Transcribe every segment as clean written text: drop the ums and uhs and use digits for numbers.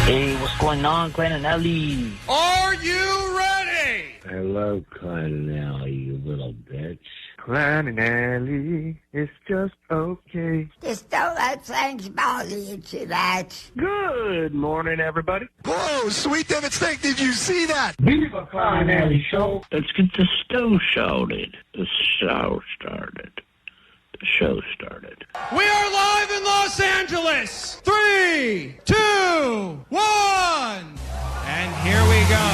Hey, what's going on, Klein Ally? Are you ready? Hello, Klein Ally, you little bitch. Klein Ally, it's just okay. Just don't let things bother you too much. Good morning, everybody. Whoa, Sweet David Steak, did you see that? Viva Klein Ally Show. Let's get the show started. The show started. The show started. We are live in Los Angeles. 3, 2, 1. And here we go.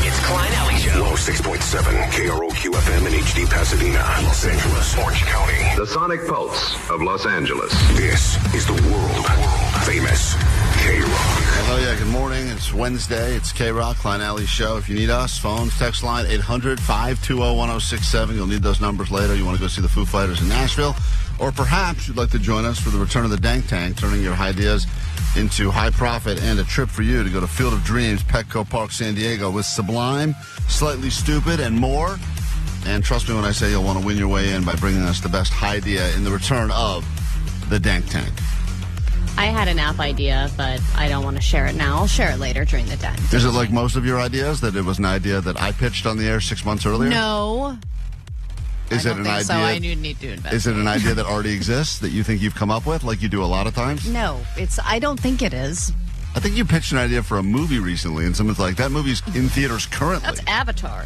It's Klein Ally Show. 106.7 KROQ FM in HD Pasadena, Los Angeles, Orange County. The sonic pulse of Los Angeles. This is the world famous KROQ. Hello, yeah, good morning. It's Wednesday. It's KROQ Klein Ally Show. If you need us, phones, text line 800-520-1067. You'll need those numbers later. You want to go see the Foo Fighters in Nashville. Or perhaps you'd like to join us for the return of the Dank Tank, turning your high-deas into high profit and a trip for you to go to Field of Dreams, Petco Park, San Diego with Sublime, Slightly Stupid, and more. And trust me when I say you'll want to win your way in by bringing us the best idea in the return of the Dank Tank. I had an app idea, but I don't want to share it now. I'll share it later during the Dank Tank. Is it like most of your ideas, that it was an idea that I pitched on the air 6 months earlier? No. Is it an idea? So I need to invest. Is it an idea that already exists that you think you've come up with, like you do a lot of times? No, I don't think it is. I think you pitched an idea for a movie recently, and someone's like, that movie's in theaters currently. That's Avatar.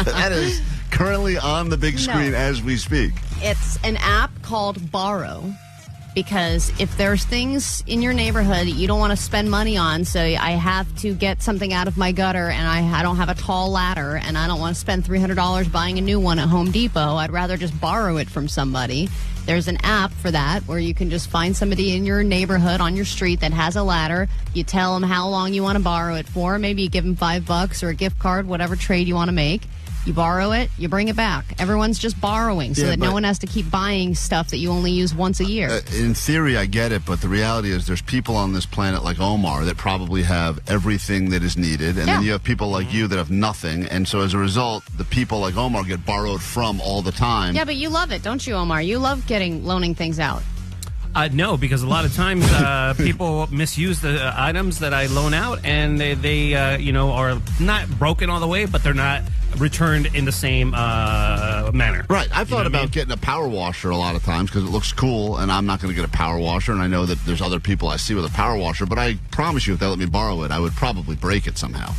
That is currently on the big screen as we speak. It's an app called Borrow. Because if there's things in your neighborhood that you don't want to spend money on, so I have to get something out of my gutter and I don't have a tall ladder and I don't want to spend $300 buying a new one at Home Depot, I'd rather just borrow it from somebody. There's an app for that where you can just find somebody in your neighborhood on your street that has a ladder. You tell them how long you want to borrow it for. Maybe you give them $5 or a gift card, whatever trade you want to make. You borrow it, you bring it back. Everyone's just borrowing so that no one has to keep buying stuff that you only use once a year. In theory, I get it, but the reality is there's people on this planet like Omar that probably have everything that is needed, and then you have people like you that have nothing, and so as a result, the people like Omar get borrowed from all the time. Yeah, but you love it, don't you, Omar? You love loaning things out. No, because a lot of times people misuse the items that I loan out, and they are not broken all the way, but they're not returned in the same manner. Right. I've thought about getting a power washer a lot of times because it looks cool, and I'm not going to get a power washer, and I know that there's other people I see with a power washer, but I promise you if they let me borrow it, I would probably break it somehow.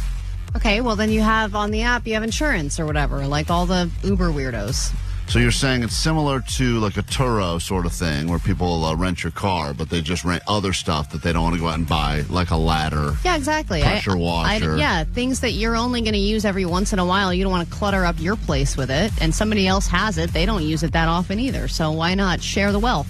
Okay, well then you have on the app, you have insurance or whatever, like all the Uber weirdos. So you're saying it's similar to like a Turo sort of thing where people rent your car, but they just rent other stuff that they don't want to go out and buy, like a ladder. Yeah, exactly. Pressure washer. Things that you're only going to use every once in a while. You don't want to clutter up your place with it, and somebody else has it. They don't use it that often either, so why not share the wealth?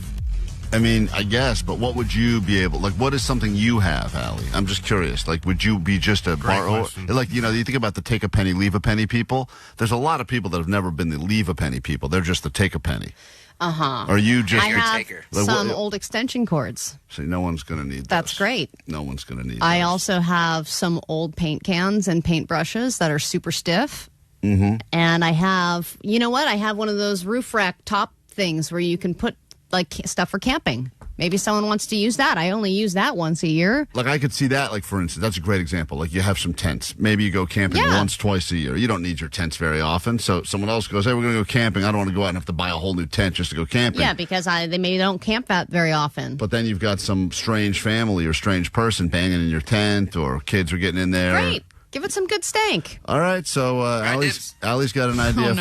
I mean, I guess, but what would you be able, like, what is something you have, Allie? I'm just curious. Like, would you be just a borrower? Like, you think about the take a penny, leave a penny people. There's a lot of people that have never been the leave a penny people. They're just the take a penny. Uh-huh. Are you just I have some old extension cords. See, no one's going to need those. That's great. No one's going to need I those. also have some old paint cans and paint brushes that are super stiff. Mm-hmm. And I have, you know what? I have one of those roof rack top things where you can put, like, stuff for camping. Maybe someone wants to use that. I only use that once a year. Like, I could see that, like, for instance, that's a great example. Like, you have some tents. Maybe you go camping once, twice a year. You don't need your tents very often. So someone else goes, hey, we're going to go camping. I don't want to go out and have to buy a whole new tent just to go camping. Yeah, because they maybe don't camp that very often. But then you've got some strange family or strange person banging in your tent, or kids are getting in there. Great. Give it some good stank. All right, so Allie's got an idea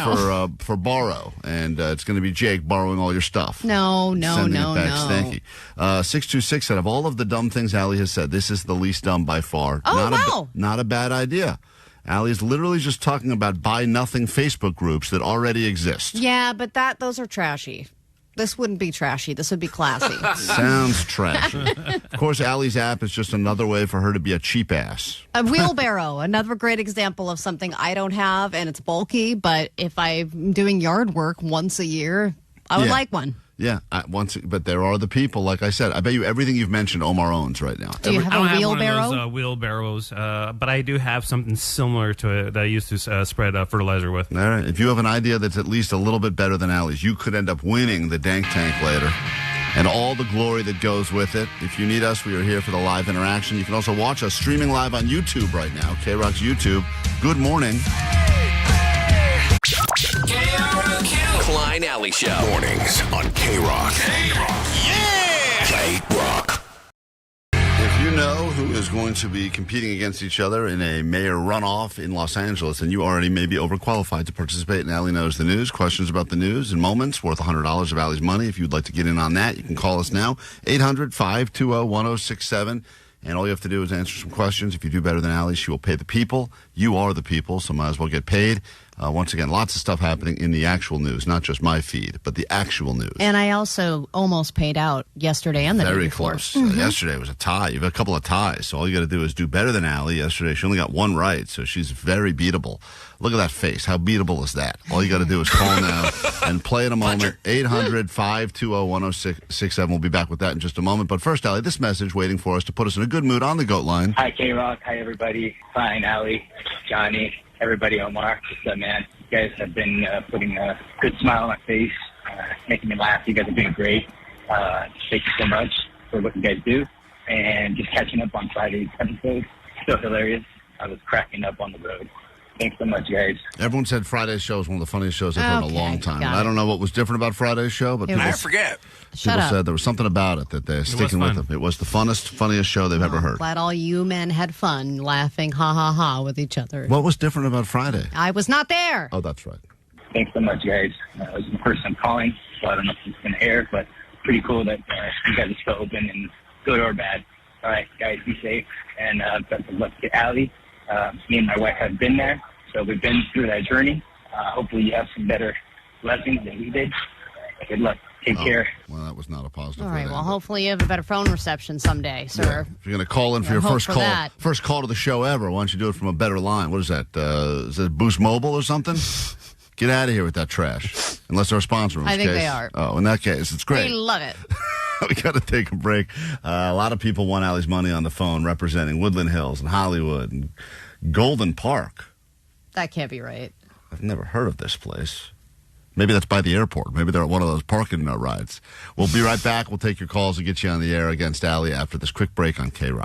for borrow, and it's going to be Jake borrowing all your stuff. Sending it back stanky. 626 said, of all of the dumb things Allie has said, this is the least dumb by far. Oh, wow. Not a bad idea. Allie's literally just talking about buy nothing Facebook groups that already exist. Yeah, but those are trashy. This wouldn't be trashy. This would be classy. Sounds trashy. Of course, Allie's app is just another way for her to be a cheap ass. A wheelbarrow, another great example of something I don't have, and it's bulky, but if I'm doing yard work once a year, I would like one. Yeah, but there are the people, like I said. I bet you everything you've mentioned, Omar owns right now. Do you have a wheelbarrow? I don't have one of those wheelbarrows, but I do have something similar to it that I used to spread fertilizer with. All right. If you have an idea that's at least a little bit better than Allie's, you could end up winning the Dank Tank later. and all the glory that goes with it. If you need us, we are here for the live interaction. You can also watch us streaming live on YouTube right now, KROQ's YouTube. Good morning. KROQ Klein Ally Show. Mornings on KROQ. Yeah! KROQ. If you know who is going to be competing against each other in a mayor runoff in Los Angeles, then you already may be overqualified to participate in Ally Knows the News. Questions about the news in moments, worth $100 of Ally's money. If you'd like to get in on that, you can call us now, 800-520-1067. And all you have to do is answer some questions. If you do better than Ally, she will pay the people. You are the people, so might as well get paid. Once again, lots of stuff happening in the actual news, not just my feed, but the actual news. And I also almost paid out yesterday and the day before. Very close. Yesterday was a tie. You've got a couple of ties, so all you got to do is do better than Ally. Yesterday, she only got one right, so she's very beatable. Look at that face. How beatable is that? All you got to do is call now and play in a moment. 800-520-1067. We'll be back with that in just a moment. But first, Ally, this message waiting for us to put us in a good mood on the GOAT line. Hi, KROQ. Hi, everybody. Klein Ally, Johnny, everybody, Omar. What's up, man? You guys have been putting a good smile on my face, making me laugh. You guys have been great. Thank you so much for what you guys do. And just catching up on Friday's episode. Still hilarious. I was cracking up on the road. Thanks so much, guys. Everyone said Friday's show is one of the funniest shows they've heard in a long time. I don't know what was different about Friday's show, but people forget. People said there was something about it that they're sticking with them. It was the funniest show they've ever heard. Glad all you men had fun laughing ha ha ha with each other. What was different about Friday? I was not there. Oh, that's right. Thanks so much, guys. It was the first time calling, so I don't know if it's going to air, but pretty cool that you guys are still open and good or bad. All right, guys, be safe, and best of luck to Ally. Me and my wife have been there, so we've been through that journey. Hopefully you have some better lessons than we did. Good luck. Take care. Well, that was not a positive. All right, well, hopefully you have a better phone reception someday, sir. Yeah. If you're going to call in for your first call to the show ever, why don't you do it from a better line? What is that? Is that Boost Mobile or something? Get out of here with that trash. Unless they're a sponsor in this case. I think they are. Oh, in that case, it's great. We love it. We got to take a break. A lot of people want Ally's money on the phone, representing Woodland Hills and Hollywood and Golden Park. That can't be right. I've never heard of this place. Maybe that's by the airport. Maybe they're at one of those parking rides. We'll be right back. We'll take your calls and get you on the air against Ally after this quick break on KROQ.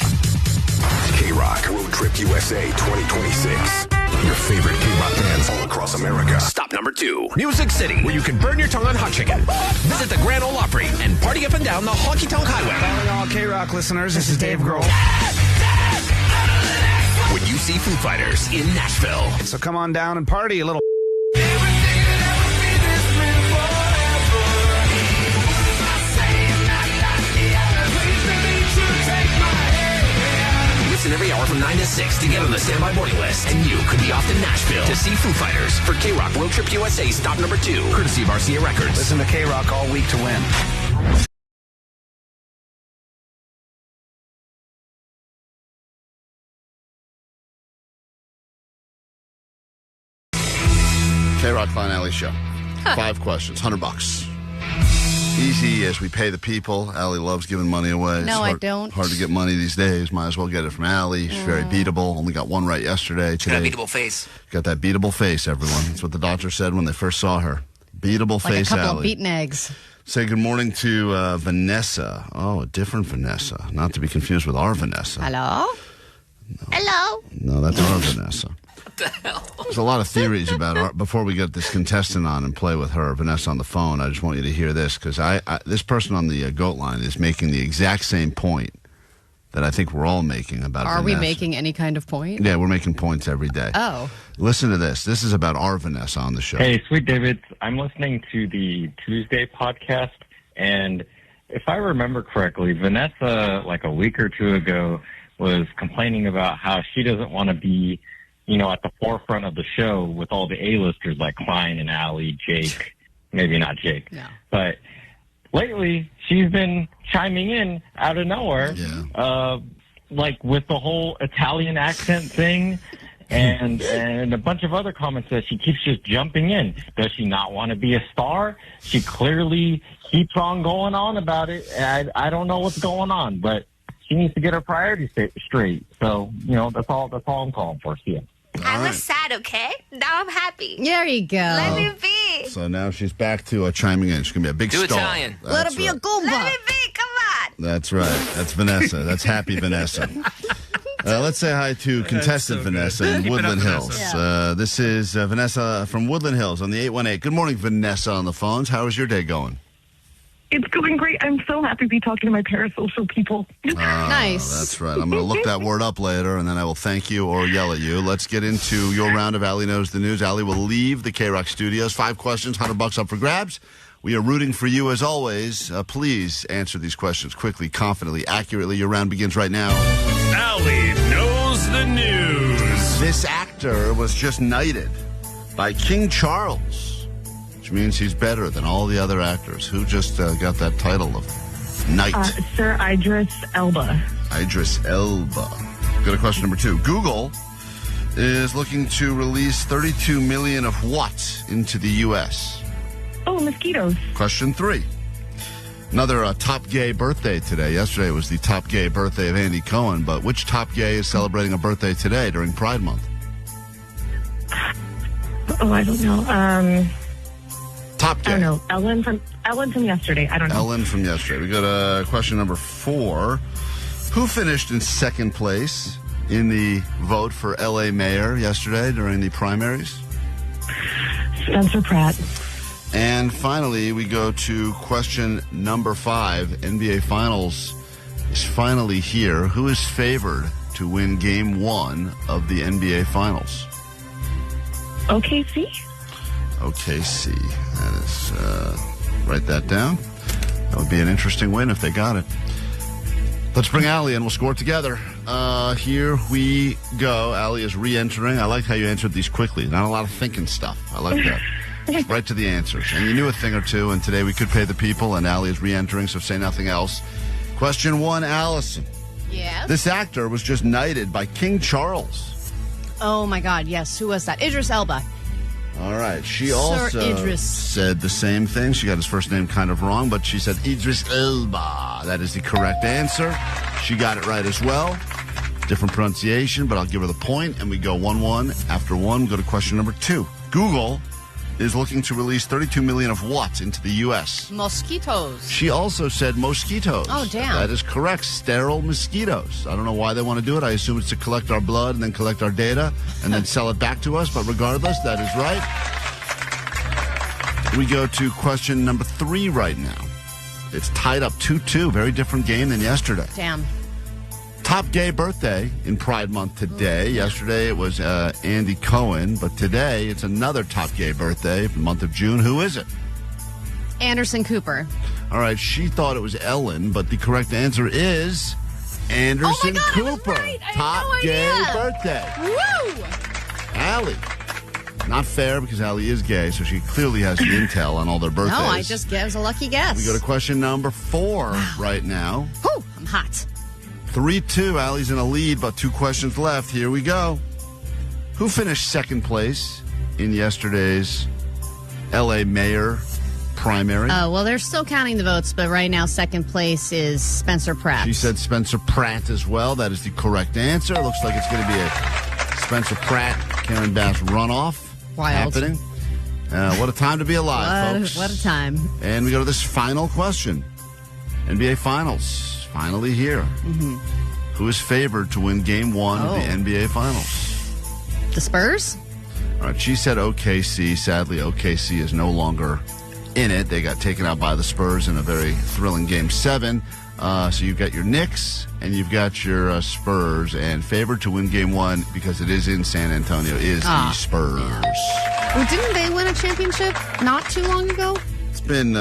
KROQ Road Trip USA 2026. Your favorite K-rock bands all across America. Stop number 2. Music City, where you can burn your tongue on hot chicken. Visit the Grand Ole Opry and party up and down the Honky Tonk Highway. Calling all K-Rock listeners, this is Dave Grohl. When you see Foo Fighters in Nashville. So come on down and party a little. Listen every hour from 9 to 6 to get on the standby morning list. And you could be off to Nashville to see Foo Fighters for KROQ Road Trip USA Stop number 2, courtesy of RCA Records. Listen to KROQ all week to win. KROQ Klein Ally Show. 5 questions, $100. Easy as we pay the people. Ally loves giving money away. No, I don't. Hard to get money these days. Might as well get it from Ally. She's very beatable. Only got one right yesterday. Today, got a beatable face. Got that beatable face, everyone. That's what the doctor said when they first saw her. Beatable like face, a couple Ally. of beaten eggs. Say good morning to Vanessa. Oh, a different Vanessa. Not to be confused with our Vanessa. Hello? No. Hello? No, that's our Vanessa. What the hell? There's a lot of theories about our, before we get this contestant on and play with her, Vanessa, on the phone. I just want you to hear this, because this person on the GOAT line is making the exact same point that I think we're all making about Vanessa. Are we making any kind of point? Yeah, we're making points every day. Oh. Listen to this. This is about our Vanessa on the show. Hey, Sweet David. I'm listening to the Tuesday podcast, and if I remember correctly, Vanessa, like a week or two ago, was complaining about how she doesn't want to be, you know, at the forefront of the show with all the A-listers like Klein and Ally, Jake. Maybe not Jake. No. But lately, she's been chiming in out of nowhere, like with the whole Italian accent thing and a bunch of other comments that she keeps just jumping in. Does she not want to be a star? She clearly keeps on going on about it. And I don't know what's going on, but she needs to get her priorities straight. So, you know, that's all I'm calling for. See ya. I was sad, okay? Now I'm happy. There you go. Let me be. me. So now she's back to chiming in. She's going to be a big Do star. Italian. Let it be a Goomba. Let me be. Come on. That's right. That's Vanessa. That's happy Vanessa. Let's say hi to contestant Vanessa in Keep it up, Woodland Hills. Vanessa. This is Vanessa from Woodland Hills on the 818. Good morning, Vanessa on the phones. How is your day going? It's going great. I'm so happy to be talking to my parasocial people. Nice. That's right. I'm going to look that word up later, and then I will thank you or yell at you. Let's get into your round of Allie Knows the News. Allie will leave the KROQ studios. 5 questions, $100 up for grabs. We are rooting for you as always. Please answer these questions quickly, confidently, accurately. Your round begins right now. Allie Knows the News. This actor was just knighted by King Charles, which means he's better than all the other actors. Who just got that title of knight? Sir Idris Elba. Idris Elba. Go to question number 2. Google is looking to release 32 million of what into the U.S.? Oh, Mosquitoes. Question 3. Another top gay birthday today. Yesterday was the top gay birthday of Andy Cohen, but which top gay is celebrating a birthday today during Pride Month? Oh, I don't know. Top gay. I don't know. Ellen from yesterday. I don't know. Ellen from yesterday. We go to question number 4. Who finished in second place in the vote for L.A. mayor yesterday during the primaries? Spencer Pratt. And finally, we go to question number 5. NBA Finals is finally here. Who is favored to win Game 1 of the NBA Finals? OKC. OKC. That is, write that down. That would be an interesting win if they got it. Let's bring Allie in. We'll score together. Here we go. Allie is re-entering. I like how you answered these quickly. Not a lot of thinking stuff. I like that. Right to the answers. And you knew a thing or two, and today we could pay the people, and Allie is re-entering, so say nothing else. Question 1, Allison. Yes? This actor was just knighted by King Charles. Oh, my God, yes. Who was that? Idris Elba. All right. She Sir also Idris. said the same thing. She got his first name kind of wrong, but she said Idris Elba. That is the correct answer. She got it right as well. Different pronunciation, but I'll give her the point, and we go 1-1 after 1. Go to question number 2. Google is looking to release 32 million of what into the U.S.? Mosquitoes. She also said mosquitoes. Oh, damn. That is correct. Sterile mosquitoes. I don't know why they want to do it. I assume it's to collect our blood and then collect our data and then sell it back to us. But regardless, that is right. We go to question number 3 right now. It's tied up 2-2. Very different game than yesterday. Damn. Top gay birthday in Pride Month today. Yesterday it was Andy Cohen, but today it's another top gay birthday for the month of June. Who is it? Anderson Cooper. All right, she thought it was Ellen, but the correct answer is Anderson Cooper. Right. Top gay birthday. Woo! Allie. Not fair because Allie is gay, so she clearly has the intel on all their birthdays. No, I just it was a lucky guess. We go to question number 4 right now. Whew, I'm hot. 3-2. Allie's in a lead, but 2 questions left. Here we go. Who finished second place in yesterday's L.A. mayor primary? Well, they're still counting the votes, but right now second place is Spencer Pratt. She said Spencer Pratt as well. That is the correct answer. It looks like it's going to be a Spencer Pratt, Karen Bass runoff happening. What a time to be alive, folks. What a time. And we go to this final question. NBA Finals. Finally here. Mm-hmm. Who is favored to win Game 1 of the NBA Finals? The Spurs? All right, she said OKC. Sadly, OKC is no longer in it. They got taken out by the Spurs in a very thrilling Game 7. So you've got your Knicks and you've got your Spurs. And favored to win Game 1, because it is in San Antonio, is the Spurs. Yeah. Well, didn't they win a championship not too long ago? It's been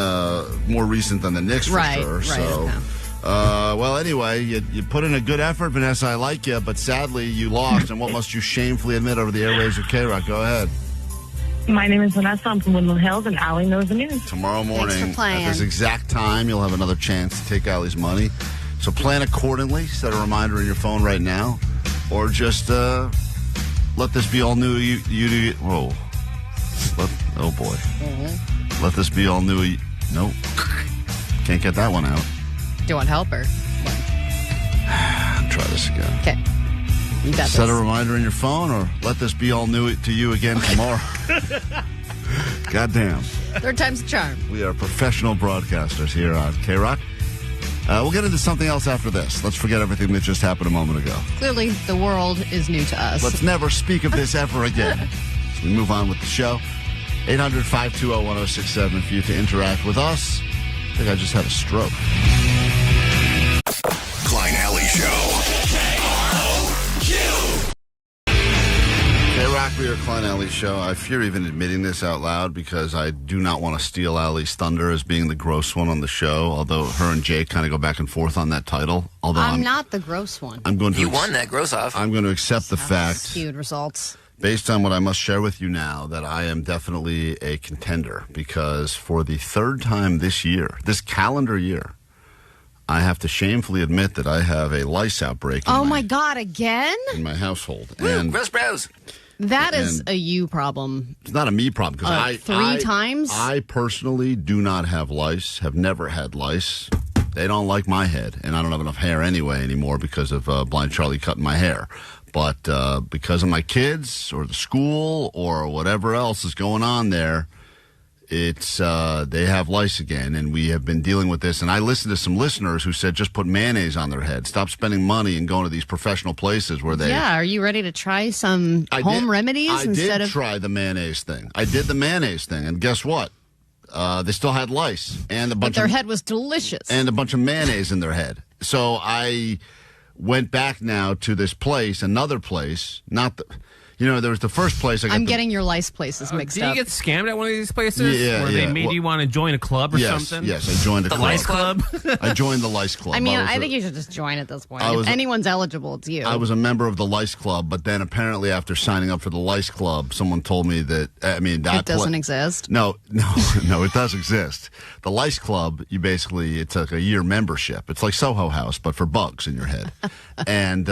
more recent than the Knicks for sure. Right, so. okay. Well, anyway, you put in a good effort, Vanessa. I like you, but sadly you lost. And what must you shamefully admit over the airwaves of KROQ? Go ahead. My name is Vanessa. I'm from Woodland Hills, and Allie knows the news. Tomorrow morning, Thanks for playing. at this exact time, you'll have another chance to take Allie's money. So plan accordingly. Set a reminder in your phone right now, or just let this be all new. You whoa. Oh boy. Mm-hmm. Let this be all new. Nope. Can't get that one out. Do you want help or? Try this again. Okay. You got Set this. a reminder in your phone, or let this be all new to you again tomorrow. Goddamn. Third time's a charm. We are professional broadcasters here on KROQ. We'll get into something else after this. Let's forget everything that just happened a moment ago. Clearly, the world is new to us. Let's never speak of this ever again. So we move on with the show. 800-520-1067 for you to interact with us. I think I just had a stroke. Klein Ally Show. KROQ, we are Klein Ally Show. I fear even admitting this out loud because I do not want to steal Ally's thunder as being the gross one on the show, although her and Jake kind of go back and forth on that title. Although I'm not the gross one. I'm going to You won that gross off. I'm going to accept the fact, Skewed results. based on what I must share with you now, that I am definitely a contender because for the third time this year, this calendar year, I have to shamefully admit that I have a lice outbreak Oh, my God, again? in my household. Woo, gross bros. That is a you problem. It's not a me problem because Three times? I personally do not have lice, have never had lice. They don't like my head, and I don't have enough hair anyway anymore because of Blind Charlie cutting my hair. But because of my kids or the school or whatever else is going on there, it's they have lice again, and we have been dealing with this. And I listened to some listeners who said just put mayonnaise on their head. Stop spending money and going to these professional places where they... Yeah, are you ready to try some home remedies instead of... try the mayonnaise thing. I did the mayonnaise thing, and guess what? They still had lice and a bunch But their head was delicious. and a bunch of mayonnaise in their head. So I went back now to this place, another place, not the... You know, there was the first place. I'm getting your lice places mixed Did up. you get scammed at one of these places? Yeah, where they made you want to join a club or something? Yes, I joined a club. Lice Club? I joined the Lice Club. I mean, I think you should just join at this point. If anyone's eligible, it's you. I was a member of the Lice Club, but then apparently after signing up for the Lice Club, someone told me that, it doesn't exist? No, it does exist. The Lice Club, it's like a year membership. It's like Soho House, but for bugs in your head. And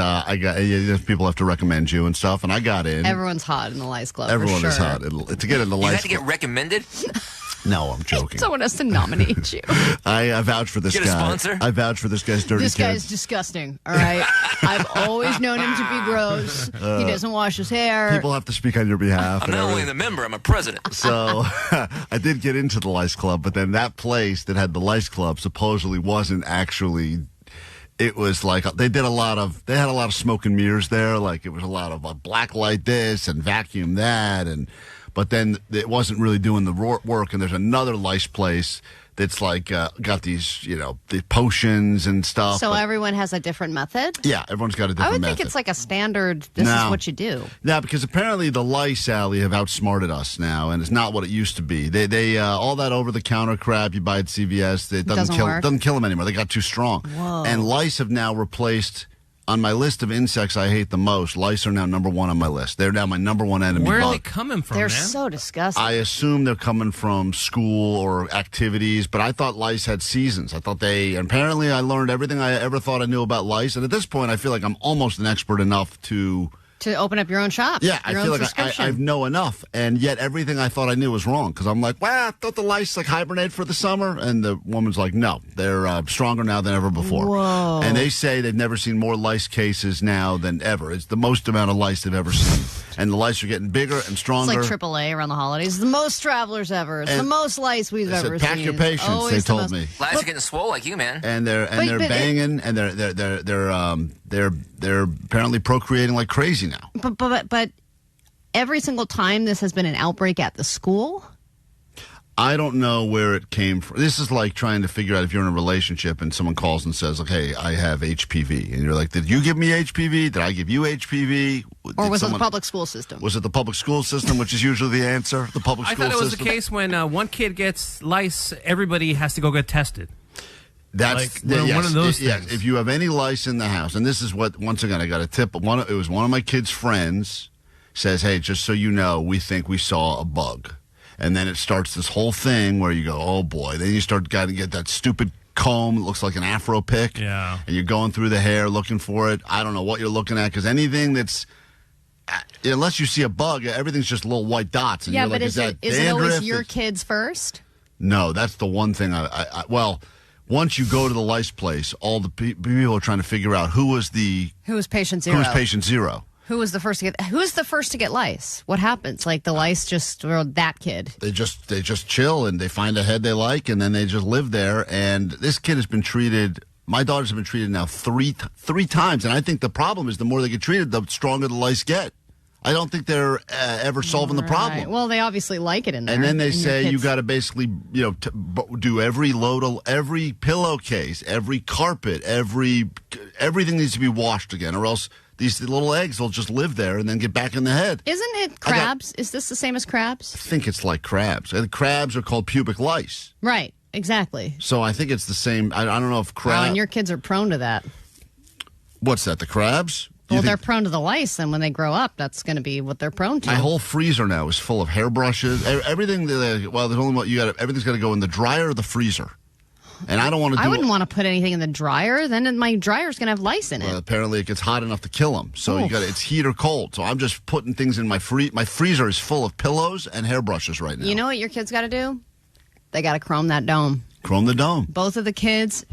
people have to recommend you and stuff, and I got in. Everyone's hot in the Lice Club. Everyone for is sure. hot. To get in the You Lice had to get recommended? No, I'm joking. Someone has to nominate you. I vouch for this Get guy. a sponsor? I vouch for this guy's dirty This kid. guy's disgusting, all right? I've always known him to be gross. He doesn't wash his hair. People have to speak on your behalf. I'm and not only everything. the member, I'm a president. So I did get into the Lice Club, but then that place that had the Lice Club supposedly wasn't actually. It was like they had a lot of smoke and mirrors there. Like it was a lot of black light this and vacuum that, but then it wasn't really doing the work. And there's another lice place that's like got these the potions and stuff. So everyone has a different method? Yeah, everyone's got a different I would method. think it's like a standard, this is what you do. Yeah, because apparently the lice, Allie, have outsmarted us now, and it's not what it used to be. They all that over-the-counter crap you buy at CVS, it doesn't kill them anymore. They got too strong. Whoa. And lice have now replaced... On my list of insects I hate the most, lice are now number one on my list. They're now my number one enemy. Where are they coming from, They're man? so disgusting. I assume they're coming from school or activities, but I thought lice had seasons. I thought apparently I learned everything I ever thought I knew about lice, and at this point I feel like I'm almost an expert enough to open up your own shop. Yeah, I feel like I know enough, and yet everything I thought I knew was wrong, because I'm like, well, I thought the lice hibernate for the summer, and the woman's like, no, they're stronger now than ever before. Whoa. And they say they've never seen more lice cases now than ever. It's the most amount of lice they've ever seen. And the lice are getting bigger and stronger. It's like AAA around the holidays. The most travelers ever. It's the most lice we've ever seen. Pack your patience, Always they told me. Lice are getting swole like you, man. And they're banging, and they're apparently procreating like crazy now. But every single time this has been an outbreak at the school. I don't know where it came from. This is like trying to figure out if you're in a relationship and someone calls and says, like, hey, I have HPV. And you're like, did you give me HPV? Did I give you HPV? Or was it the public school system? Was it the public school system, which is usually the answer? The public school system? I thought it was the case when one kid gets lice, everybody has to go get tested. That's one of those things. Yes, if you have any lice in the house, and this is what, once again, I got a tip. It was one of my kids' friends says, hey, just so you know, we think we saw a bug. And then it starts this whole thing where you go, oh, boy. Then you got to get that stupid comb that looks like an afro pick. Yeah. And you're going through the hair looking for it. I don't know what you're looking at, because anything that's, unless you see a bug, everything's just little white dots. And Yeah, you're but like, is it always your kids first? No, that's the one thing well, once you go to the lice place, all the people are trying to figure out who was patient zero. Who's the first to get lice? What happens? Like the lice just, or that kid? They just chill and they find a head they like and then they just live there. And this kid has been treated. My daughters have been treated now three times, and I think the problem is the more they get treated, the stronger the lice get. I don't think they're ever solving the problem. Right. Well, they obviously like it in there. And then they say you got to basically, do every load of every pillowcase, every carpet, everything needs to be washed again, or else these little eggs will just live there and then get back in the head. Isn't it crabs? Is this the same as crabs? I think it's like crabs. And crabs are called pubic lice. Right. Exactly. So I think it's the same. I don't know if crabs. Oh, and your kids are prone to that. What's that? The crabs? Well, they're prone to the lice, and when they grow up, that's going to be what they're prone to. My whole freezer now is full of hairbrushes. Everything. There's only what you got. Everything's got to go in the dryer or the freezer. And I don't want to. I wouldn't want to put anything in the dryer. Then my dryer's going to have lice in it. Well, apparently, it gets hot enough to kill them. So it's heat or cold. So I'm just putting things in my freezer is full of pillows and hairbrushes right now. You know what your kids got to do? They got to chrome that dome. Chrome the dome. Both of the kids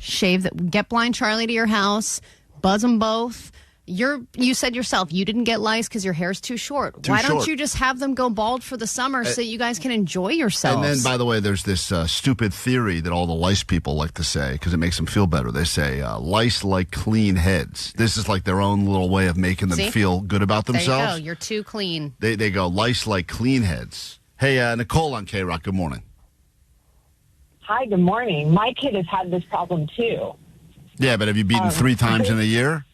get Blind Charlie to your house, buzz them both. You said yourself you didn't get lice because your hair's too short. Why don't you just have them go bald for the summer so you guys can enjoy yourselves? And then, by the way, there's this stupid theory that all the lice people like to say because it makes them feel better. They say lice like clean heads. This is like their own little way of making them feel good about themselves. There you go. You're too clean. They go lice like clean heads. Hey, Nicole on KROQ. Good morning. Hi, good morning. My kid has had this problem too. Yeah, but have you beaten 3 times in a year?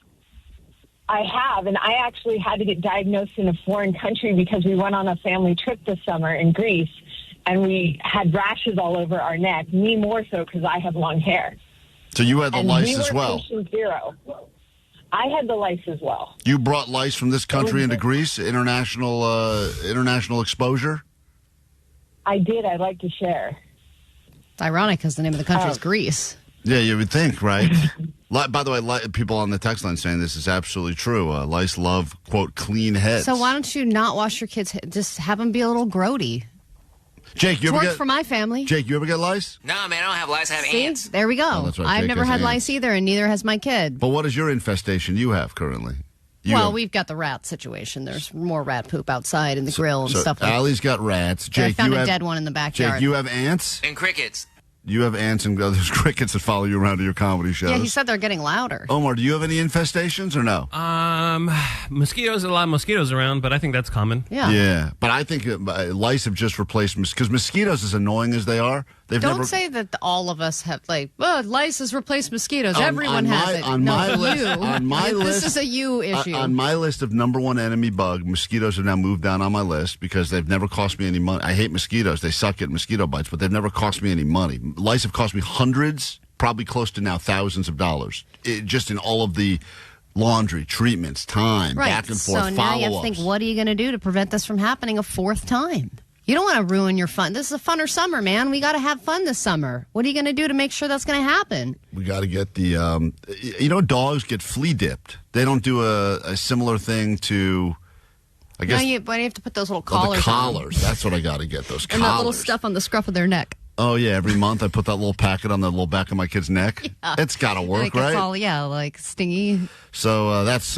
I have, and I actually had to get diagnosed in a foreign country because we went on a family trip this summer in Greece, and we had rashes all over our neck, me more so because I have long hair. So you had the lice as well? Patient zero. I had the lice as well. You brought lice from this country into Greece, international exposure? I did. I'd like to share. It's ironic because the name of the country is Greece. Yeah, you would think, right? By the way, people on the text line saying this is absolutely true. Lice love, quote, clean heads. So why don't you not wash your kids' head? Just have them be a little grody. Jake, you ever get... for my family. Jake, you ever get lice? No, man, I don't have lice. I have ants. There we go. Oh, that's right. I've Jake never had lice either, and neither has my kid. But what is your infestation you have currently? We've got the rat situation. There's more rat poop outside in the grill and stuff like that. Allie's got rats. Jake, I found a dead one in the backyard. Jake, you have ants? And crickets. You have ants and there's crickets that follow you around to your comedy shows. Yeah, he said they're getting louder. Omar, do you have any infestations or no? Mosquitoes, a lot of mosquitoes around, but I think that's common. Yeah, but I think lice have just replaced because mosquitoes, as annoying as they are, Don't say that all of us have lice has replaced mosquitoes. Everyone has it. On my list, this is a you issue. On my list of number one enemy bug, mosquitoes have now moved down on my list because they've never cost me any money. I hate mosquitoes; they suck at mosquito bites, but they've never cost me any money. Lice have cost me hundreds, probably close to now thousands of dollars, just in all of the laundry, treatments, time, back and forth, so now you have to think, what are you going to do to prevent this from happening a fourth time? You don't want to ruin your fun. This is a funner summer, man. We got to have fun this summer. What are you going to do to make sure that's going to happen? We got to get the, dogs get flea dipped. They don't do a similar thing to, I guess. But you have to put those little collars on. The collars. That's what I got to get, those collars. And that little stuff on the scruff of their neck. Oh, yeah. Every month I put that little packet on the little back of my kid's neck. Yeah. It's got to work, right? It's all, stingy. So that's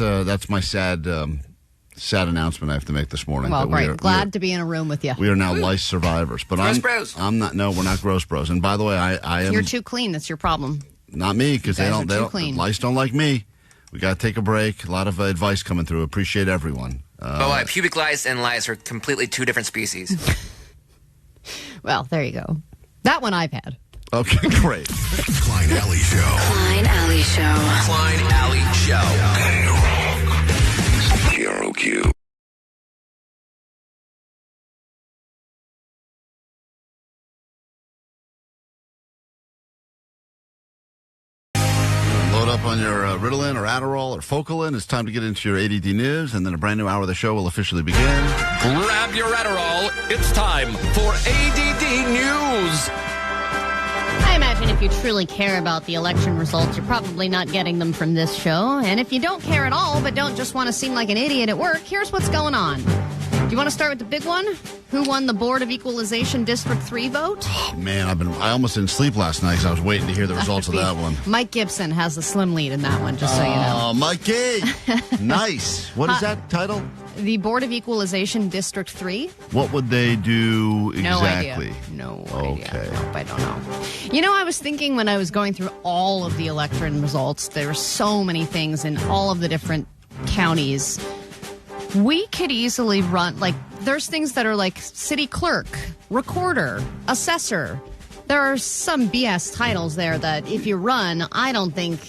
my sad announcement I have to make this morning. Well, great. Glad to be in a room with you. We are now lice survivors. But Gross bros. I'm not. No, we're not gross bros. And by the way, I am. You're too clean. That's your problem. Not me, because they don't. Clean. Lice don't like me. We got to take a break. A lot of advice coming through. Appreciate everyone. Pubic lice and lice are completely two different species. Well, there you go. That one I've had. Okay, great. Klein Ally Show. Klein Ally Show. Klein Ally Show. KROQ. Load up on your Ritalin or Adderall or Focalin. It's time to get into your ADD news, and then a brand new hour of the show will officially begin. Grab your Adderall. It's time for ADD News. I imagine if you truly care about the election results, you're probably not getting them from this show. And if you don't care at all, but don't just want to seem like an idiot at work, here's what's going on. you want to start with the big one? Who won the Board of Equalization District 3 vote? Oh, man, I almost didn't sleep last night because I was waiting to hear the results of that one. Mike Gibson has the slim lead in that one, just so you know. Oh, Mikey! Nice. What is that title? The Board of Equalization District 3. What would they do exactly? No idea. Nope, I don't know. You know, I was thinking when I was going through all of the election results, there were so many things in all of the different counties. We could easily run, like, there's things that are like city clerk, recorder, assessor. There are some BS titles there that if you run, I don't think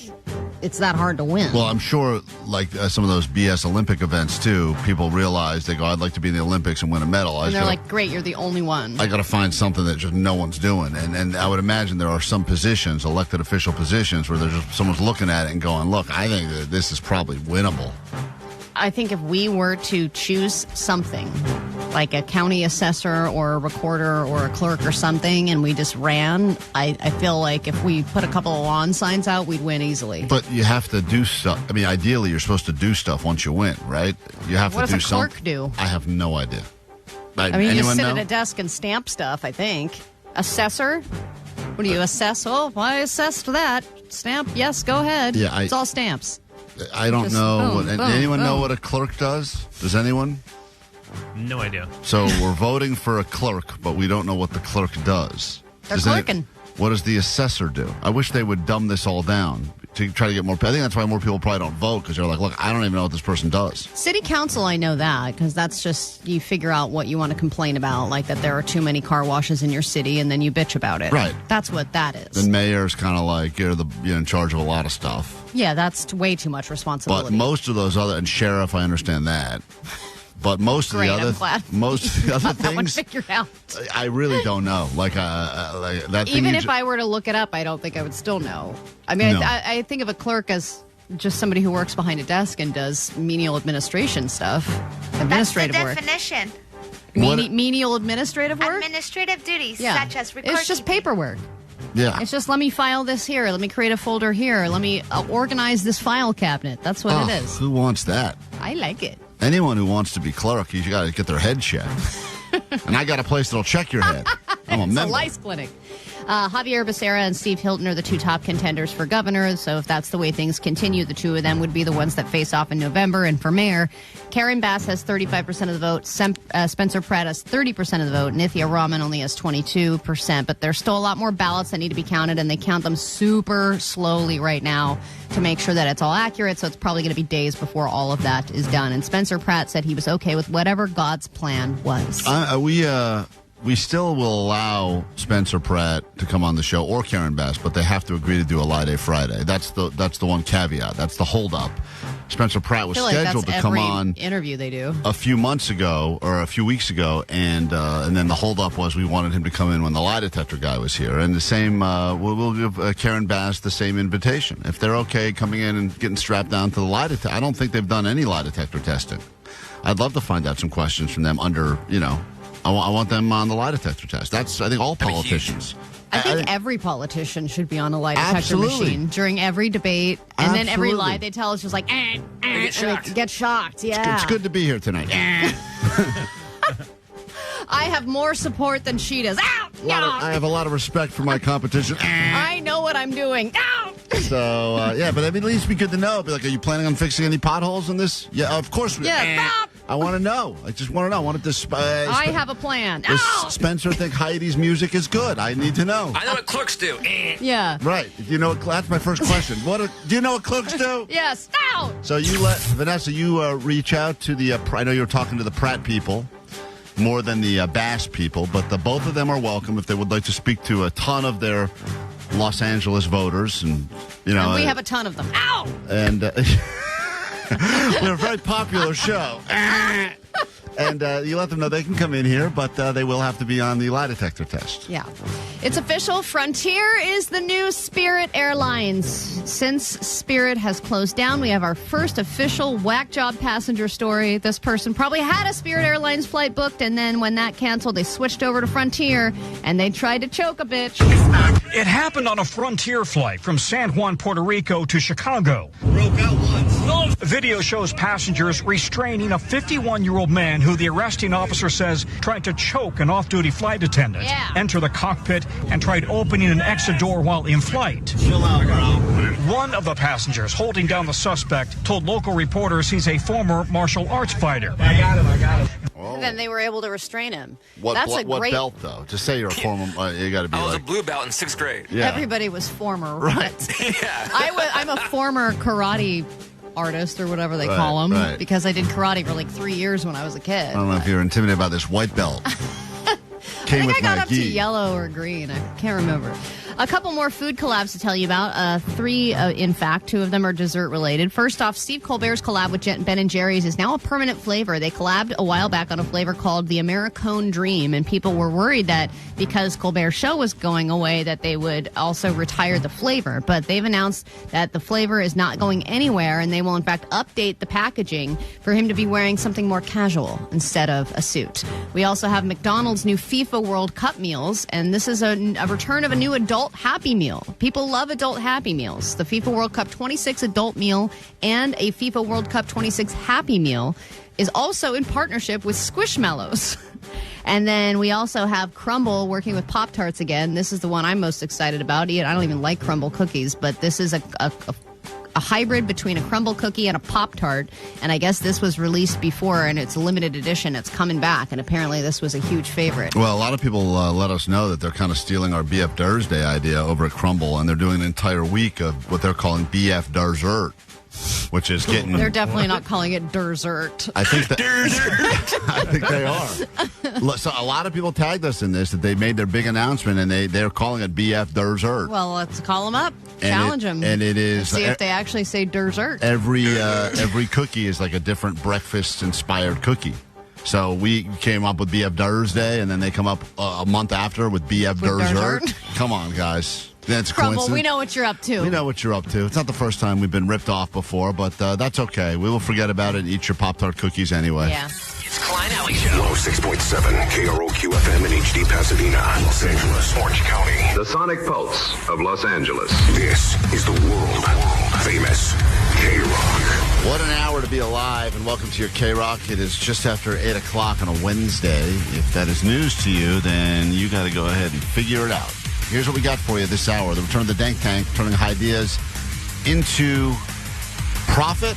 it's that hard to win. Well, I'm sure, like some of those BS Olympic events, too, people realize, they go, I'd like to be in the Olympics and win a medal. And they're like, great, you're the only one. I got to find something that just no one's doing. And I would imagine there are some positions, elected official positions, where there's just someone's looking at it and going, look, I think that this is probably winnable. I think if we were to choose something, like a county assessor or a recorder or a clerk or something, and we just ran, I feel like if we put a couple of lawn signs out, we'd win easily. But you have to do stuff. I mean, ideally, you're supposed to do stuff once you win, right? You have what to do something. What does a clerk do? I have no idea. I mean, you sit at a desk and stamp stuff, I think. Assessor? What do you assess? Oh, I assessed that. Stamp, yes, go ahead. Yeah, it's all stamps. I don't know. Anyone know what a clerk does? Does anyone? No idea. So we're voting for a clerk, but we don't know what the clerk does. They're clerking. What does the assessor do? I wish they would dumb this all down to try to get more. I think that's why more people probably don't vote, because they're like, look, I don't even know what this person does. City council, I know that, because that's just, you figure out what you want to complain about, like that there are too many car washes in your city, and then you bitch about it. Right. That's what that is. The mayor's kind of like, you're in charge of a lot of stuff. Yeah, that's way too much responsibility. But most of those other, and sheriff, I understand that. But most of the other things, one figured out. I really don't know. Like that. Even if I were to look it up, I don't think I would still know. I mean, No. I think of a clerk as just somebody who works behind a desk and does menial administration stuff, administrative That's work. the definition. Menial administrative work. Administrative duties, Yeah. such as recording. It's just paperwork. Yeah. It's just, let me file this here. Let me create a folder here. Let me organize this file cabinet. That's what it is. Who wants that? I like it. Anyone who wants to be clerk, you got to get their head checked. And I got a place that'll check your head. I'm a It's member. a lice clinic. Javier Becerra and Steve Hilton are the two top contenders for governor. So if that's the way things continue, the two of them would be the ones that face off in November. And for mayor, Karen Bass has 35% of the vote. Spencer Pratt has 30% of the vote. Nithya Raman only has 22%. But there's still a lot more ballots that need to be counted, and they count them super slowly right now to make sure that it's all accurate. So it's probably going to be days before all of that is done. And Spencer Pratt said he was okay with whatever God's plan was. We still will allow Spencer Pratt to come on the show, or Karen Bass, but they have to agree to do a Lie Day Friday. That's the one caveat. That's the holdup. Spencer Pratt was scheduled to come on interview they do a few months ago or a few weeks ago, and then the holdup was we wanted him to come in when the lie detector guy was here. And the same, we'll give Karen Bass the same invitation if they're okay coming in and getting strapped down to the lie detector. I don't think they've done any lie detector testing. I'd love to find out some questions from them under, I want them on the lie detector test. That's, I think, all politicians. I think every politician should be on a lie detector Absolutely. machine during every debate. And then every Absolutely. lie they tell is just like, get shocked. Get shocked, yeah. It's good to be here tonight. I have more support than she does. Ow! I have a lot of respect for my competition. I know what I'm doing. Ow! So, but I mean, at least be good to know. Be like, are you planning on fixing any potholes in this? Yeah, of course we are. Yeah, stop! I want to know. I just want to know. I want to I have a plan. Does Ow! Spencer think Heidi music is good? I need to know. I know what clerks do. Yeah. Right. You know, that's my first question. Do you know what clerks do? Yes. Ow! So you Vanessa, you reach out to the, I know you're talking to the Pratt people more than the Bass people, but both of them are welcome if they would like to speak to a ton of their Los Angeles voters. And, And we have a ton of them. Ow! And we're a very popular show. And you let them know they can come in here, but they will have to be on the lie detector test. Yeah. It's official. Frontier is the new Spirit Airlines. Since Spirit has closed down, we have our first official whack job passenger story. This person probably had a Spirit Airlines flight booked, and then when that canceled, they switched over to Frontier, and they tried to choke a bitch. It happened on a Frontier flight from San Juan, Puerto Rico to Chicago. Broke out once. Video shows passengers restraining a 51-year-old man who the arresting officer says tried to choke an off-duty flight attendant, enter the cockpit, and tried opening an exit door while in flight. Chill out, bro. One of the passengers holding down the suspect told local reporters he's a former martial arts fighter. I got him. Oh. Then they were able to restrain him. What Great belt, though? To say you're a former, you got to be I was like... a blue belt in 6th grade. Yeah. Everybody was former. Right. Yeah. I'm a former karate artist or whatever they call them because I did karate for like 3 years when I was a kid. I don't know if you're intimidated by this white belt. I think I got up to gi. yellow or green. I can't remember. A couple more food collabs to tell you about. Three, in fact. Two of them are dessert related. First off, Steve Colbert's collab with Ben & Jerry's is now a permanent flavor. They collabed a while back on a flavor called the Americone Dream, and people were worried that because Colbert's show was going away that they would also retire the flavor. But they've announced that the flavor is not going anywhere, and they will in fact update the packaging for him to be wearing something more casual instead of a suit. We also have McDonald's new FIFA World Cup meals, and this is a return of a new adult Happy Meal. People love adult Happy Meals. The FIFA World Cup 26 adult meal and a FIFA World Cup 26 Happy Meal is also in partnership with Squishmallows. And then we also have Crumbl working with Pop-Tarts again. This is the one I'm most excited about. I don't even like Crumbl cookies, but this is a hybrid between a Crumbl cookie and a Pop-Tart, and I guess this was released before, and it's a limited edition. It's coming back, and apparently this was a huge favorite. Well, a lot of people let us know that they're kind of stealing our BF Thursday idea over at Crumbl, and they're doing an entire week of what they're calling BF Dessert, which is getting... They're definitely not calling it dessert. I think that... I think they are. So a lot of people tagged us in this, that they made their big announcement, and they're calling it BF Dessert. Well, let's call them up. Challenge them. And it is... See if they actually say dessert. Every cookie is like a different breakfast-inspired cookie. So we came up with BF Thursday, and then they come up a month after with BF Dessert. Come on, guys. That's Crumbl, we know what you're up to. We know what you're up to. It's not the first time we've been ripped off before, but that's okay. We will forget about it and eat your Pop-Tart cookies anyway. Yeah. It's Klein Ally Show. 106.7 KROQ FM in HD Pasadena, Los Angeles, Orange County. The sonic pulse of Los Angeles. This is the world famous KROQ. What an hour to be alive, and welcome to your KROQ. It is just after 8 o'clock on a Wednesday. If that is news to you, then you got to go ahead and figure it out. Here's what we got for you this hour. The return of the Dank Tank, turning high-deas into profit,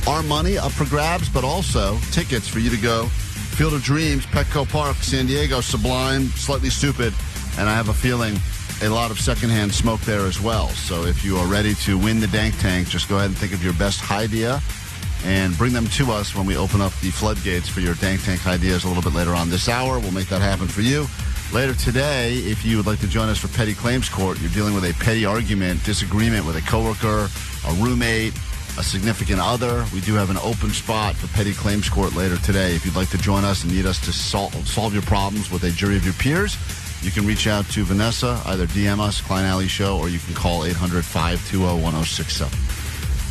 our money up for grabs, but also tickets for you to go. Field of Dreams, Petco Park, San Diego, Sublime, Slightly Stupid, and I have a feeling a lot of secondhand smoke there as well. So if you are ready to win the Dank Tank, just go ahead and think of your best idea and bring them to us when we open up the floodgates for your Dank Tank ideas a little bit later on this hour. We'll make that happen for you. Later today, if you would like to join us for Petty Claims Court, you're dealing with a petty argument, disagreement with a coworker, a roommate, a significant other. We do have an open spot for Petty Claims Court later today. If you'd like to join us and need us to solve your problems with a jury of your peers, you can reach out to Vanessa, either DM us, Klein Ally Show, or you can call 800-520-1067.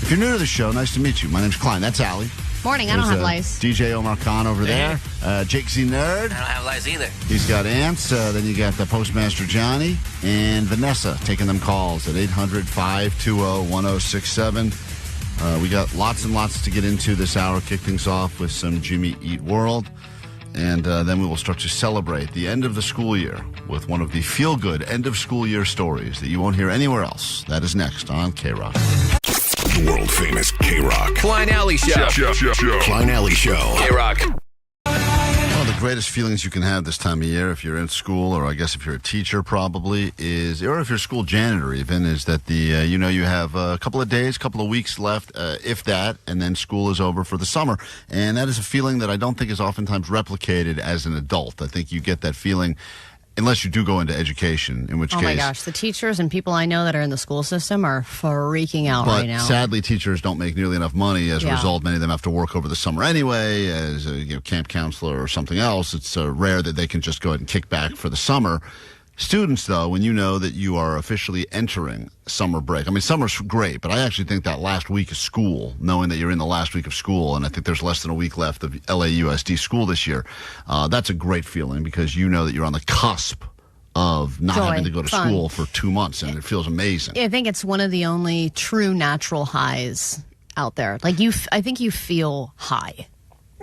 If you're new to the show, nice to meet you. My name's Klein. That's Ally. Morning. I don't have lice. DJ Omar Khan over there. Jake Z Nerd. I don't have lice either. He's got ants. Then you got the Postmaster Johnny and Vanessa taking them calls at 800-520-1067. We got lots and lots to get into this hour. Kick things off with some Jimmy Eat World. And then we will start to celebrate the end of the school year with one of the feel-good end-of-school-year stories that you won't hear anywhere else. That is next on KROQ. World famous KROQ. Klein Ally Show. Klein Ally Show. KROQ. One of the greatest feelings you can have this time of year, if you're in school, or I guess if you're a teacher probably, is, or if you're a school janitor even, is that you have a couple of days, couple of weeks left, if that, and then school is over for the summer. And that is a feeling that I don't think is oftentimes replicated as an adult. I think you get that feeling unless you do go into education, in which case... Oh, my gosh. The teachers and people I know that are in the school system are freaking out right now. But sadly, teachers don't make nearly enough money. As a result, many of them have to work over the summer anyway as a camp counselor or something else. It's rare that they can just go ahead and kick back for the summer. Students, though, when you know that you are officially entering summer break, I mean, summer's great, but I actually think that last week of school, knowing that you're in the last week of school, and I think there's less than a week left of LAUSD school this year, that's a great feeling because you know that you're on the cusp of not having to go to school for 2 months, and it feels amazing. I think it's one of the only true natural highs out there. Like, I think you feel high.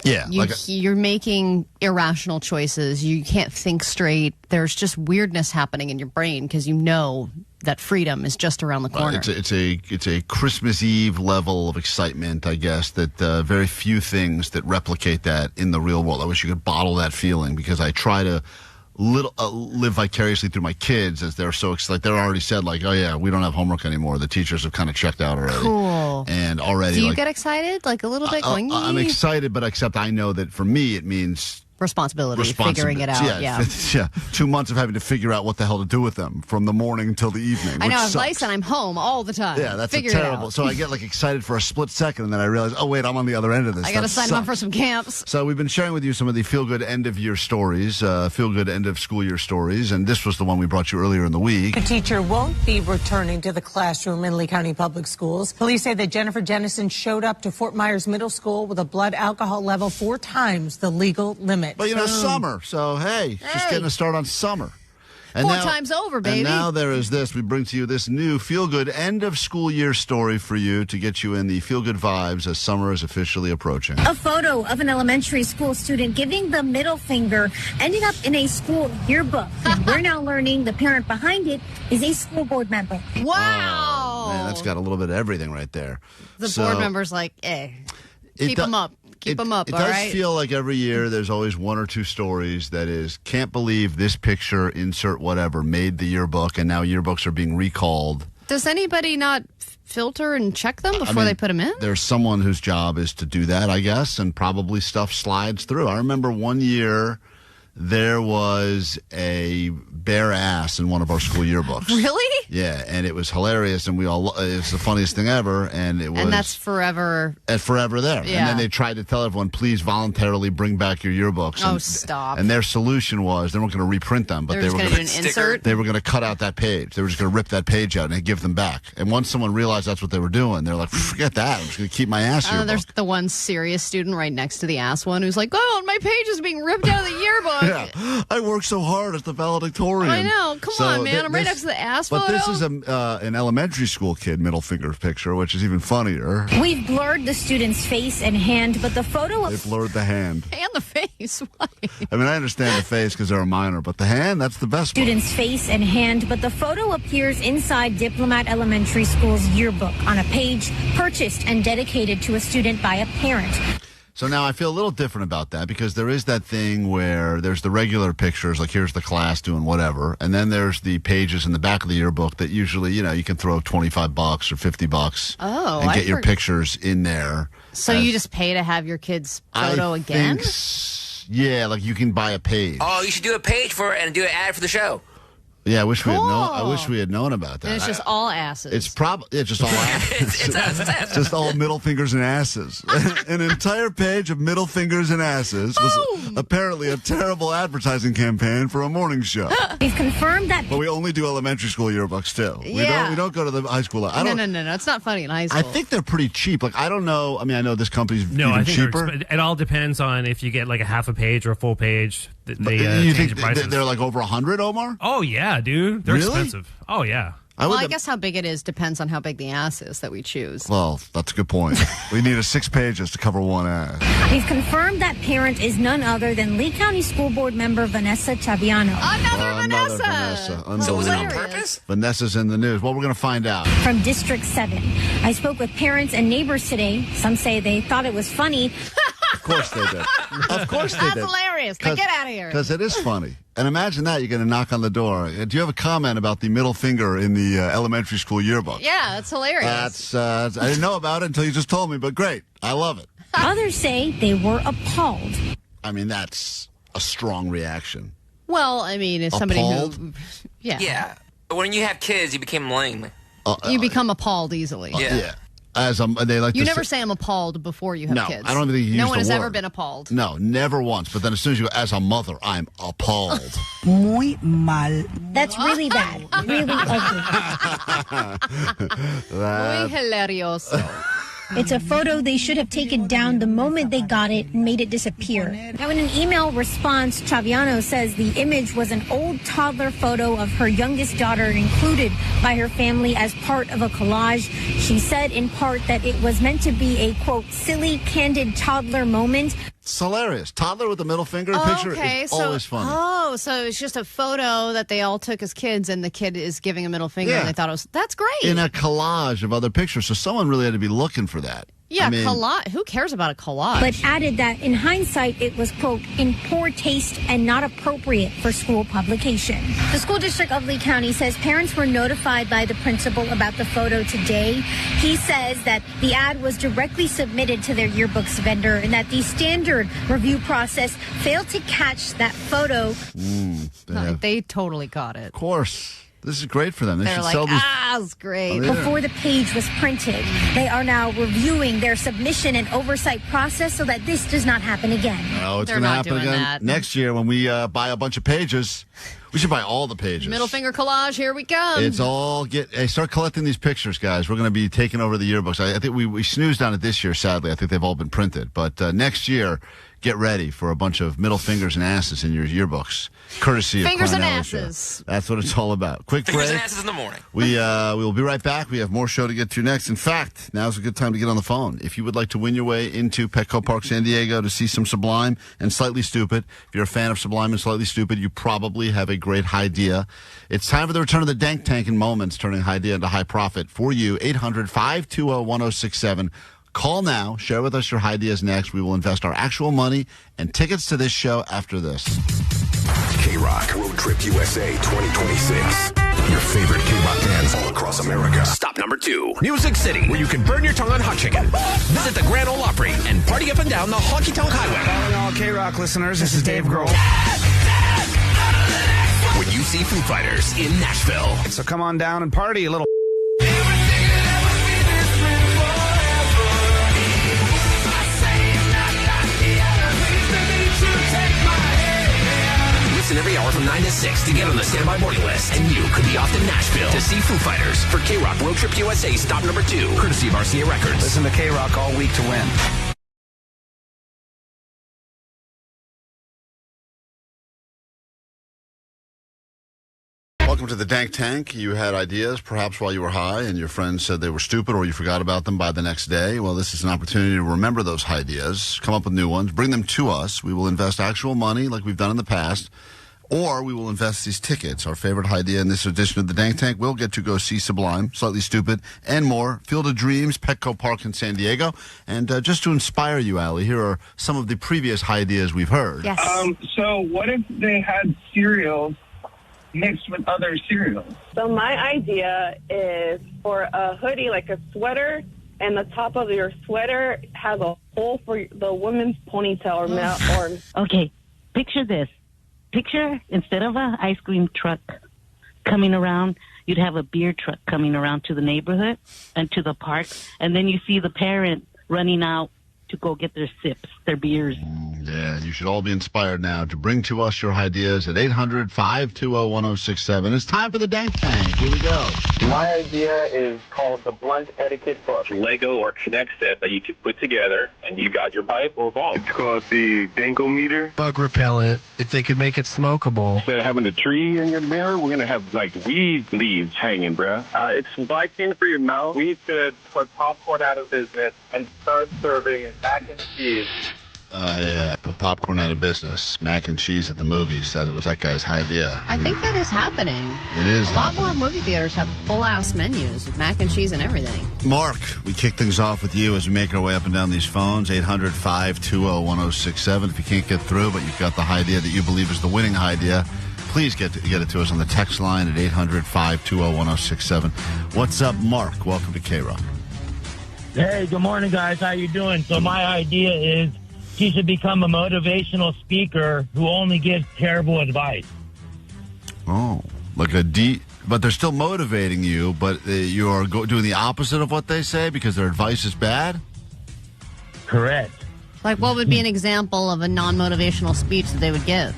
Yeah. You're making irrational choices. You can't think straight. There's just weirdness happening in your brain because you know that freedom is just around the corner. It's a Christmas Eve level of excitement, I guess, that very few things that replicate that in the real world. I wish you could bottle that feeling because I try to live vicariously through my kids as they're so excited. They're already said, like, oh, yeah, we don't have homework anymore. The teachers have kind of checked out already. Cool. And already. Do you get excited? Like a little bit going, I'm excited, but except I know that for me it means responsibility, figuring it out. Yeah. 2 months of having to figure out what the hell to do with them from the morning till the evening. I know, I have Lice and I'm home all the time. Yeah, that's Figure terrible. So I get excited for a split second and then I realize, oh wait, I'm on the other end of this. I got to sign them up for some camps. So we've been sharing with you some of the feel-good end-of-year stories, feel-good end-of-school-year stories, and this was the one we brought you earlier in the week. A teacher won't be returning to the classroom in Lee County Public Schools. Police say that Jennifer Jennison showed up to Fort Myers Middle School with a blood alcohol level 4 times the legal limit. But summer. So, hey, just getting a start on summer. And 4 times over, baby. And now there is this. We bring to you this new feel-good end-of-school-year story for you to get you in the feel-good vibes as summer is officially approaching. A photo of an elementary school student giving the middle finger ended up in a school yearbook. And we're now learning the parent behind it is a school board member. Wow. Oh, man, that's got a little bit of everything right there. The board member's like, keep them up. Keep them up, all right? It does feel like every year there's always 1 or 2 stories that is, can't believe this picture, insert whatever, made the yearbook, and now yearbooks are being recalled. Does anybody not filter and check them before they put them in? There's someone whose job is to do that, I guess, and probably stuff slides through. I remember one year there was a bare ass in one of our school yearbooks. Really? Yeah, and it was hilarious, and it's the funniest thing ever, and it was... And that's forever... And forever there. Yeah. And then they tried to tell everyone, please voluntarily bring back your yearbooks. Oh, stop. And their solution was, they weren't going to reprint them, but they were going to do an insert? They were going to cut out that page. They were just going to rip that page out and give them back. And once someone realized that's what they were doing, they're like, forget that. I'm just going to keep my ass yearbook. There's the one serious student right next to the ass one who's like, oh, my page is being ripped out of the yearbook. Yeah, I worked so hard as the valedictorian. I know. Come on, man. I'm right next to the ass But photo. this is an elementary school kid middle finger picture, which is even funnier. We've blurred the student's face and hand, but the photo of... They blurred the hand. And the face. Why? I mean, I understand the face because they're a minor, but the hand, that's the best part. Student's face and hand, but the photo appears inside Diplomat Elementary School's yearbook on a page purchased and dedicated to a student by a parent. So now I feel a little different about that because there is that thing where there's the regular pictures, like here's the class doing whatever, and then there's the pages in the back of the yearbook that usually, you can throw $25 or $50 and get your pictures in there. So you just pay to have your kid's photo again? Yeah, like you can buy a page. Oh, you should do a page for it and do an ad for the show. Yeah, I wish we had known. I wish we had known about that. And it's just all asses. It's probably just all asses. it's just all middle fingers and asses. An entire page of middle fingers and asses was apparently a terrible advertising campaign for a morning show. We've confirmed that. But we only do elementary school yearbooks too. Yeah. We don't go to the high school. No. It's not funny in high school. I think they're pretty cheap. Like I don't know. I mean, I know this company's I think cheaper. It all depends on if you get like a half a page or a full page. You think they're like over 100, Omar? Oh yeah, dude. They're really expensive. Oh yeah. I guess how big it is depends on how big the ass is that we choose. Well, that's a good point. We need 6 pages to cover one ass. We've confirmed that parent is none other than Lee County School Board member Vanessa Chaviano. Another Vanessa. So was it on purpose? Vanessa's in the news. Well, we're going to find out. From District 7. I spoke with parents and neighbors today. Some say they thought it was funny. Of course they did. Of course they did. That's hilarious. Now get out of here. Because it is funny. And imagine that. You're going to knock on the door. Do you have a comment about the middle finger in the elementary school yearbook? Yeah, that's hilarious. I didn't know about it until you just told me, but great. I love it. Others say they were appalled. I mean, that's a strong reaction. Well, I mean, as somebody appalled? who... Yeah. Yeah. But when you have kids, you become lame. You become appalled easily. Yeah. They like you to never say I'm appalled before you have kids. I don't think you use No one the has word. ever been appalled. No, never once. But then as soon as you go, as a mother, I'm appalled. Muy mal. That's really bad. Really ugly. Muy hilarioso. It's a photo they should have taken down the moment they got it and made it disappear. Now, in an email response, Chaviano says the image was an old toddler photo of her youngest daughter included by her family as part of a collage. She said in part that it was meant to be a, quote, silly, candid toddler moment. It's hilarious. Toddler with the middle finger picture is always funny. Oh, so it's just a photo that they all took as kids, and the kid is giving a middle finger, and they thought that's great. In a collage of other pictures, so someone really had to be looking for that. Yeah, collage. Who cares about a collage? But added that in hindsight, it was, quote, in poor taste and not appropriate for school publication. The school district of Lee County says parents were notified by the principal about the photo today. He says that the ad was directly submitted to their yearbooks vendor and that the standard review process failed to catch that photo. They totally got it. Of course. This is great for them. They They're should like, sell these. it's great. Oh, yeah. Before the page was printed, they are now reviewing their submission and oversight process so that this does not happen again. Oh, it's going to happen again next year when we buy a bunch of pages. We should buy all the pages. Middle finger collage, here we come. It's all start collecting these pictures, guys. We're going to be taking over the yearbooks. I think we snoozed on it this year, sadly. I think they've all been printed. But next year, get ready for a bunch of middle fingers and asses in your yearbooks. Courtesy of Fingers Klein and Ally asses. Show. That's what it's all about. Quick Fingers break. and asses in the morning. We will be right back. We have more show to get to next. In fact, now's a good time to get on the phone. If you would like to win your way into Petco Park San Diego to see some Sublime and Slightly Stupid, if you're a fan of Sublime and Slightly Stupid, you probably have a great idea. It's time for the return of the Dank Tank in moments, turning idea into high profit for you. 800-520-1067. Call now. Share with us your ideas next. We will invest our actual money and tickets to this show after this. KROQ Road Trip USA 2026. Your favorite K-Rock bands all across America. Stop number 2. Music City, where you can burn your tongue on hot chicken. Visit the Grand Ole Opry and party up and down the Honky Tonk Highway. Calling all K-Rock listeners, this is Dave Grohl. When you see Foo Fighters in Nashville. So come on down and party a little. Listen every hour from 9 to 6 to get on the standby morning list. And you could be off to Nashville to see Foo Fighters for KROQ Road Trip USA stop number 2. Courtesy of RCA Records. Listen to KROQ all week to win. Welcome to the Dank Tank. You had ideas perhaps while you were high and your friends said they were stupid or you forgot about them by the next day. Well, this is an opportunity to remember those ideas, come up with new ones, bring them to us. We will invest actual money like we've done in the past, or we will invest these tickets. Our favorite idea in this edition of the Dank Tank, we'll get to go see Sublime, Slightly Stupid, and more. Field of Dreams, Petco Park in San Diego. And just to inspire you, Allie, here are some of the previous ideas we've heard. Yes. So what if they had cereal mixed with other cereals? So my idea is for a hoodie, like a sweater, and the top of your sweater has a hole for the women's ponytail or male. Okay, picture this. Picture, instead of an ice cream truck coming around, you'd have a beer truck coming around to the neighborhood and to the park, and then you see the parent running out to go get their sips, their beers. Yeah, you should all be inspired now to bring to us your ideas at 800-520-1067. It's time for the Dank Tank. Here we go. My idea is called the Blunt Etiquette Book. Lego or Connect set that you could put together, and you got your pipe or ball. It's called the Dankometer. Bug repellent, if they could make it smokable. Instead of having a tree in your mirror, we're going to have, like, weed leaves hanging, bruh. It's Viking for your mouth. We could put popcorn out of business and start serving mac and cheese. Yeah, put popcorn out of business. Mac and cheese at the movies. That was that guy's idea. I think that is happening. It is. A lot more movie theaters have full-ass menus with mac and cheese and everything. Mark, we kick things off with you as we make our way up and down these phones. 800-520-1067. If you can't get through, but you've got the idea that you believe is the winning idea, please get it to us on the text line at 800-520-1067. What's up, Mark? Welcome to KROQ. Hey, good morning, guys. How you doing? So my idea is she should become a motivational speaker who only gives terrible advice. Oh, like but they're still motivating you, but you are doing the opposite of what they say because their advice is bad? Correct. Like, what would be an example of a non-motivational speech that they would give?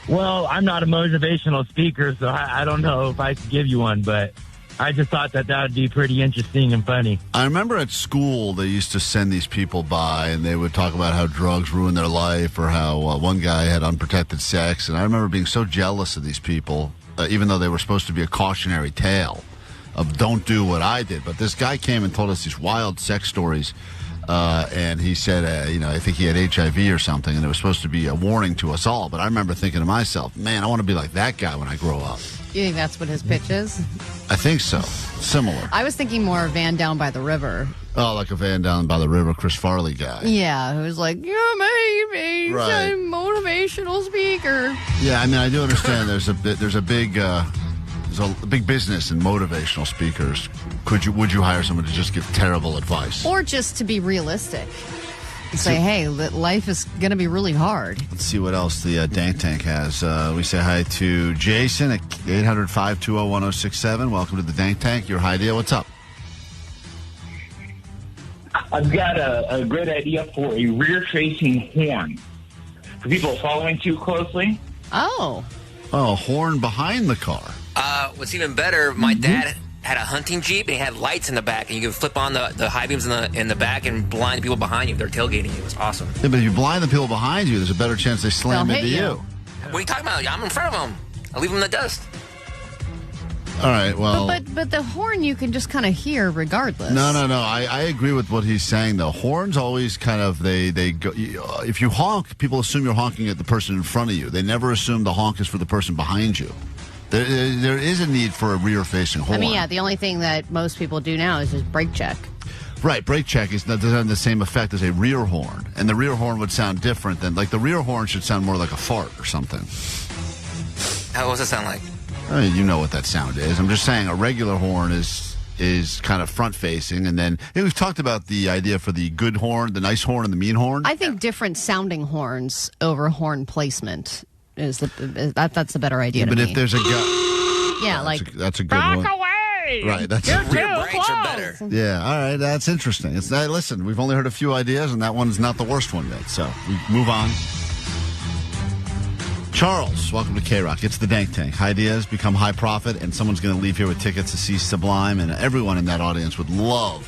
Well, I'm not a motivational speaker, so I don't know if I could give you one, but I just thought that would be pretty interesting and funny. I remember at school they used to send these people by, and they would talk about how drugs ruined their life or how one guy had unprotected sex. And I remember being so jealous of these people, even though they were supposed to be a cautionary tale of don't do what I did. But this guy came and told us these wild sex stories And he said, I think he had HIV or something, and it was supposed to be a warning to us all. But I remember thinking to myself, man, I want to be like that guy when I grow up. You think that's what his pitch is? I think so. Similar. I was thinking more Van Down by the River. Oh, like a Van Down by the River, Chris Farley guy. Yeah, who's like, maybe Right. I'm a motivational speaker. Yeah, I mean, I do understand there's a big business in motivational speakers. Would you hire someone to just give terrible advice? Or just to be realistic. Say, hey, life is going to be really hard. Let's see what else the Dank Tank has. We say hi to Jason at 800-520-1067. Welcome to the Dank Tank. Your idea. What's up? I've got a great idea for a rear-facing horn. For people following too closely. Oh, horn behind the car. What's even better, my dad had a hunting Jeep, and he had lights in the back, and you could flip on the high beams in the back and blind the people behind you if they're tailgating you. It was awesome. Yeah, but if you blind the people behind you, there's a better chance they slam They'll into hit you. What are you talking about? I'm in front of them. I leave them in the dust. All right, well... But the horn you can just kind of hear regardless. No. I agree with what he's saying, though. Horns always kind of, they go... If you honk, people assume you're honking at the person in front of you. They never assume the honk is for the person behind you. There is a need for a rear-facing horn. I mean, yeah, the only thing that most people do now is just brake check. Right, brake check doesn't have the same effect as a rear horn. And the rear horn would sound different than... Like, the rear horn should sound more like a fart or something. How does it sound like? I mean, you know what that sound is. I'm just saying a regular horn is kind of front-facing. And then we've talked about the idea for the good horn, the nice horn, and the mean horn. I think different sounding horns over horn placement that's a better idea. Yeah, but to if me. there's a guy, yeah, that's a good one. Back away! Right, that's You're Rear too brakes are close. better. Yeah, all right, that's interesting. Listen, we've only heard a few ideas, and that one's not the worst one yet. So we move on. Charles, welcome to KROQ. It's the Dank Tank. Ideas become high profit, and someone's going to leave here with tickets to see Sublime, and everyone in that audience would love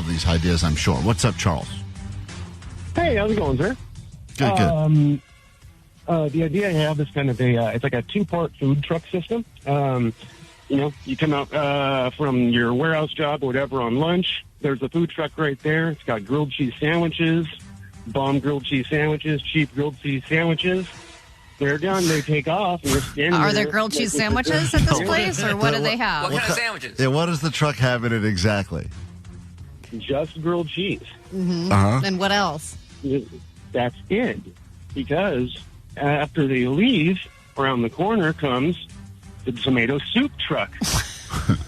these ideas, I'm sure. What's up, Charles? Hey, how's it going, sir? Good. The idea I have is kind of it's like a two-part food truck system. You come out from your warehouse job or whatever on lunch. There's a food truck right there. It's got grilled cheese sandwiches, bomb grilled cheese sandwiches, cheap grilled cheese sandwiches. They're done. They take off. And you're standing Are there there grilled cheese sandwiches at this place, or what do they have? What kind of sandwiches? Yeah, what does the truck have in it exactly? Just grilled cheese. Mm-hmm. Uh-huh. And what else? That's it. Because after they leave, around the corner comes the tomato soup truck.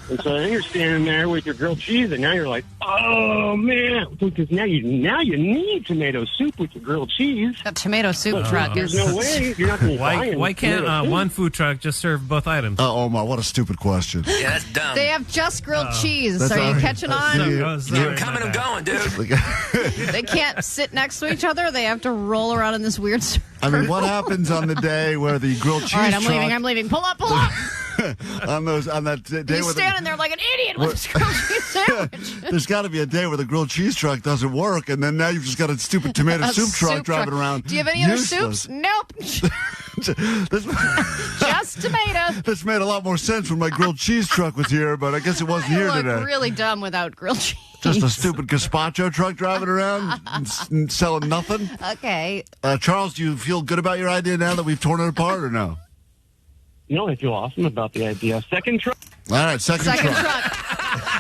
And so then you're standing there with your grilled cheese, and now you're like, oh, man. Because now you need tomato soup with your grilled cheese. That tomato soup truck There's is... no way. You're not going to Why can't one food truck just serve both items? Omar, what a stupid question. Yeah, that's dumb. They have just grilled cheese. That's Are you all right. catching on? You're coming and going, dude. They can't sit next to each other. They have to roll around in this weird circle. I mean, what happens on the day where the grilled cheese All right, truck... I'm leaving. Pull up. on that day You're where standing there like an idiot with this grilled cheese sandwich. there's got to be a day where the grilled cheese truck doesn't work, and then now you've just got a stupid tomato A soup truck soup driving around. Do you have any other useless. soups? Nope. Just tomato. This made a lot more sense when my grilled cheese truck was here, but I guess it wasn't here look today. really dumb without grilled cheese. Just a stupid gazpacho truck driving around and selling nothing. Okay. Charles, do you feel good about your idea now that we've torn it apart, or no? No, I feel awesome about the idea. Second truck. All right, second truck.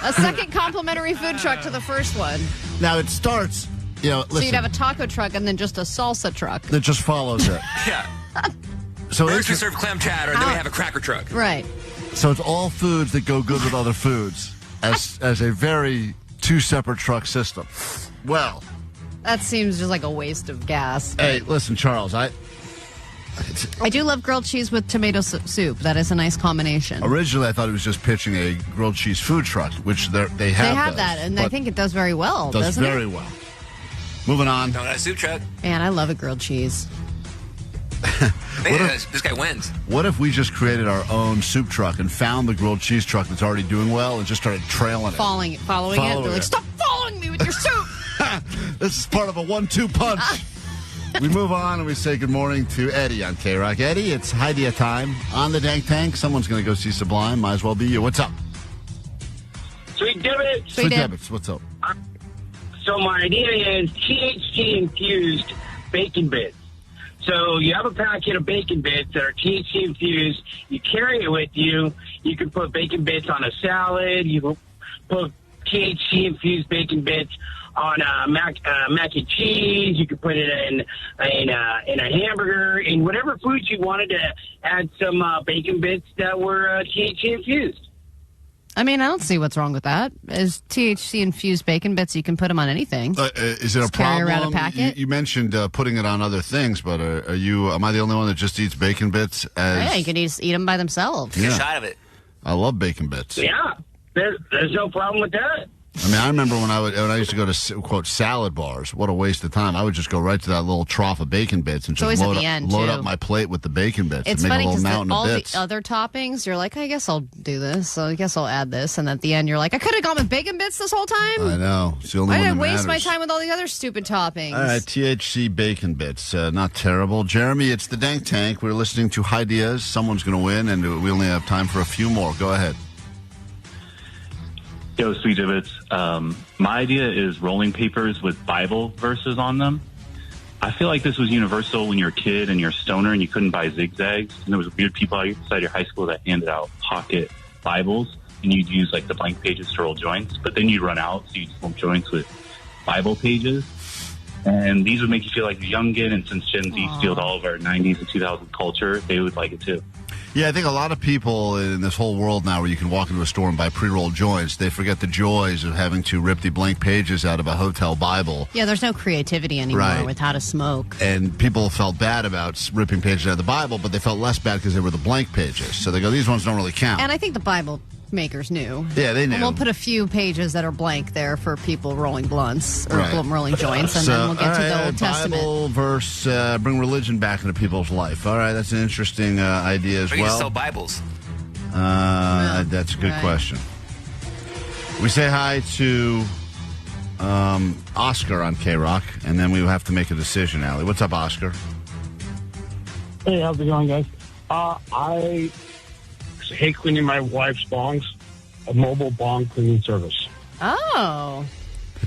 A second complimentary food truck to the first one. Now it starts, listen. So you'd have a taco truck and then just a salsa truck. That just follows it. Yeah. So First we serve clam chowder, and then we have a cracker truck. Right. So it's all foods that go good with other foods as a very two separate truck system. Well, That seems just like a waste of gas. hey, listen, Charles, I do love grilled cheese with tomato soup. That is a nice combination. Originally, I thought it was just pitching a grilled cheese food truck, which they have. They have those, that, and I think it does very well, does doesn't very it? well. Moving on. No, not a soup truck. Man, I love a grilled cheese. This guy wins. What if we just created our own soup truck and found the grilled cheese truck that's already doing well and just started trailing it? Following it. They're like, stop following me with your soup. This is part of a 1-2 punch. We move on and we say good morning to Eddie on KROQ. Eddie, it's high-deas time on the Dank Tank. Someone's going to go see Sublime. Might as well be you. What's up? Sweet Dibbits. Sweet Dibbits. What's up? So my idea is THC-infused bacon bits. So you have a packet of bacon bits that are THC infused. You carry it with you. You can put bacon bits on a salad. You can put THC infused bacon bits on mac and cheese. You can put it in a hamburger, in whatever food you wanted to add some bacon bits that were THC infused. I mean, I don't see what's wrong with that. As THC-infused bacon bits, you can put them on anything. Is it Just a problem? carry around a packet? You mentioned putting it on other things, but am I the only one that just eats bacon bits? Yeah, you can just eat them by themselves. Yeah. Get a shot of it. I love bacon bits. Yeah, there's no problem with that. I mean, I remember when I used to go to, quote, salad bars. What a waste of time. I would just go right to that little trough of bacon bits and just load up my plate with the bacon bits It's and make funny a little because mountain all of bits. the other toppings, you're like, I guess I'll do this. So I guess I'll add this. And at the end, you're like, I could have gone with bacon bits this whole time. I know. It's the only Why one did I that waste my matters. time with all the other stupid toppings? All right, THC bacon bits. Not terrible. Jeremy, it's the Dank Tank. We're listening to high-deas. Someone's going to win, and we only have time for a few more. Go ahead. Yo, Sweet Divots. My idea is rolling papers with Bible verses on them. I feel like this was universal when you were a kid and you're a stoner and you couldn't buy zigzags. And there was weird people outside your high school that handed out pocket Bibles, and you'd use like the blank pages to roll joints. But then you'd run out, so you'd roll joints with Bible pages. And these would make you feel like a youngin', and since Gen Z stealed all of our 90s and 2000s culture, they would like it too. Yeah, I think a lot of people in this whole world now where you can walk into a store and buy pre-rolled joints, they forget the joys of having to rip the blank pages out of a hotel Bible. Yeah, there's no creativity anymore Right. with how to smoke. And people felt bad about ripping pages out of the Bible, but they felt less bad because they were the blank pages. So they go, these ones don't really count. And I think the Bible makers knew. Yeah, they knew. And we'll put a few pages that are blank there for people rolling blunts or Right. rolling joints, and then we'll get to the Old Testament. Bible verse, bring religion back into people's life. All right, that's an interesting idea as Or you well. just sell Bibles. That's a good question. We say hi to Oscar on KROQ, and then we have to make a decision, Allie. What's up, Oscar? Hey, how's it going, guys? I hate cleaning my wife's bongs. A mobile bong cleaning service. Oh.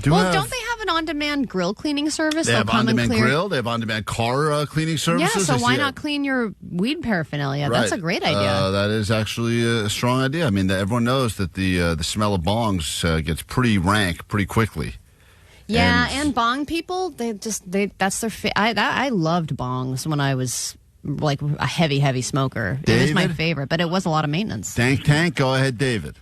Don't they have an on-demand grill cleaning service? They They'll have come and on-demand clear- grill. They have on-demand car cleaning Yeah, services. so I why see not clean your weed paraphernalia? Right. That's a great idea. That is actually a strong idea. I mean, everyone knows that the smell of bongs gets pretty rank pretty quickly. Yeah, and bong people, that's their I loved bongs when I was like a heavy smoker. It was my David? favorite, but it was a lot of maintenance. Dank Tank, go ahead, David.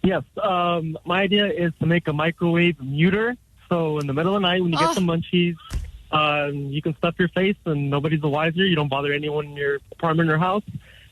Yes, my idea is to make a microwave muter. So in the middle of the night, when you get some munchies, you can stuff your face and nobody's the wiser. You don't bother anyone in your apartment or house,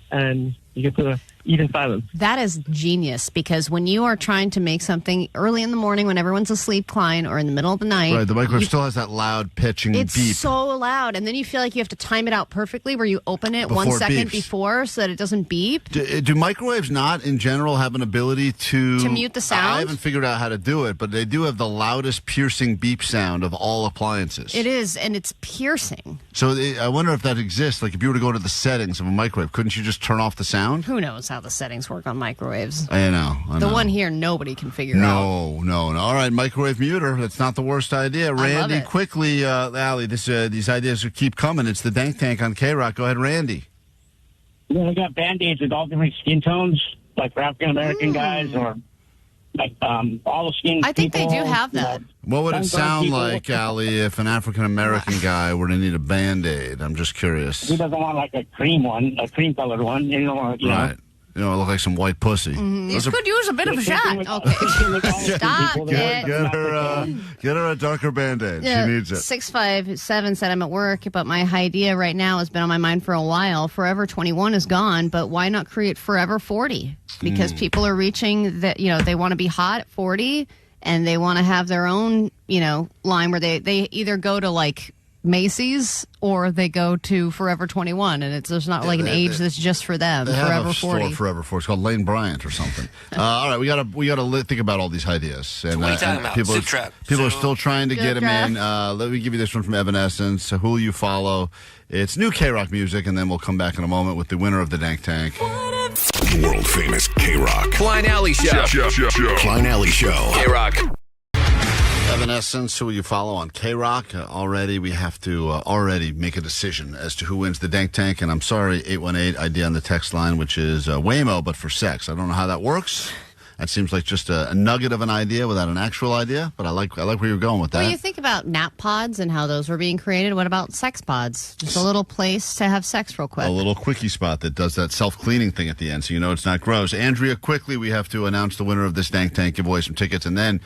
and you get to eat in silence. That is genius, because when you are trying to make something early in the morning when everyone's asleep, Klein, or in the middle of the night. Right, the microwave still has that loud pitching It's beep. so loud, and then you feel like you have to time it out perfectly where you open it Before 1 it second beeps. before so that it doesn't beep. Do microwaves not, in general, have an ability to mute the sound? I haven't figured out how to do it, but they do have the loudest piercing beep sound of all appliances. It is, and it's piercing. So I wonder if that exists. Like, if you were to go to the settings of a microwave, couldn't you just turn off the sound? Who knows how the settings work on microwaves? I know. The one here, nobody can figure out. No. All right, microwave muter. That's not the worst idea. love Randy, it. quickly, Allie, these ideas will keep coming. It's the Dank Tank on KROQ. Go ahead, Randy. Yeah, I got Band-Aids with all different skin tones, like for African-American guys or like all the skin I think people, they do have that. What would it Homegrown sound people. like, Allie, if an African-American guy were to need a Band-Aid? I'm just curious. He doesn't want like a cream-colored one. You don't want, Right. You know, it look like some white pussy. These Those are- could use a bit of a shot. Okay. Stop it. Get her a darker Band-Aid. Yeah, She needs it. 657 said I'm at work, but my idea right now has been on my mind for a while. Forever 21 is gone, but why not create Forever 40? Because people are reaching that, they want to be hot at 40, and they want to have their own, line where they either go to like Macy's or they go to Forever 21, and there's not like an age that's just for them. They have Forever a 40. store Forever 40. It's called Lane Bryant or something. All right, we gotta think about all these ideas. And, what are you talking about? People, Soup trap. people are still trying to get them trap. in. Let me give you this one from Evanescence. Who will you follow? It's new KROQ music, and then we'll come back in a moment with the winner of the Dank Tank. World famous KROQ. Klein Ally Show. Klein Ally Show. KROQ. Evanescence, who you follow on KROQ. Already, we have to already make a decision as to who wins the Dank Tank. And I'm sorry, 818 ID on the text line, which is Waymo, but for sex. I don't know how that works. That seems like just a nugget of an idea without an actual idea, but I like where you're going with that. Well, you think about nap pods and how those were being created. What about sex pods? Just a little place to have sex real quick. A little quickie spot that does that self-cleaning thing at the end, so you know it's not gross. Andrea, quickly, we have to announce the winner of this Dank Tank, give away some tickets, and then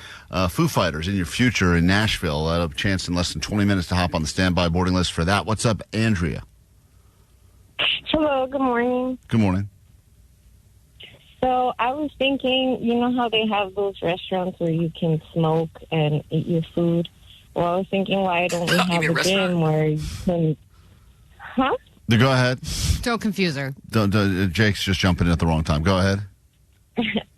Foo Fighters in your future in Nashville. I have a chance in less than 20 minutes to hop on the standby boarding list for that. What's up, Andrea? Hello, good morning. Good morning. So I was thinking, you know how they have those restaurants where you can smoke and eat your food? Well, I was thinking, why don't we have a gym where you can... Huh? Go ahead. Don't confuse her. Jake's just jumping in at the wrong time. Go ahead.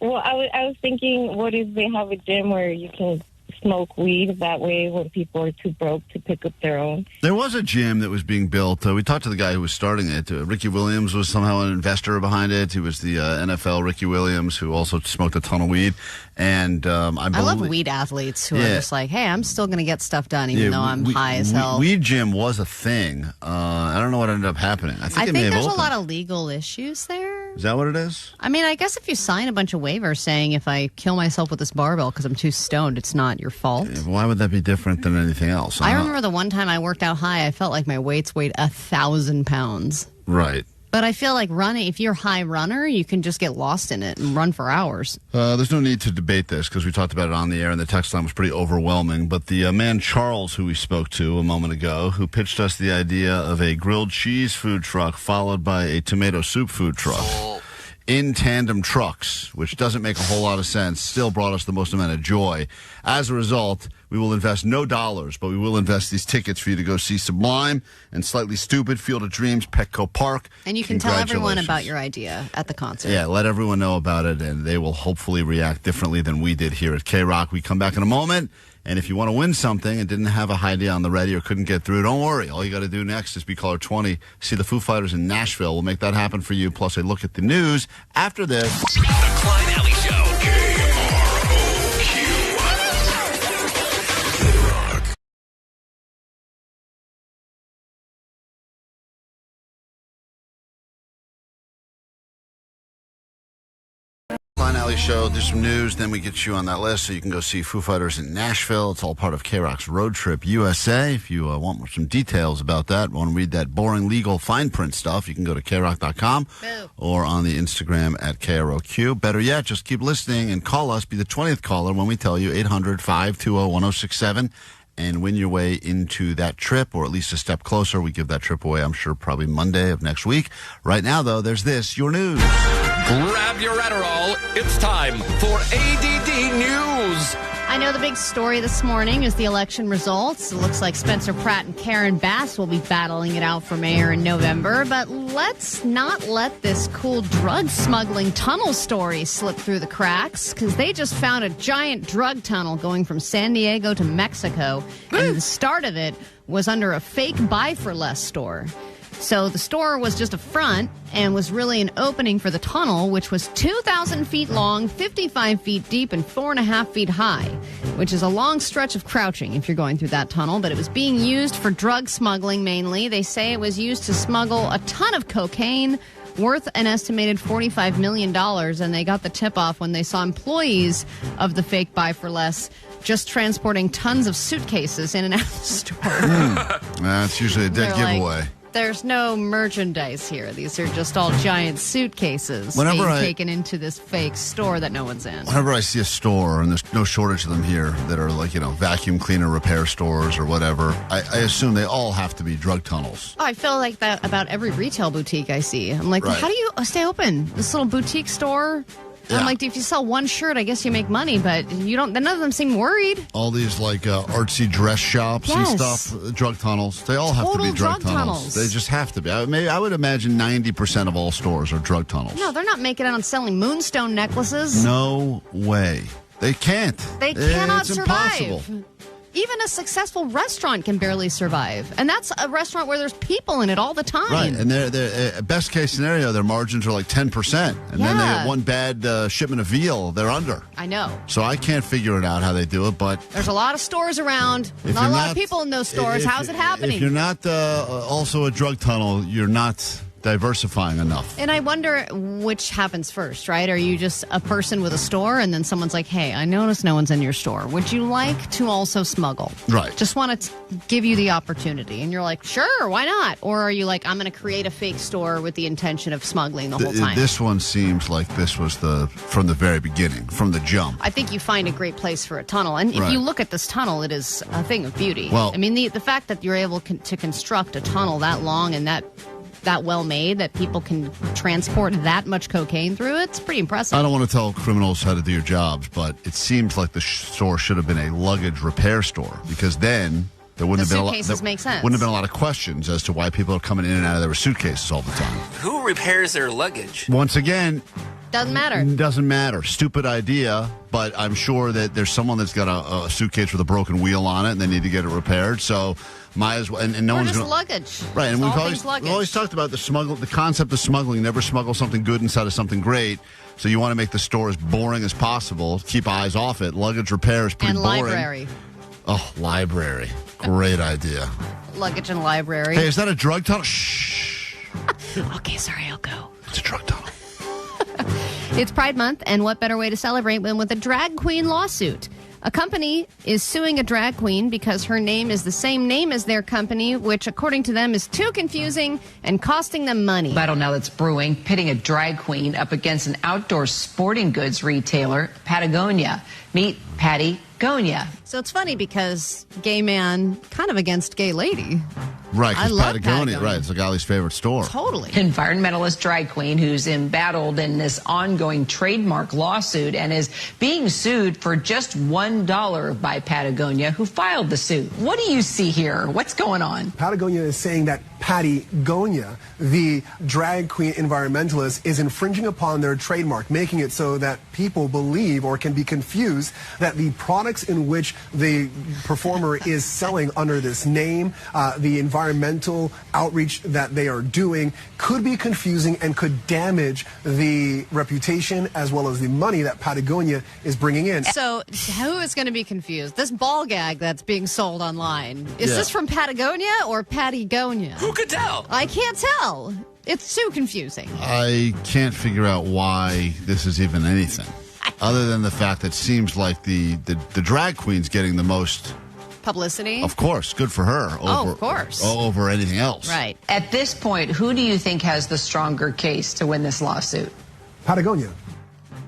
Well, I was thinking, what if they have a gym where you can smoke weed? That way, when people are too broke to pick up their own. There was a gym that was being built. We talked to the guy who was starting it. Ricky Williams was somehow an investor behind it. He was the NFL Ricky Williams, who also smoked a ton of weed. And I love weed athletes who are just like, hey, I'm still going to get stuff done even though I'm high as hell. Weed gym was a thing. I don't know what ended up happening. I think there's a lot of legal issues there. Is that what it is? I mean, I guess if you sign a bunch of waivers saying if I kill myself with this barbell because I'm too stoned, it's not your fault. Yeah, why would that be different than anything else? I remember the one time I worked out high, I felt like my weights weighed 1,000 pounds. Right. But I feel like running, if you're a high runner, you can just get lost in it and run for hours. There's no need to debate this because we talked about it on the air and the text line was pretty overwhelming. But the man Charles, who we spoke to a moment ago, who pitched us the idea of a grilled cheese food truck followed by a tomato soup food truck. In tandem trucks, which doesn't make a whole lot of sense, still brought us the most amount of joy. As a result, we will invest no dollars, but we will invest these tickets for you to go see Sublime and Slightly Stupid, Field of Dreams, Petco Park. And you can tell everyone about your idea at the concert. Yeah, let everyone know about it, and they will hopefully react differently than we did here at KROQ. We come back in a moment. And if you want to win something and didn't have a high idea on the ready or couldn't get through, don't worry. All you got to do next is be caller 20. See the Foo Fighters in Nashville. We'll make that happen for you. Plus a look at the news after this. The Klein Ally Show. KROQ. Klein Ally Show. There's some news, then we get you on that list so you can go see Foo Fighters in Nashville. It's all part of KROQ's Road Trip USA. If you want some details about that, want to read that boring legal fine print stuff, you can go to KROQ.com or on the Instagram at KROQ. Better yet, just keep listening and call us. Be the 20th caller when we tell you 800-520-1067 and win your way into that trip, or at least a step closer. We give that trip away, I'm sure, probably Monday of next week. Right now, though, there's this, your news. Grab your Adderall. It's time for A.D.D. News. I know the big story this morning is the election results. It looks like Spencer Pratt and Karen Bass will be battling it out for mayor in November. But let's not let this cool drug smuggling tunnel story slip through the cracks, because they just found a giant drug tunnel going from San Diego to Mexico. And the start of it was under a fake Buy for Less store. So the store was just a front and was really an opening for the tunnel, which was 2,000 feet long, 55 feet deep, and 4.5 feet high, which is a long stretch of crouching if you're going through that tunnel. But it was being used for drug smuggling mainly. They say it was used to smuggle a ton of cocaine worth an estimated $45 million. And they got the tip-off when they saw employees of the fake Buy for Less just transporting tons of suitcases in and out of the store. That's usually a dead giveaway. There's no merchandise here. These are just all giant suitcases being taken into this fake store that no one's in. Whenever I see a store, and there's no shortage of them here, that are like, vacuum cleaner repair stores or whatever, I assume they all have to be drug tunnels. Oh, I feel like that about every retail boutique I see. I'm like, well, how do you stay open? This little boutique store? Yeah. I'm like, if you sell one shirt, I guess you make money, but you don't. None of them seem worried. All these artsy dress shops and stuff, drug tunnels. They all have to be drug tunnels. They just have to be. I would imagine 90% of all stores are drug tunnels. No, they're not making it on selling moonstone necklaces. No way. They can't. They cannot it's survive. Impossible. Even a successful restaurant can barely survive. And that's a restaurant where there's people in it all the time. Right, and they're best case scenario, their margins are like 10%. And then they get one bad shipment of veal, they're under. I know. So I can't figure it out how they do it, but... There's a lot of stores around. Not a lot of people in those stores. How's it happening? If you're not also a drug tunnel, you're not diversifying enough. And I wonder which happens first, right? Are you just a person with a store and then someone's like, hey, I noticed no one's in your store. Would you like to also smuggle? Right. Just want to give you the opportunity. And you're like, sure, why not? Or are you like, I'm going to create a fake store with the intention of smuggling the whole time? This one seems like this was from the very beginning, from the jump. I think you find a great place for a tunnel. And if you look at this tunnel, it is a thing of beauty. Well, I mean, the fact that you're able to construct a tunnel that long and that well made that people can transport that much cocaine through it's pretty impressive. I don't want to tell criminals how to do your jobs, but it seems like the store should have been a luggage repair store, because then there wouldn't have been make sense. Wouldn't have been a lot of questions as to why people are coming in and out of their suitcases all the time. Who repairs their luggage? Once again, doesn't matter. Doesn't matter. Stupid idea, but I'm sure that there's someone that's got a suitcase with a broken wheel on it and they need to get it repaired. So might as well, and no one's just luggage. Right, and we've always talked about the concept of smuggling. Never smuggle something good inside of something great. So you want to make the store as boring as possible. Keep eyes off it. Luggage repair is pretty boring. And library. Oh, library. Great idea. Luggage and library. Hey, is that a drug tunnel? Shh. Okay, sorry, I'll go. It's a drug tunnel. It's Pride Month, and what better way to celebrate than with a drag queen lawsuit? A company is suing a drag queen because her name is the same name as their company, which, according to them, is too confusing and costing them money. Battle now that's brewing, pitting a drag queen up against an outdoor sporting goods retailer, Patagonia. Meet Patagonia. So it's funny because gay man kind of against gay lady. Right, I because love Patagonia, right, it's like Ali's favorite store. Totally. Environmentalist drag queen who's embattled in this ongoing trademark lawsuit and is being sued for just $1 by Patagonia, who filed the suit. What do you see here? What's going on? Patagonia is saying that Patagonia, the drag queen environmentalist, is infringing upon their trademark, making it so that people believe or can be confused that the products in which the performer is selling under this name, the environmental outreach that they are doing, could be confusing and could damage the reputation as well as the money that Patagonia is bringing in. So who is going to be confused? This ball gag that's being sold online, is this from Patagonia or Patagonia? Who could tell? I can't tell. It's too confusing. I can't figure out why this is even anything, other than the fact that it seems like the drag queen's getting the most publicity. Of course, good for her. Of course. Over anything else. Right. At this point, who do you think has the stronger case to win this lawsuit? Patagonia.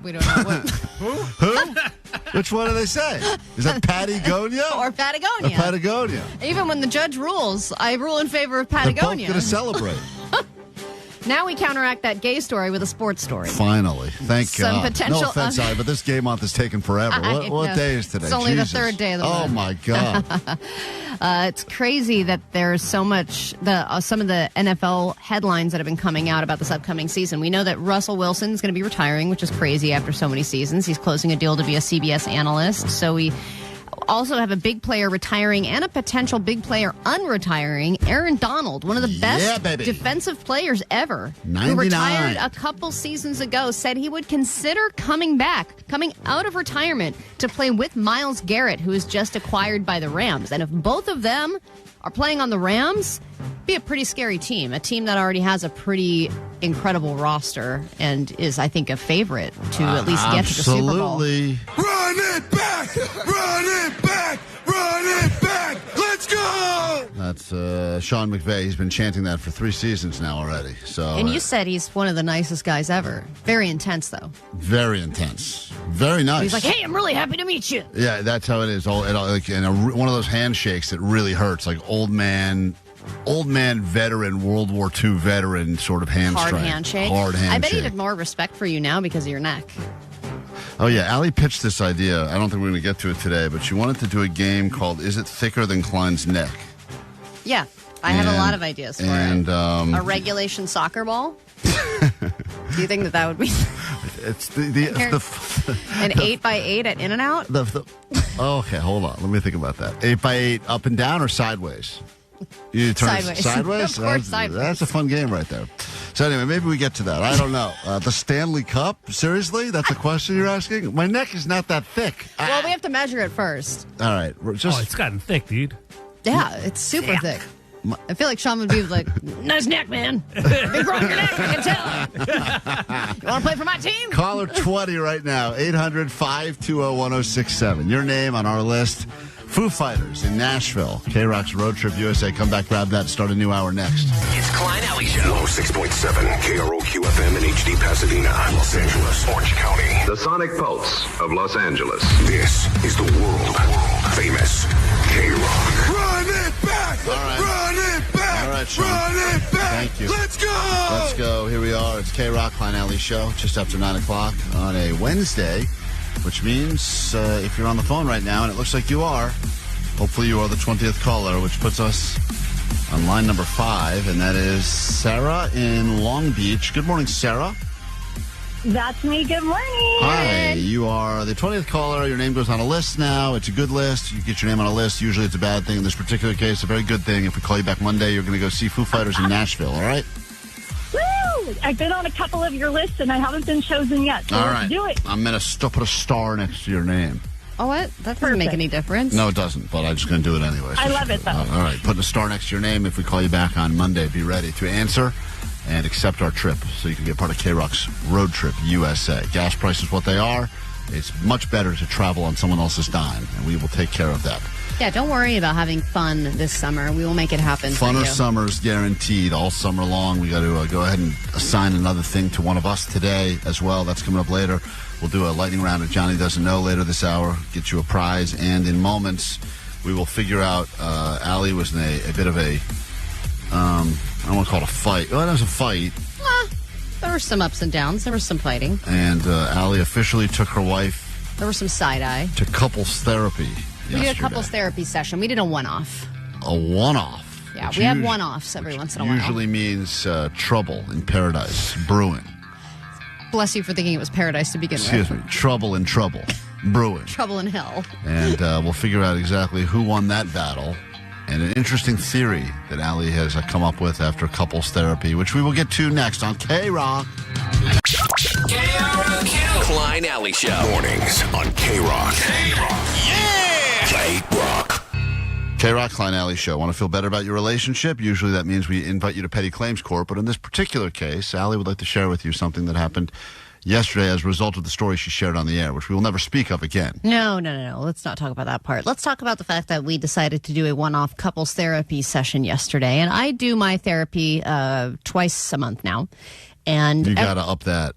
We don't know what. Who? Which one do they say? Is that Patagonia? Or Patagonia. Or Patagonia. Even when the judge rules, I rule in favor of They're Patagonia. both going to celebrate. Now we counteract that gay story with a sports story. Finally. Thank Some God. potential- No offense, Ali, but this gay month is taking forever. What day is today? It's only Jesus. the third day of the month. Oh, my God. It's crazy that there's so much, some of the NFL headlines that have been coming out about this upcoming season. We know that Russell Wilson is going to be retiring, which is crazy after so many seasons. He's closing a deal to be a CBS analyst. So we also have a big player retiring and a potential big player unretiring. Aaron Donald, one of the best defensive players ever, 99. who retired a couple seasons ago, said he would consider coming out of retirement to play with Myles Garrett, who is just acquired by the Rams. And if both of them are playing on the Rams, be a pretty scary team. A team that already has a pretty incredible roster and is, I think, a favorite to at least get to the Super Bowl. Absolutely. Run it back! Run it back! Run it back! Let's go! That's Sean McVay. He's been chanting that for 3 seasons now already. So, And you said he's one of the nicest guys ever. Very intense, though. Very intense. Very nice. He's like, hey, I'm really happy to meet you. Yeah, that's how it is. One of those handshakes that really hurts, like old man veteran, World War II veteran sort of handshake. Hard handshake. I bet he'd have more respect for you now because of your neck. Oh, yeah. Ali pitched this idea. I don't think we're going to get to it today, but she wanted to do a game called Is It Thicker Than Klein's Neck? Yeah. I have a lot of ideas for it. A regulation soccer ball? Do you think that would be... It's an 8x8 at In-N-Out? Okay, hold on. Let me think about that. 8x8 up and down or sideways? You turn Sideways. Sideways? Of course, sideways. That's a fun game right there. So anyway, maybe we get to that. I don't know. The Stanley Cup? Seriously? That's a question you're asking? My neck is not that thick. Well, we have to measure it first. All right. It's gotten thick, dude. Yeah, it's super thick. I feel like Sean would be like, nice neck, man. Big broke your neck, I can tell. You want to play for my team? Caller 20 right now, 800-520-1067. Your name on our list. Foo Fighters in Nashville. KROQ's Road Trip USA. Come back, grab that, start a new hour next. It's Klein Ally Show. 106.7 KROQ FM in HD Pasadena, Los Angeles, Orange County. The Sonic Pulse of Los Angeles. This is the world famous KROQ. Run it back! Run it back! All right, Sean. Run it back! Thank you. Let's go! Let's go. Here we are. It's KROQ Klein Ally Show, just after 9 o'clock on a Wednesday, which means if you're on the phone right now, and it looks like you are, hopefully you are the 20th caller, which puts us on line number 5, and that is Sarah in Long Beach. Good morning, Sarah. That's me. Good morning. Hi, you are the 20th caller. Your name goes on a list now. It's a good list. You get your name on a list. Usually it's a bad thing. In this particular case, a very good thing. If we call you back Monday, you're going to go see Foo Fighters in Nashville, all right? Woo! I've been on a couple of your lists, and I haven't been chosen yet. So all let's right. do it. I'm going to put a star next to your name. Oh, what? That doesn't make any difference. No, it doesn't, but I'm just going to do it anyway. I love it, though. All right, putting a star next to your name. If we call you back on Monday, be ready to answer and accept our trip so you can get part of KROQ's Road Trip USA. Gas prices what they are. It's much better to travel on someone else's dime, and we will take care of that. Yeah, don't worry about having fun this summer. We will make it happen for you. Funner summers guaranteed all summer long. We got to go ahead and assign another thing to one of us today as well. That's coming up later. We'll do a lightning round of Johnny Doesn't Know later this hour, get you a prize, and in moments we will figure out Allie was in a bit of a I don't want to call it a fight. Well, it was a fight. There were some ups and downs. There was some fighting. And Allie officially took her wife There was some side-eye. to couples therapy We did a yesterday. couples therapy session. We did a one-off. A one-off. Yeah, which we have usu- one-offs every once in a while. Usually means trouble in paradise brewing. Bless you for thinking it was paradise to begin Excuse with. me. Trouble in trouble brewing. Trouble in hell. And we'll figure out exactly who won that battle. And an interesting theory that Allie has come up with after couples therapy, which we will get to next on KROQ. KROQ Klein Ally Show. Mornings on KROQ. Yeah! KROQ. KROQ Klein Ally Show. Want to feel better about your relationship? Usually that means we invite you to Petty Claims Court. But in this particular case, Allie would like to share with you something that happened yesterday as a result of the story she shared on the air, which we will never speak of again. No. Let's not talk about that part. Let's talk about the fact that we decided to do a one-off couples therapy session yesterday. And I do my therapy twice a month now. And You got to up that.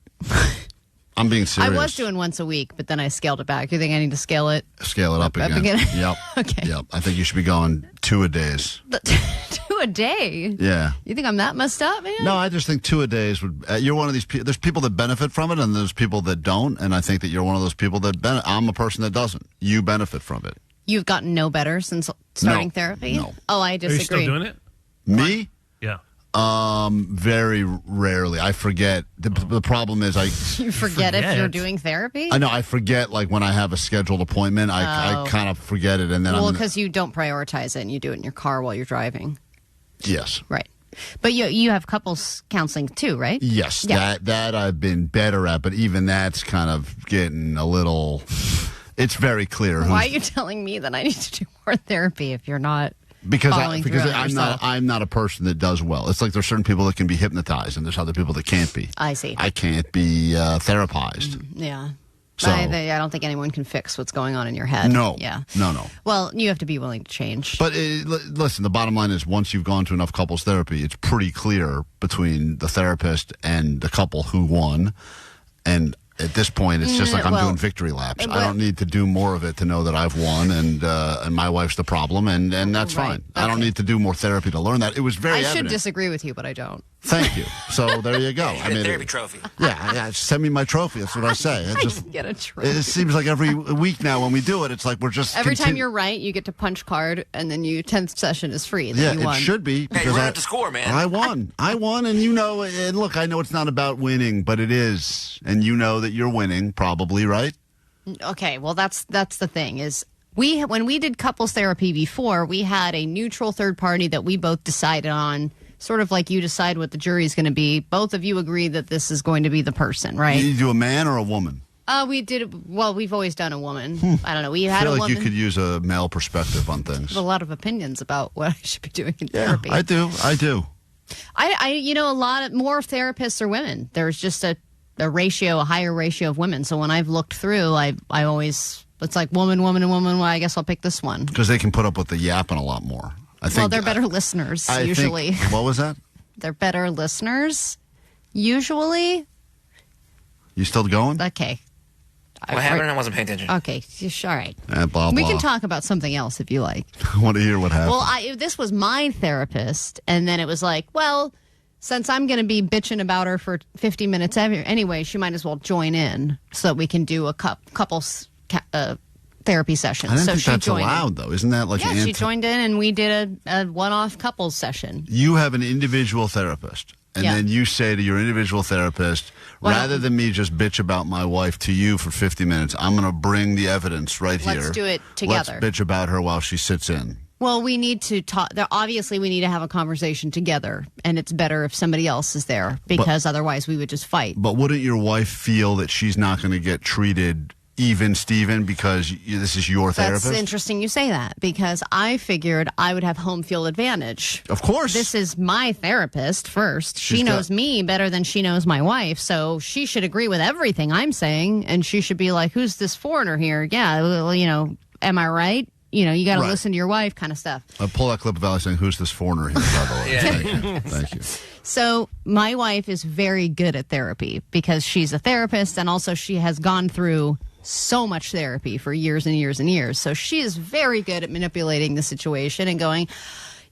I'm being serious. I was doing once a week, but then I scaled it back. You think I need to scale it? Scale it up again. Yep. Okay. Yep. I think you should be going 2 a days. 2 a day? Yeah. You think I'm that messed up, man? No, I just think 2 a days would. You're one of these people. There's people that benefit from it, and there's people that don't. And I think that you're one of those people that I'm a person that doesn't. You benefit from it. You've gotten no better since starting therapy? No. Oh, I disagree. Are you still doing it? Me? Yeah. Very rarely. I forget. The problem is You forget if you're doing therapy? I know. I forget. Like when I have a scheduled appointment, I kind of forget it, and then Well, because you don't prioritize it and you do it in your car while you're driving. Yes. Right. But you have couples counseling too, right? Yes, Yeah. that I've been better at, but even that's kind of getting a little. It's very clear. Why are you telling me that I need to do more therapy if you're not? Because following through on yourself? I'm not a person that does well. It's like there's certain people that can be hypnotized, and there's other people that can't be. I see. I can't be therapized. Yeah. So- I don't think anyone can fix what's going on in your head. No. Yeah. No. Well, you have to be willing to change. But listen, the bottom line is once you've gone to enough couples therapy, it's pretty clear between the therapist and the couple who won. And at this point, it's just like I'm doing victory laps. I don't need to do more of it to know that I've won, and my wife's the problem, and that's fine. I don't need to do more therapy to learn that. It was very I should evident. disagree with you, but I don't. Thank you. So there you go. You get a therapy trophy. Yeah, send me my trophy. That's what I say. It just Get a trophy. it seems like every week now when we do it, it's like we're just Every time you're right, you get to punch card, and then your 10th session is free. Yeah, you won. it should be. Hey, because you ran up the score, man. I won, and you know, and look, I know it's not about winning, but it is, and you know that you're winning, probably, right? Okay, well, that's the thing is when we did couples therapy before, we had a neutral third party that we both decided on, sort of like you decide what the jury is going to be. Both of you agree that this is going to be the person, right? You do a man or a woman? We did. Well, we've always done a woman. I don't know. We I had feel a like woman. you could use a male perspective on things. I have a lot of opinions about what I should be doing in therapy. I do. A lot more therapists are women. There's just a higher ratio of women. So when I've looked through, I always, it's like woman, woman, and woman. Well, I guess I'll pick this one. Because they can put up with the yapping a lot more. Well, they're better listeners, usually. What was that? They're better listeners, usually. You still going? Okay. What happened? I wasn't paying attention. Okay. All right. Blah, We blah. can talk about something else if you like. I want to hear what happened. Well, this was my therapist, and then it was like, well, since I'm going to be bitching about her for 50 minutes anyway, she might as well join in so that we can do a couples therapy session. I don't so think she that's joined allowed, though. Isn't that like she joined in, and we did a one-off couples session. You have an individual therapist, and then you say to your individual therapist, rather than me just bitch about my wife to you for 50 minutes, I'm going to bring the evidence right here. Let's do it together. Let's bitch about her while she sits in. Well, we need to talk. Obviously, we need to have a conversation together, and it's better if somebody else is there because otherwise we would just fight. But wouldn't your wife feel that she's not going to get treated even Steven because this is your therapist? That's interesting you say that because I figured I would have home field advantage. Of course. This is my therapist first. She knows me better than she knows my wife, so she should agree with everything I'm saying, and she should be like, who's this foreigner here? Yeah, well, am I right? You got to listen to your wife kind of stuff. I'll pull that clip of Ali saying, who's this foreigner here, by the way? Thank you. So my wife is very good at therapy because she's a therapist, and also she has gone through so much therapy for years and years and years. So she is very good at manipulating the situation and going,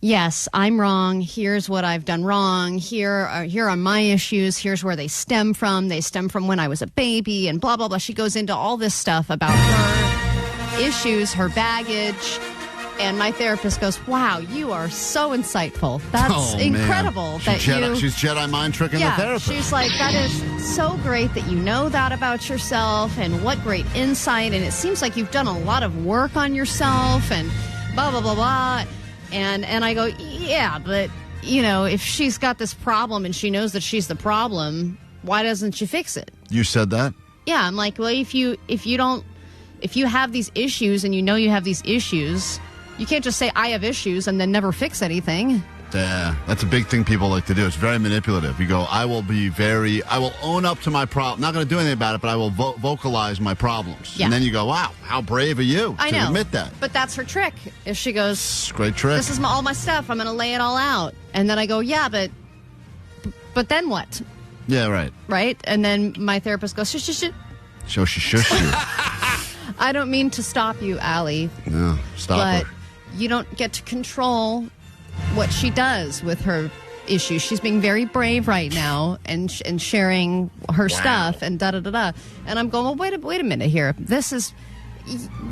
yes, I'm wrong. Here's what I've done wrong. Here are my issues. Here's where they stem from. They stem from when I was a baby and blah, blah, blah. She goes into all this stuff about her issues, her baggage. And my therapist goes, wow, you are so insightful. That's incredible. She's Jedi mind tricking the therapist. She's like, that is so great that you know that about yourself, and what great insight. And it seems like you've done a lot of work on yourself and blah, blah, blah, blah. And I go, yeah, but, if she's got this problem and she knows that she's the problem, why doesn't she fix it? You said that? Yeah, I'm like, well, if you have these issues and you know you have these issues, you can't just say, I have issues, and then never fix anything. Yeah, that's a big thing people like to do. It's very manipulative. You go, I will own up to my problem. Not going to do anything about it, but I will vocalize my problems. Yeah. And then you go, wow, how brave are you to admit that? But that's her trick. If she goes, great trick. This is all my stuff. I'm going to lay it all out. And then I go, yeah, but then what? Yeah, right. Right? And then my therapist goes, shush. So she shushed you. I don't mean to stop you, Allie. No, stop her. You don't get to control what she does with her issues. She's being very brave right now and sharing her stuff and da-da-da-da. And I'm going, well, wait a minute here. This is...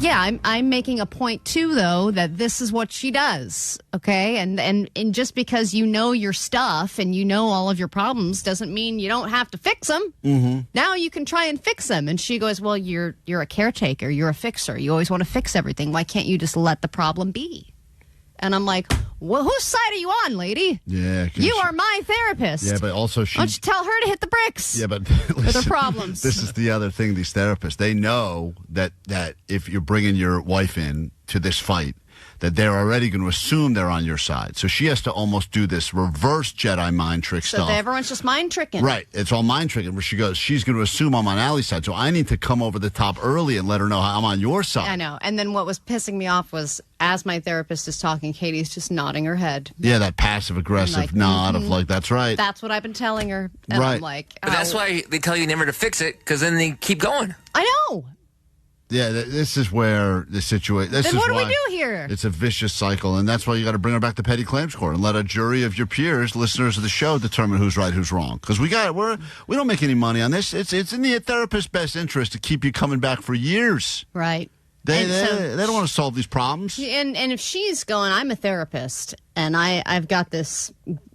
Yeah, I'm making a point, too, though, that this is what she does, okay? And just because you know your stuff and you know all of your problems doesn't mean you don't have to fix them. Mm-hmm. Now you can try and fix them. And she goes, well, you're a caretaker. You're a fixer. You always want to fix everything. Why can't you just let the problem be? And I'm like, well, whose side are you on, lady? Yeah. You are my therapist. Yeah, but also why don't you tell her to hit the bricks? Yeah, but listen, with her problems. This is the other thing, these therapists. They know that if you're bringing your wife in to this fight, that they're already going to assume they're on your side. So she has to almost do this reverse Jedi mind trick stuff. So everyone's just mind tricking. Right. It's all mind tricking where she goes, she's going to assume I'm on Allie's side. So I need to come over the top early and let her know I'm on your side. I know. And then what was pissing me off was as my therapist is talking, Katie's just nodding her head. Yeah, that passive-aggressive nod of like, that's right. That's what I've been telling her. And I'm like, But that's why they tell you never to fix it, because then they keep going. I know. Yeah, this is where the situation... Then what do we do here? It's a vicious cycle, and that's why you got to bring her back to petty claims court and let a jury of your peers, listeners of the show, determine who's right, who's wrong. Because we don't make any money on this. It's in the therapist's best interest to keep you coming back for years. Right. They don't want to solve these problems. And if she's going, I'm a therapist, and I've got this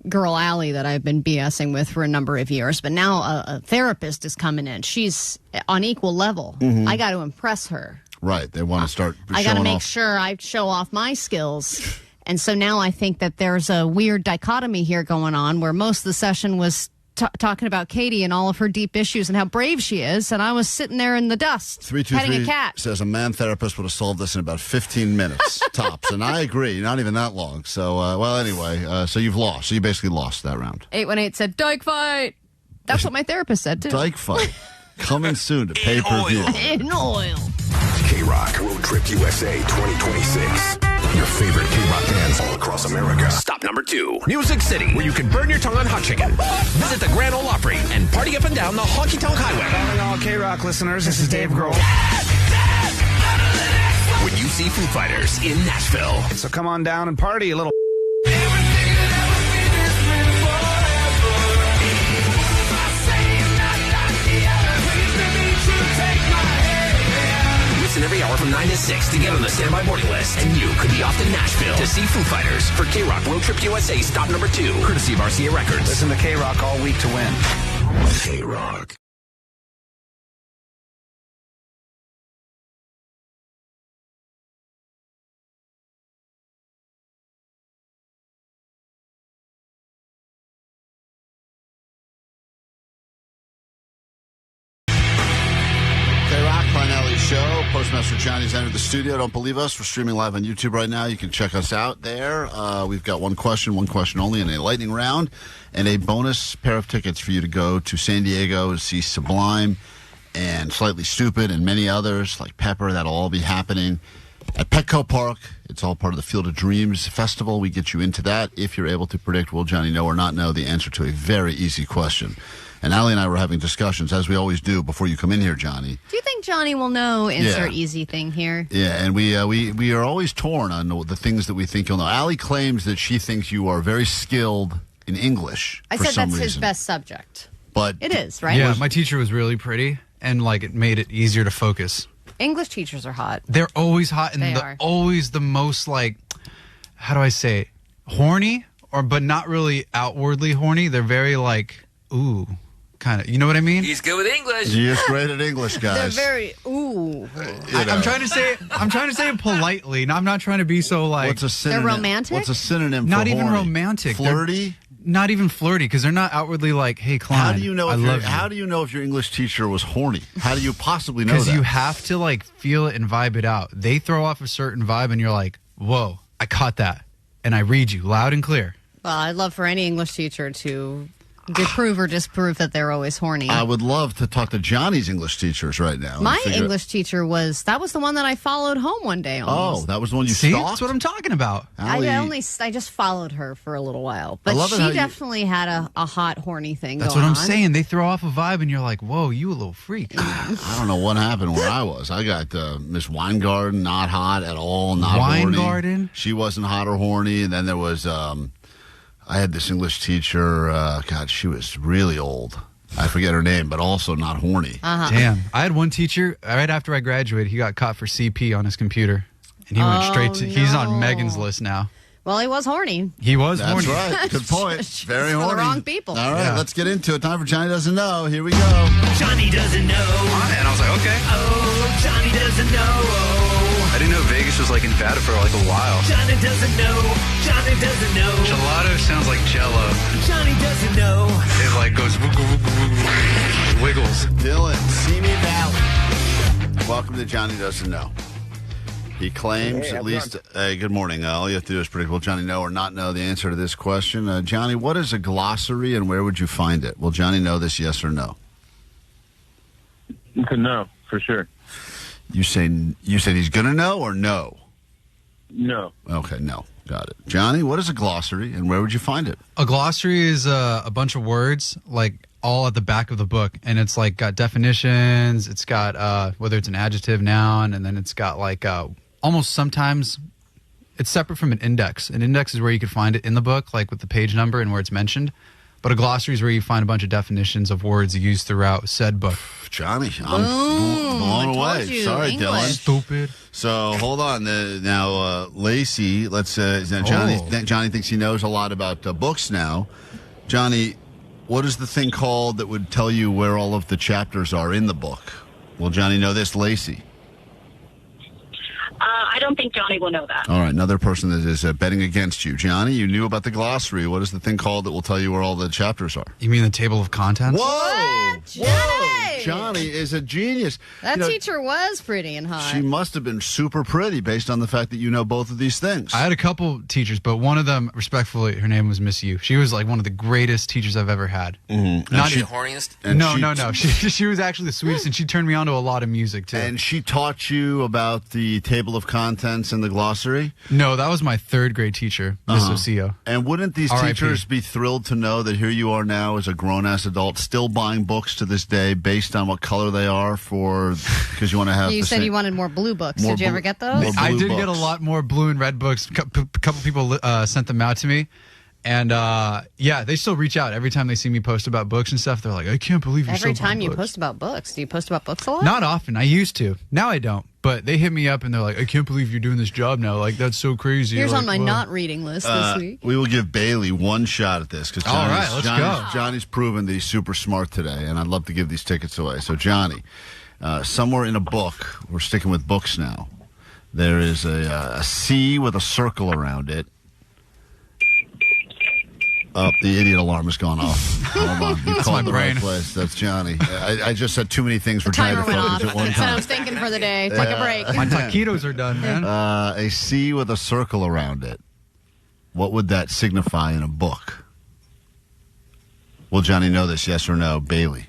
girl, Allie, that I've been BSing with for a number of years, but now a therapist is coming in. She's on equal level. Mm-hmm. I got to impress her. Right. They want to start I got to showing make off. sure I show off my skills. And so now I think that there's a weird dichotomy here going on where most of the session was talking about Katie and all of her deep issues and how brave she is. And I was sitting there in the dust, petting a 323 cat. says a man therapist would have solved this in about 15 minutes tops. And I agree. Not even that long. So, well, anyway, so you've lost. So you basically lost that round. 818 said, Dyke fight. That's what my therapist said, too. Dyke fight. Coming soon to pay-per-view. In oil. KROQ Road Trip USA 2026. Your favorite K-Rock bands all across America. Stop number 2. Music City, where you can burn your tongue on hot chicken. Visit the Grand Ole Opry and party up and down the Honky Tonk Highway. Calling all K-Rock listeners, this is Dave Grohl. When you see Foo Fighters in Nashville. So come on down and party a little. Listen every hour from 9 to 6 to get on the standby boarding list. And you could be off to Nashville to see Foo Fighters for KROQ Road Trip USA stop number 2. Courtesy of RCA Records. Listen to K-Rock all week to win. KROQ. Klein Ally Show. Postmaster Johnny's entered the studio. Don't believe us? We're streaming live on YouTube right now. You can check us out there. We've got one question only in a lightning round, and a bonus pair of tickets for you to go to San Diego to see Sublime and Slightly Stupid and many others like Pepper. That'll all be happening at Petco Park. It's all part of the Field of Dreams Festival. We get you into that if you're able to predict, will Johnny know or not know, the answer to a very easy question. And Allie and I were having discussions, as we always do, before you come in here, Johnny. Do you think Johnny will know insert easy thing here? Yeah, and we are always torn on the things that we think you'll know. Allie claims that she thinks you are very skilled in English. I said that's his best subject. But it is, right? Yeah, my teacher was really pretty, and like it made it easier to focus. English teachers are hot. They're always hot, and They are. always the most like, how do I say, it? Horny, but not really outwardly horny. They're very like, ooh. Kind of, you know what I mean? He's good with English. He is great at English, guys. They're very ooh. I'm trying to say it politely. I'm not trying to be so like. What's a synonym? They're romantic? What's a synonym for Not even horny? romantic. Flirty? Not even flirty because they're not outwardly like, hey, Klein, How do you know? I love you. How do you know if your English teacher was horny? How do you possibly know that? Because you have to like feel it and vibe it out. They throw off a certain vibe, and you're like, whoa, I caught that, and I read you loud and clear. Well, I'd love for any English teacher to prove or disprove that they're always horny. I would love to talk to Johnny's English teachers right now. My English teacher was the one that I followed home one day almost. Oh, that was the one you See? stalked? That's what I'm talking about. Allie, I just followed her for a little while. I But love it how she you- definitely had a hot, horny thing That's going what I'm on. saying. They throw off a vibe, and you're like, whoa, you a little freak. I don't know what happened where I was. I got Miss Weingarten, not hot at all, not horny. Weingarten? She wasn't hot or horny. And then there was, I had this English teacher, God, she was really old. I forget her name, but also not horny. Damn. I had one teacher, right after I graduated, he got caught for CP on his computer. And he went straight to, he's on Megan's list now. Well, he was horny. He was That's horny. right. Good point. Very For horny. the wrong people. All right, Yeah. let's get into it. Time for Johnny Doesn't Know. Here we go. Johnny doesn't know. And I was like, okay. Oh, Johnny doesn't know. I didn't know Vegas was like in Nevada for like a while. Johnny doesn't know. Johnny doesn't know. Gelato sounds like Jello. Johnny doesn't know. It like goes wiggle, wiggle, wiggle, wiggles. Dylan, Simi Valley. Welcome to Johnny Doesn't Know. He claims Hey, at least. Good morning. All you have to do is predict, will Johnny know or not know the answer to this question? Johnny, what is a glossary and where would you find it? Will Johnny know this, yes or no? No, for sure. You said he's going to know or no? No. Okay, no. Got it. Johnny, what is a glossary and where would you find it? A glossary is a bunch of words, like all at the back of the book, and it's like got definitions. It's got whether it's an adjective, noun, and then it's got like almost sometimes it's separate from an index. An index is where you could find it in the book, like with the page number and where it's mentioned. But a glossary is where you find a bunch of definitions of words used throughout said book. Johnny, I'm blown away. Sorry, English. Dylan. Stupid. So hold on. Now, Lacey, Johnny thinks he knows a lot about books now. Johnny, what is the thing called that would tell you where all of the chapters are in the book? Will Johnny know this, Lacey? I don't think Johnny will know that. All right, another person that is betting against you. Johnny, you knew about the glossary. What is the thing called that will tell you where all the chapters are? You mean the table of contents? Whoa! Johnny! Johnny is a genius. That teacher was pretty and hot. She must have been super pretty based on the fact that you know both of these things. I had a couple teachers, but one of them, respectfully, her name was Miss U. She was like one of the greatest teachers I've ever had. Mm-hmm. Not the horniest? No. She was actually the sweetest, and she turned me on to a lot of music, too. And she taught you about the table of contents and the glossary? No, that was my third grade teacher, Miss Ocio. And wouldn't these teachers be thrilled to know that here you are now as a grown-ass adult still buying books to this day based on what color they are because you want to have You said you wanted more blue books. Did you ever get those? I did get a lot more blue and red books. A couple people sent them out to me. And, they still reach out every time they see me post about books and stuff. They're like, I can't believe you're Every still buying time you books. post about books. Do you post about books a lot? Not often. I used to. Now I don't. But they hit me up and they're like, I can't believe you're doing this job now. Like, that's so crazy. Here's like, on my not reading list this week. We will give Bailey one shot at this because All right, let's go. Johnny's proven that he's super smart today, and I'd love to give these tickets away. So, Johnny, somewhere in a book, we're sticking with books now, there is a C with a circle around it. Oh, the idiot alarm has gone off. Hold on. You called the right place. That's Johnny. I just said too many things for Johnny to focus at one That's what I was time. thinking for the day. Take a break. My taquitos are done, man. A C with a circle around it. What would that signify in a book? Will Johnny know this, yes or no? Bailey.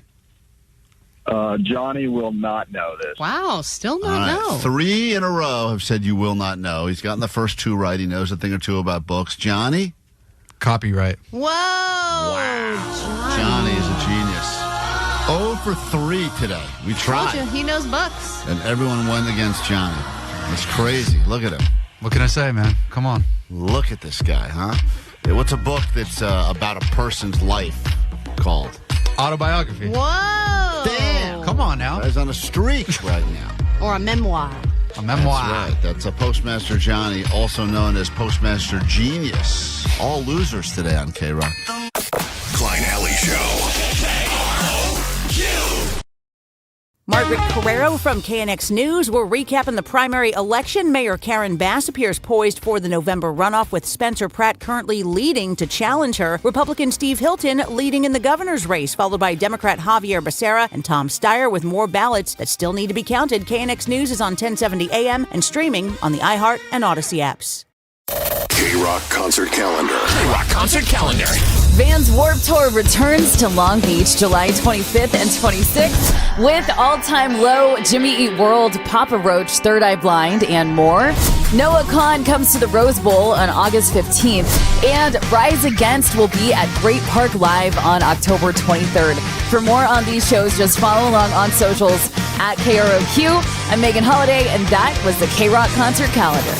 Johnny will not know this. Wow, still All not right. know. 3 in a row have said you will not know. He's gotten the first 2 right. He knows a thing or two about books. Johnny? Copyright. Whoa! Wow. Johnny is a genius. 0 for 3 today. We tried. Told you, he knows books. And everyone went against Johnny. It's crazy. Look at him. What can I say, man? Come on. Look at this guy, huh? Hey, what's a book that's about a person's life called? Autobiography. Whoa! Damn. Come on now. Guy's on a streak right now. Or a memoir. A memoir. That's right. That's a Postmaster Johnny, also known as Postmaster Genius. All losers today on KROQ. Klein Ally Show. Margaret Carrero from KNX News. We're recapping the primary election. Mayor Karen Bass appears poised for the November runoff with Spencer Pratt currently leading to challenge her. Republican Steve Hilton leading in the governor's race, followed by Democrat Javier Becerra and Tom Steyer with more ballots that still need to be counted. KNX News is on 1070 AM and streaming on the iHeart and Odyssey apps. KROQ Concert Calendar. KROQ Concert Calendar. Vans Warped Tour returns to Long Beach July 25th and 26th with All-Time Low, Jimmy Eat World, Papa Roach, Third Eye Blind, and more. Noah Kahan comes to the Rose Bowl on August 15th, and Rise Against will be at Great Park Live on October 23rd. For more on these shows, just follow along on socials at KROQ. I'm Megan Holiday, and that was the KROQ Concert Calendar.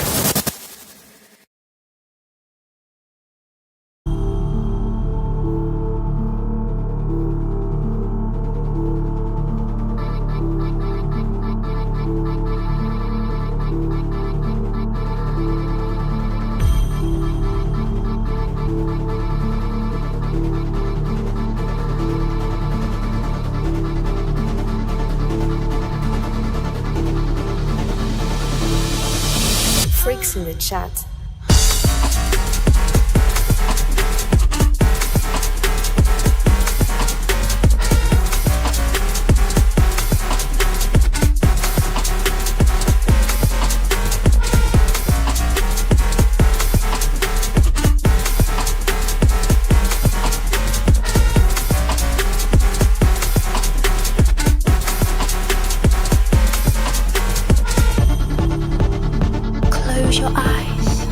Freaks in the chat. Close your eyes.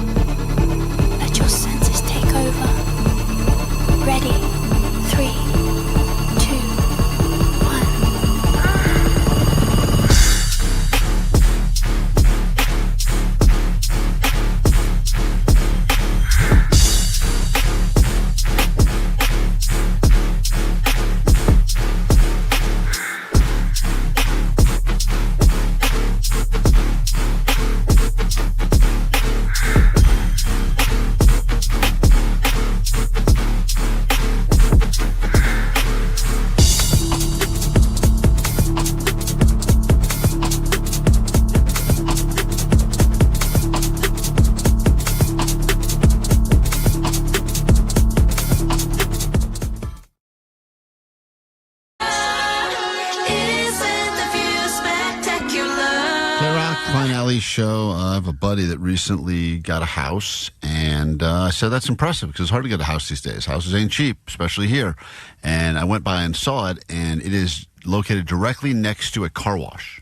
Show. I have a buddy that recently got a house, and I said that's impressive because it's hard to get a house these days. Houses ain't cheap, especially here. And I went by and saw it, and it is located directly next to a car wash,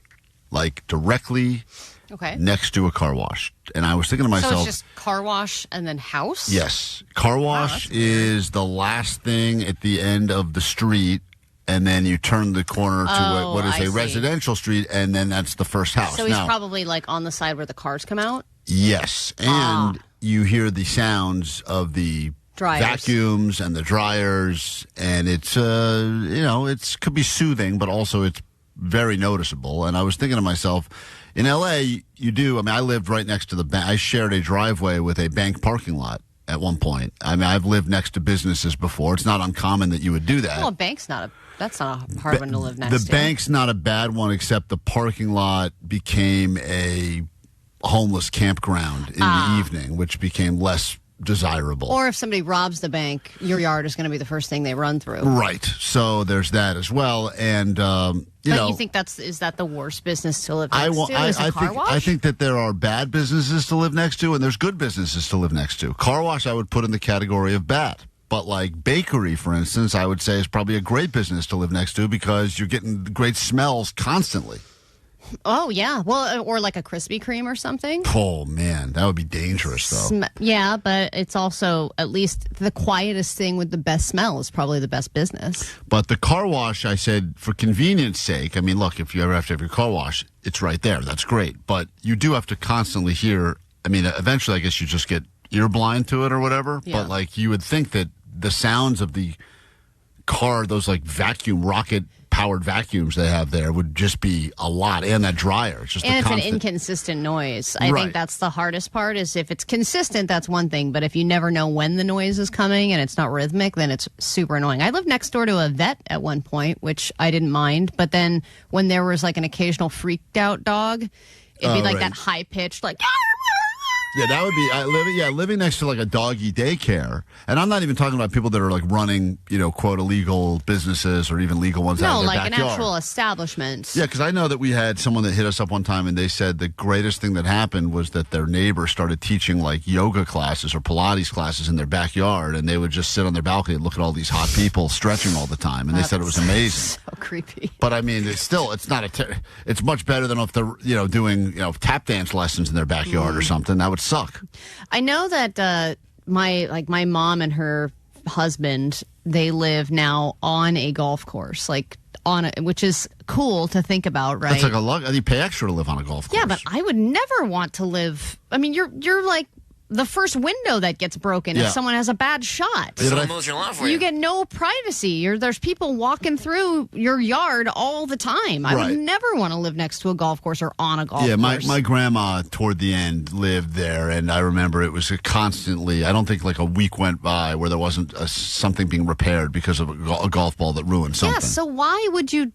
like directly next to a car wash. And I was thinking to myself, so it's just car wash and then house? Yes. Car wash is the last thing at the end of the street, and then you turn the corner to what is a residential street, and then that's the first house. So he's probably like on the side where the cars come out? Yes. And you hear the sounds of the dryers. Vacuums and the dryers, and it's, it could be soothing, but also it's very noticeable. And I was thinking to myself, in L.A., I lived right next to the bank. I shared a driveway with a bank parking lot at one point. I mean, I've lived next to businesses before. It's not uncommon that you would do that. Well, a bank's that's not a hard one to live next to. The bank's not a bad one, except the parking lot became a homeless campground in the evening, which became less desirable. Or if somebody robs the bank, your yard is going to be the first thing they run through. Right. So there's that as well. And, you think is that the worst business to live next to? I think that there are bad businesses to live next to, and there's good businesses to live next to. Car wash I would put in the category of bad. But like bakery, for instance, I would say is probably a great business to live next to because you're getting great smells constantly. Oh, yeah. Well, or like a Krispy Kreme or something. Oh, man. That would be dangerous, though. Yeah, but it's also at least the quietest thing with the best smell is probably the best business. But the car wash, I said, for convenience sake, I mean, look, if you ever have to have your car wash, it's right there. That's great. But you do have to constantly hear, I mean, eventually I guess you just get ear blind to it or whatever. Yeah. But, like, you would think that the sounds of the car, those, like, rocket-powered vacuums they have there would just be a lot. And that dryer. It's just it's an inconsistent noise. I think that's the hardest part is if it's consistent, that's one thing. But if you never know when the noise is coming and it's not rhythmic, then it's super annoying. I lived next door to a vet at one point, which I didn't mind. But then when there was, like, an occasional freaked-out dog, it'd be like that high-pitched, like... Yeah, that would be living next to like a doggy daycare, and I'm not even talking about people that are like running, quote illegal businesses or even legal ones out of their backyard. No, like an actual establishment. Yeah, because I know that we had someone that hit us up one time, and they said the greatest thing that happened was that their neighbor started teaching like yoga classes or Pilates classes in their backyard, and they would just sit on their balcony and look at all these hot people stretching all the time, and they said it was amazing. So creepy. But I mean, it's not it's much better than if they're doing tap dance lessons in their backyard or something. That would suck. I know that my mom and her husband, they live now on a golf course, which is cool to think about, right? That's like a luck. You pay extra to live on a golf course. Yeah, but I would never want to live. I mean, you're like the first window that gets broken if someone has a bad shot. Someone mows your lawn for you. You get no privacy. There's people walking through your yard all the time. I would never want to live next to a golf course or on a golf course. Yeah, my grandma toward the end lived there, and I remember it was constantly, I don't think like a week went by where there wasn't something being repaired because of a golf ball that ruined something. Yeah, so why would you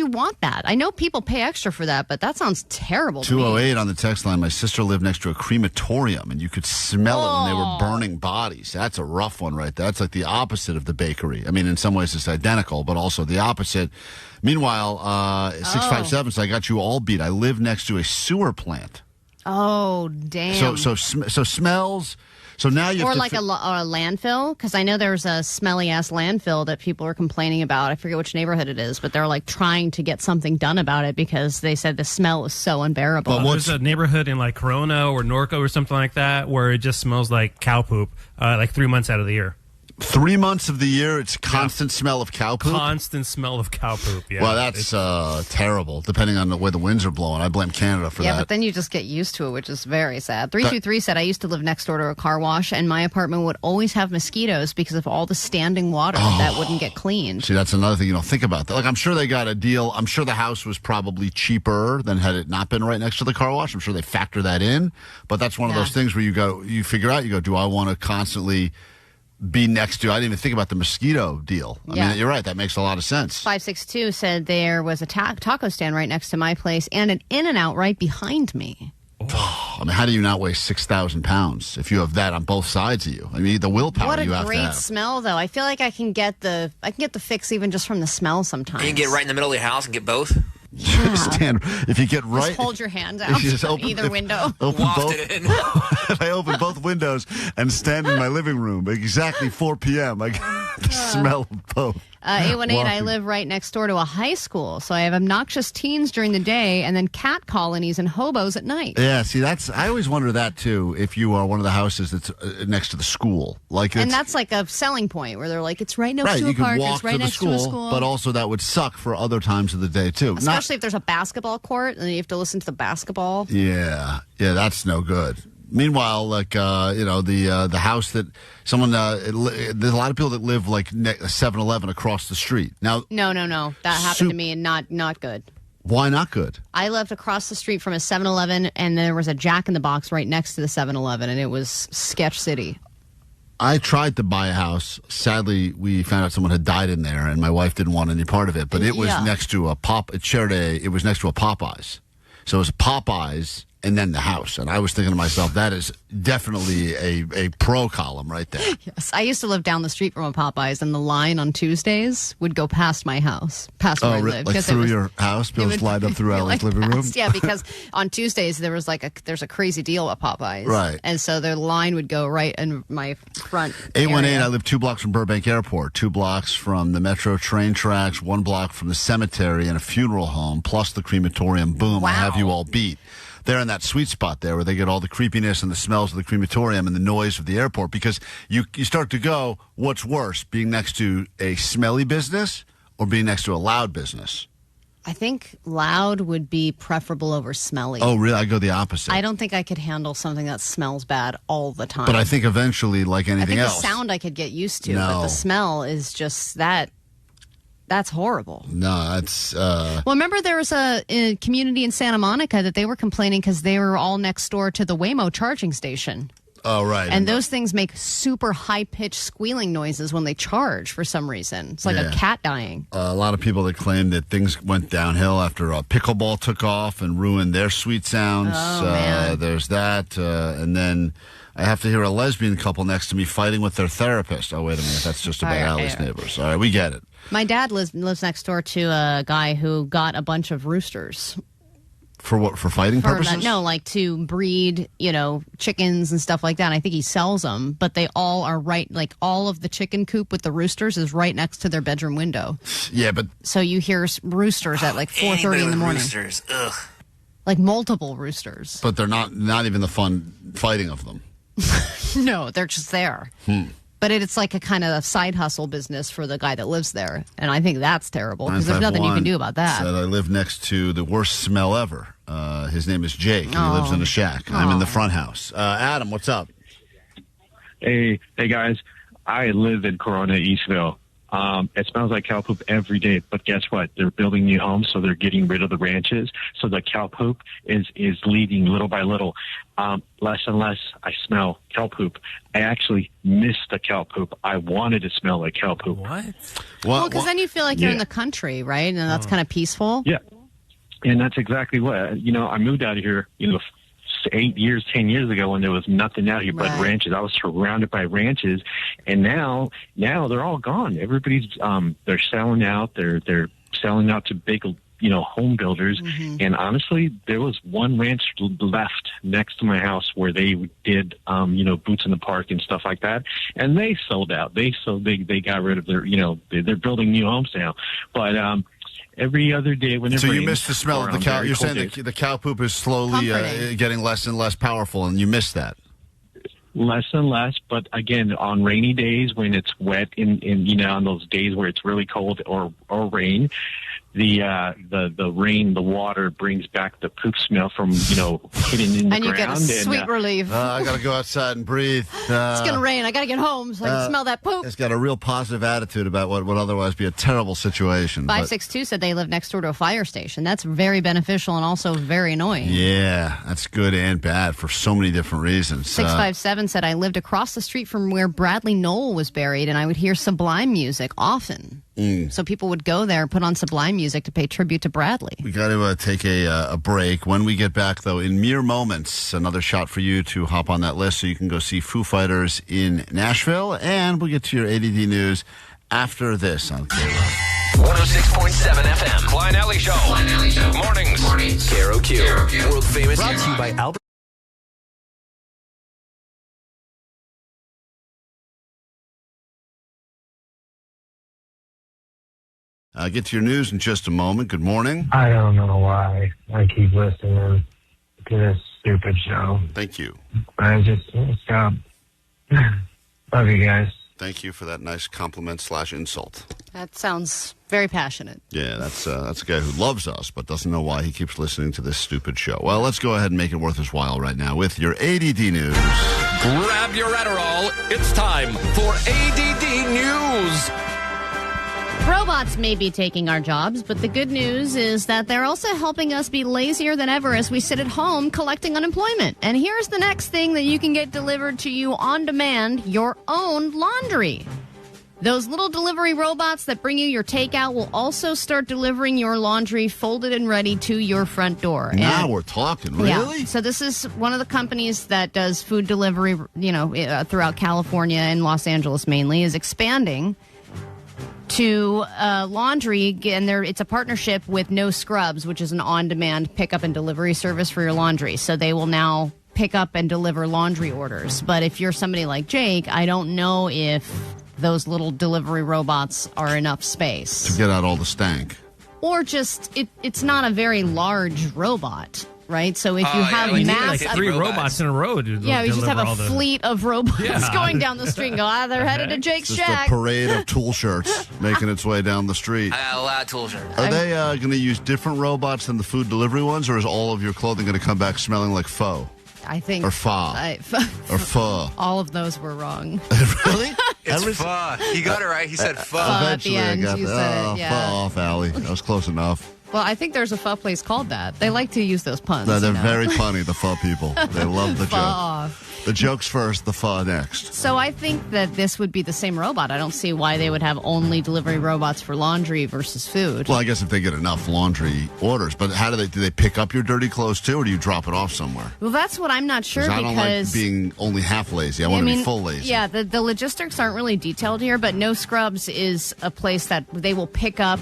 want that? I know people pay extra for that, but that sounds terrible to me. 208 on the text line. My sister lived next to a crematorium, and you could smell it when they were burning bodies. That's a rough one right there. That's like the opposite of the bakery. I mean, in some ways it's identical, but also the opposite. Meanwhile, 657, so I got you all beat. I live next to a sewer plant. Oh, damn. So smells... So now you have a landfill, because I know there's a smelly ass landfill that people are complaining about. I forget which neighborhood it is, but they're like trying to get something done about it because they said the smell is so unbearable. There's a neighborhood in like Corona or Norco or something like that where it just smells like cow poop, like 3 months out of the year. 3 months of the year, it's constant smell of cow poop? Constant smell of cow poop, yeah. Well, that's terrible, depending on the way the winds are blowing. I blame Canada for that. Yeah, but then you just get used to it, which is very sad. 323 said, I used to live next door to a car wash, and my apartment would always have mosquitoes because of all the standing water that wouldn't get cleaned. See, that's another thing you don't think about. Like, I'm sure they got a deal. I'm sure the house was probably cheaper than had it not been right next to the car wash. I'm sure they factor that in. But that's one of those things where you figure out, do I want to constantly be next to? I didn't even think about the mosquito deal. I mean, you're right. That makes a lot of sense. 562 said there was a taco stand right next to my place and an In-N-Out right behind me. Oh, I mean, how do you not weigh 6,000 pounds if you have that on both sides of you? I mean, the willpower you have to have. What a great smell, though. I feel like I can get the fix even just from the smell sometimes. You can get right in the middle of your house and get both? Stand. If you get right, Just hold your hand out you just either window. Open both. If I open both windows and stand in my living room at exactly 4 p.m., I get the smell of both. 818, I live right next door to a high school, so I have obnoxious teens during the day and then cat colonies and hobos at night. Yeah, see, I always wonder that, too, if you are one of the houses that's next to the school. And that's like a selling point where they're like, it's right next to a you can park, walk it's right to the next to a school. But also that would suck for other times of the day, too. Especially if there's a basketball court and you have to listen to the basketball. Yeah, that's no good. Meanwhile, like the house that someone there's a lot of people that live like a 7-Eleven across the street. Now, no, that happened to me and not good. Why not good? I lived across the street from a 7-Eleven and there was a Jack in the Box right next to the 7-Eleven and it was sketch city. I tried to buy a house. Sadly, we found out someone had died in there, and my wife didn't want any part of it. But it was next to a It was next to a Popeyes, so it was Popeyes and then the house. And I was thinking to myself, that is definitely a pro column right there. Yes, I used to live down the street from a Popeyes, and the line on Tuesdays would go past my house, past where I lived. Like through your house? People slide up through Ellie's living room? Yeah, because on Tuesdays there's a crazy deal at Popeyes. Right. And so the line would go right in my front 818, area. I live 2 blocks from Burbank Airport, 2 blocks from the Metro train tracks, 1 block from the cemetery and a funeral home, plus the crematorium. Boom, Wow. I have you all beat. They're in that sweet spot there where they get all the creepiness and the smells of the crematorium and the noise of the airport, because you start to go, what's worse, being next to a smelly business or being next to a loud business? I think loud would be preferable over smelly. Oh, really? I go the opposite. I don't think I could handle something that smells bad all the time. But I think eventually, like anything else. The sound I could get used to, No. but the smell is just that. That's horrible. No, that's... Well, remember there was a community in Santa Monica that they were complaining because they were all next door to the Waymo charging station. Oh, right. And those things make super high-pitched squealing noises when they charge for some reason. It's like a cat dying. A lot of people that claim that things went downhill after pickleball took off and ruined their sweet sounds. Oh, man. There's that. And then I have to hear a lesbian couple next to me fighting with their therapist. Oh, wait a minute. That's just about Allie's neighbors. All right, we get it. My dad lives next door to a guy who got a bunch of roosters. For what? For fighting purposes? No, like to breed, chickens and stuff like that. And I think he sells them, but they all are like all of the chicken coop with the roosters is right next to their bedroom window. Yeah, but... So you hear roosters at like 4:30 in the morning. Roosters, ugh. Like multiple roosters. But they're not even the fun fighting of them. No, they're just there. But it's like a kind of side hustle business for the guy that lives there. And I think that's terrible because there's nothing you can do about that. Said I live next to the worst smell ever. His name is Jake. He lives in a shack. I'm in the front house. Adam, what's up? Hey guys. I live in Corona, Eastville. It smells like cow poop every day, but guess what? They're building new homes, so they're getting rid of the ranches. So the cow poop is leaving little by little. Less and less I smell cow poop. I actually miss the cow poop. I wanted to smell like cow poop. What? Well, because then you feel like you're in the country, right? And that's kind of peaceful. Yeah. And that's exactly what, I moved out of here, 10 years ago when there was nothing out here but ranches. I was surrounded by ranches, and now they're all gone. Everybody's they're selling out. They're selling out to big home builders. Mm-hmm. And honestly, there was one ranch left next to my house where they did boots in the park and stuff like that, and they sold out. They got rid of their they're building new homes now, but every other day when it So rains, you miss the smell of the cow. You're saying the cow poop is slowly getting less and less powerful, and you miss that. Less and less, but again, on rainy days when it's wet, on those days where it's really cold or rain, the rain, the water brings back the poop smell from hitting in the and ground. you get a sweet relief. I got to go outside and breathe. It's gonna rain. I got to get home so I can smell that poop. It's got a real positive attitude about what would otherwise be a terrible situation. 562 said they live next door to a fire station. That's very beneficial and also very annoying. Yeah, that's good and bad for so many different reasons. 657 said I lived across the street from where Bradley Noel was buried, and I would hear Sublime music often. So people would go there and put on Sublime music to pay tribute to Bradley. We got to take a break. When we get back, though, in mere moments, another shot for you to hop on that list so you can go see Foo Fighters in Nashville. And we'll get to your A.D.D news after this on KROQ. 106.7 FM. Klein Ally Show. Mornings. KROQ. World famous. Brought to you by Albert. Get to your news in just a moment. Good morning. I don't know why I keep listening to this stupid show. Thank you. I just stop. Love you guys. Thank you for that nice compliment / insult. That sounds very passionate. Yeah, that's a guy who loves us but doesn't know why he keeps listening to this stupid show. Well, let's go ahead and make it worth his while right now with your ADD news. Grab your Adderall. It's time for ADD News. Robots may be taking our jobs, but the good news is that they're also helping us be lazier than ever as we sit at home collecting unemployment. And here's the next thing that you can get delivered to you on demand, your own laundry. Those little delivery robots that bring you your takeout will also start delivering your laundry folded and ready to your front door. Now we're talking, really? Yeah. So this is one of the companies that does food delivery, throughout California and Los Angeles mainly, is expanding to laundry, and it's a partnership with No Scrubs, which is an on-demand pickup and delivery service for your laundry. So they will now pick up and deliver laundry orders. But if you're somebody like Jake, I don't know if those little delivery robots are enough space to get out all the stank. Or just, it's not a very large robot. Right, so if you have like 3 robots in a row, you just have a fleet of robots going down the street and go, they're headed to Jake's just shack. A parade of tool shirts making its way down the street. I got a lot of tool shirts. Are they going to use different robots than the food delivery ones, or is all of your clothing going to come back smelling like pho? I think. Or pho. Or pho. All of those were wrong. Really? It's pho. He got it right. He said pho. Eventually at the end, I got you said it, yeah. Pho off, Allie. That was close enough. Well, I think there's a pho place called that. They like to use those puns. No, they're very funny, the pho people. They love the pho joke. Off. The joke's first, the pho next. So I think that this would be the same robot. I don't see why they would have only delivery robots for laundry versus food. Well, I guess if they get enough laundry orders. But how do they pick up your dirty clothes too, or do you drop it off somewhere? Well, that's what I'm not sure, I don't like being only half lazy. I want to be full lazy. Yeah, the logistics aren't really detailed here, but No Scrubs is a place that they will pick up,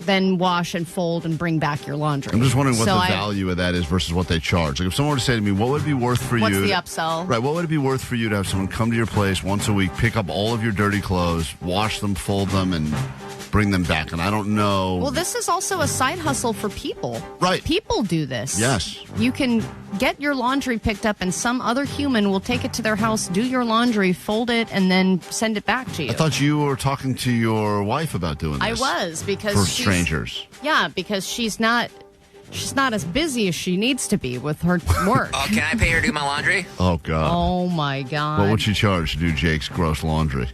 then wash and fold and bring back your laundry. I'm just wondering what the value of that is versus what they charge. Like if someone were to say to me, what would it be worth for what's you? What's the upsell? Right, what would it be worth for you to have someone come to your place once a week, pick up all of your dirty clothes, wash them, fold them, and bring them back? And I don't know. Well, this is also a side hustle for people. Right. People do this. Yes. You can get your laundry picked up and some other human will take it to their house, do your laundry, fold it, and then send it back to you. I thought you were talking to your wife about doing this. I was, because for strangers. Yeah, because she's not as busy as she needs to be with her work. Oh, can I pay her to do my laundry? Oh, God. Oh, my God. What would she charge to do Jake's gross laundry?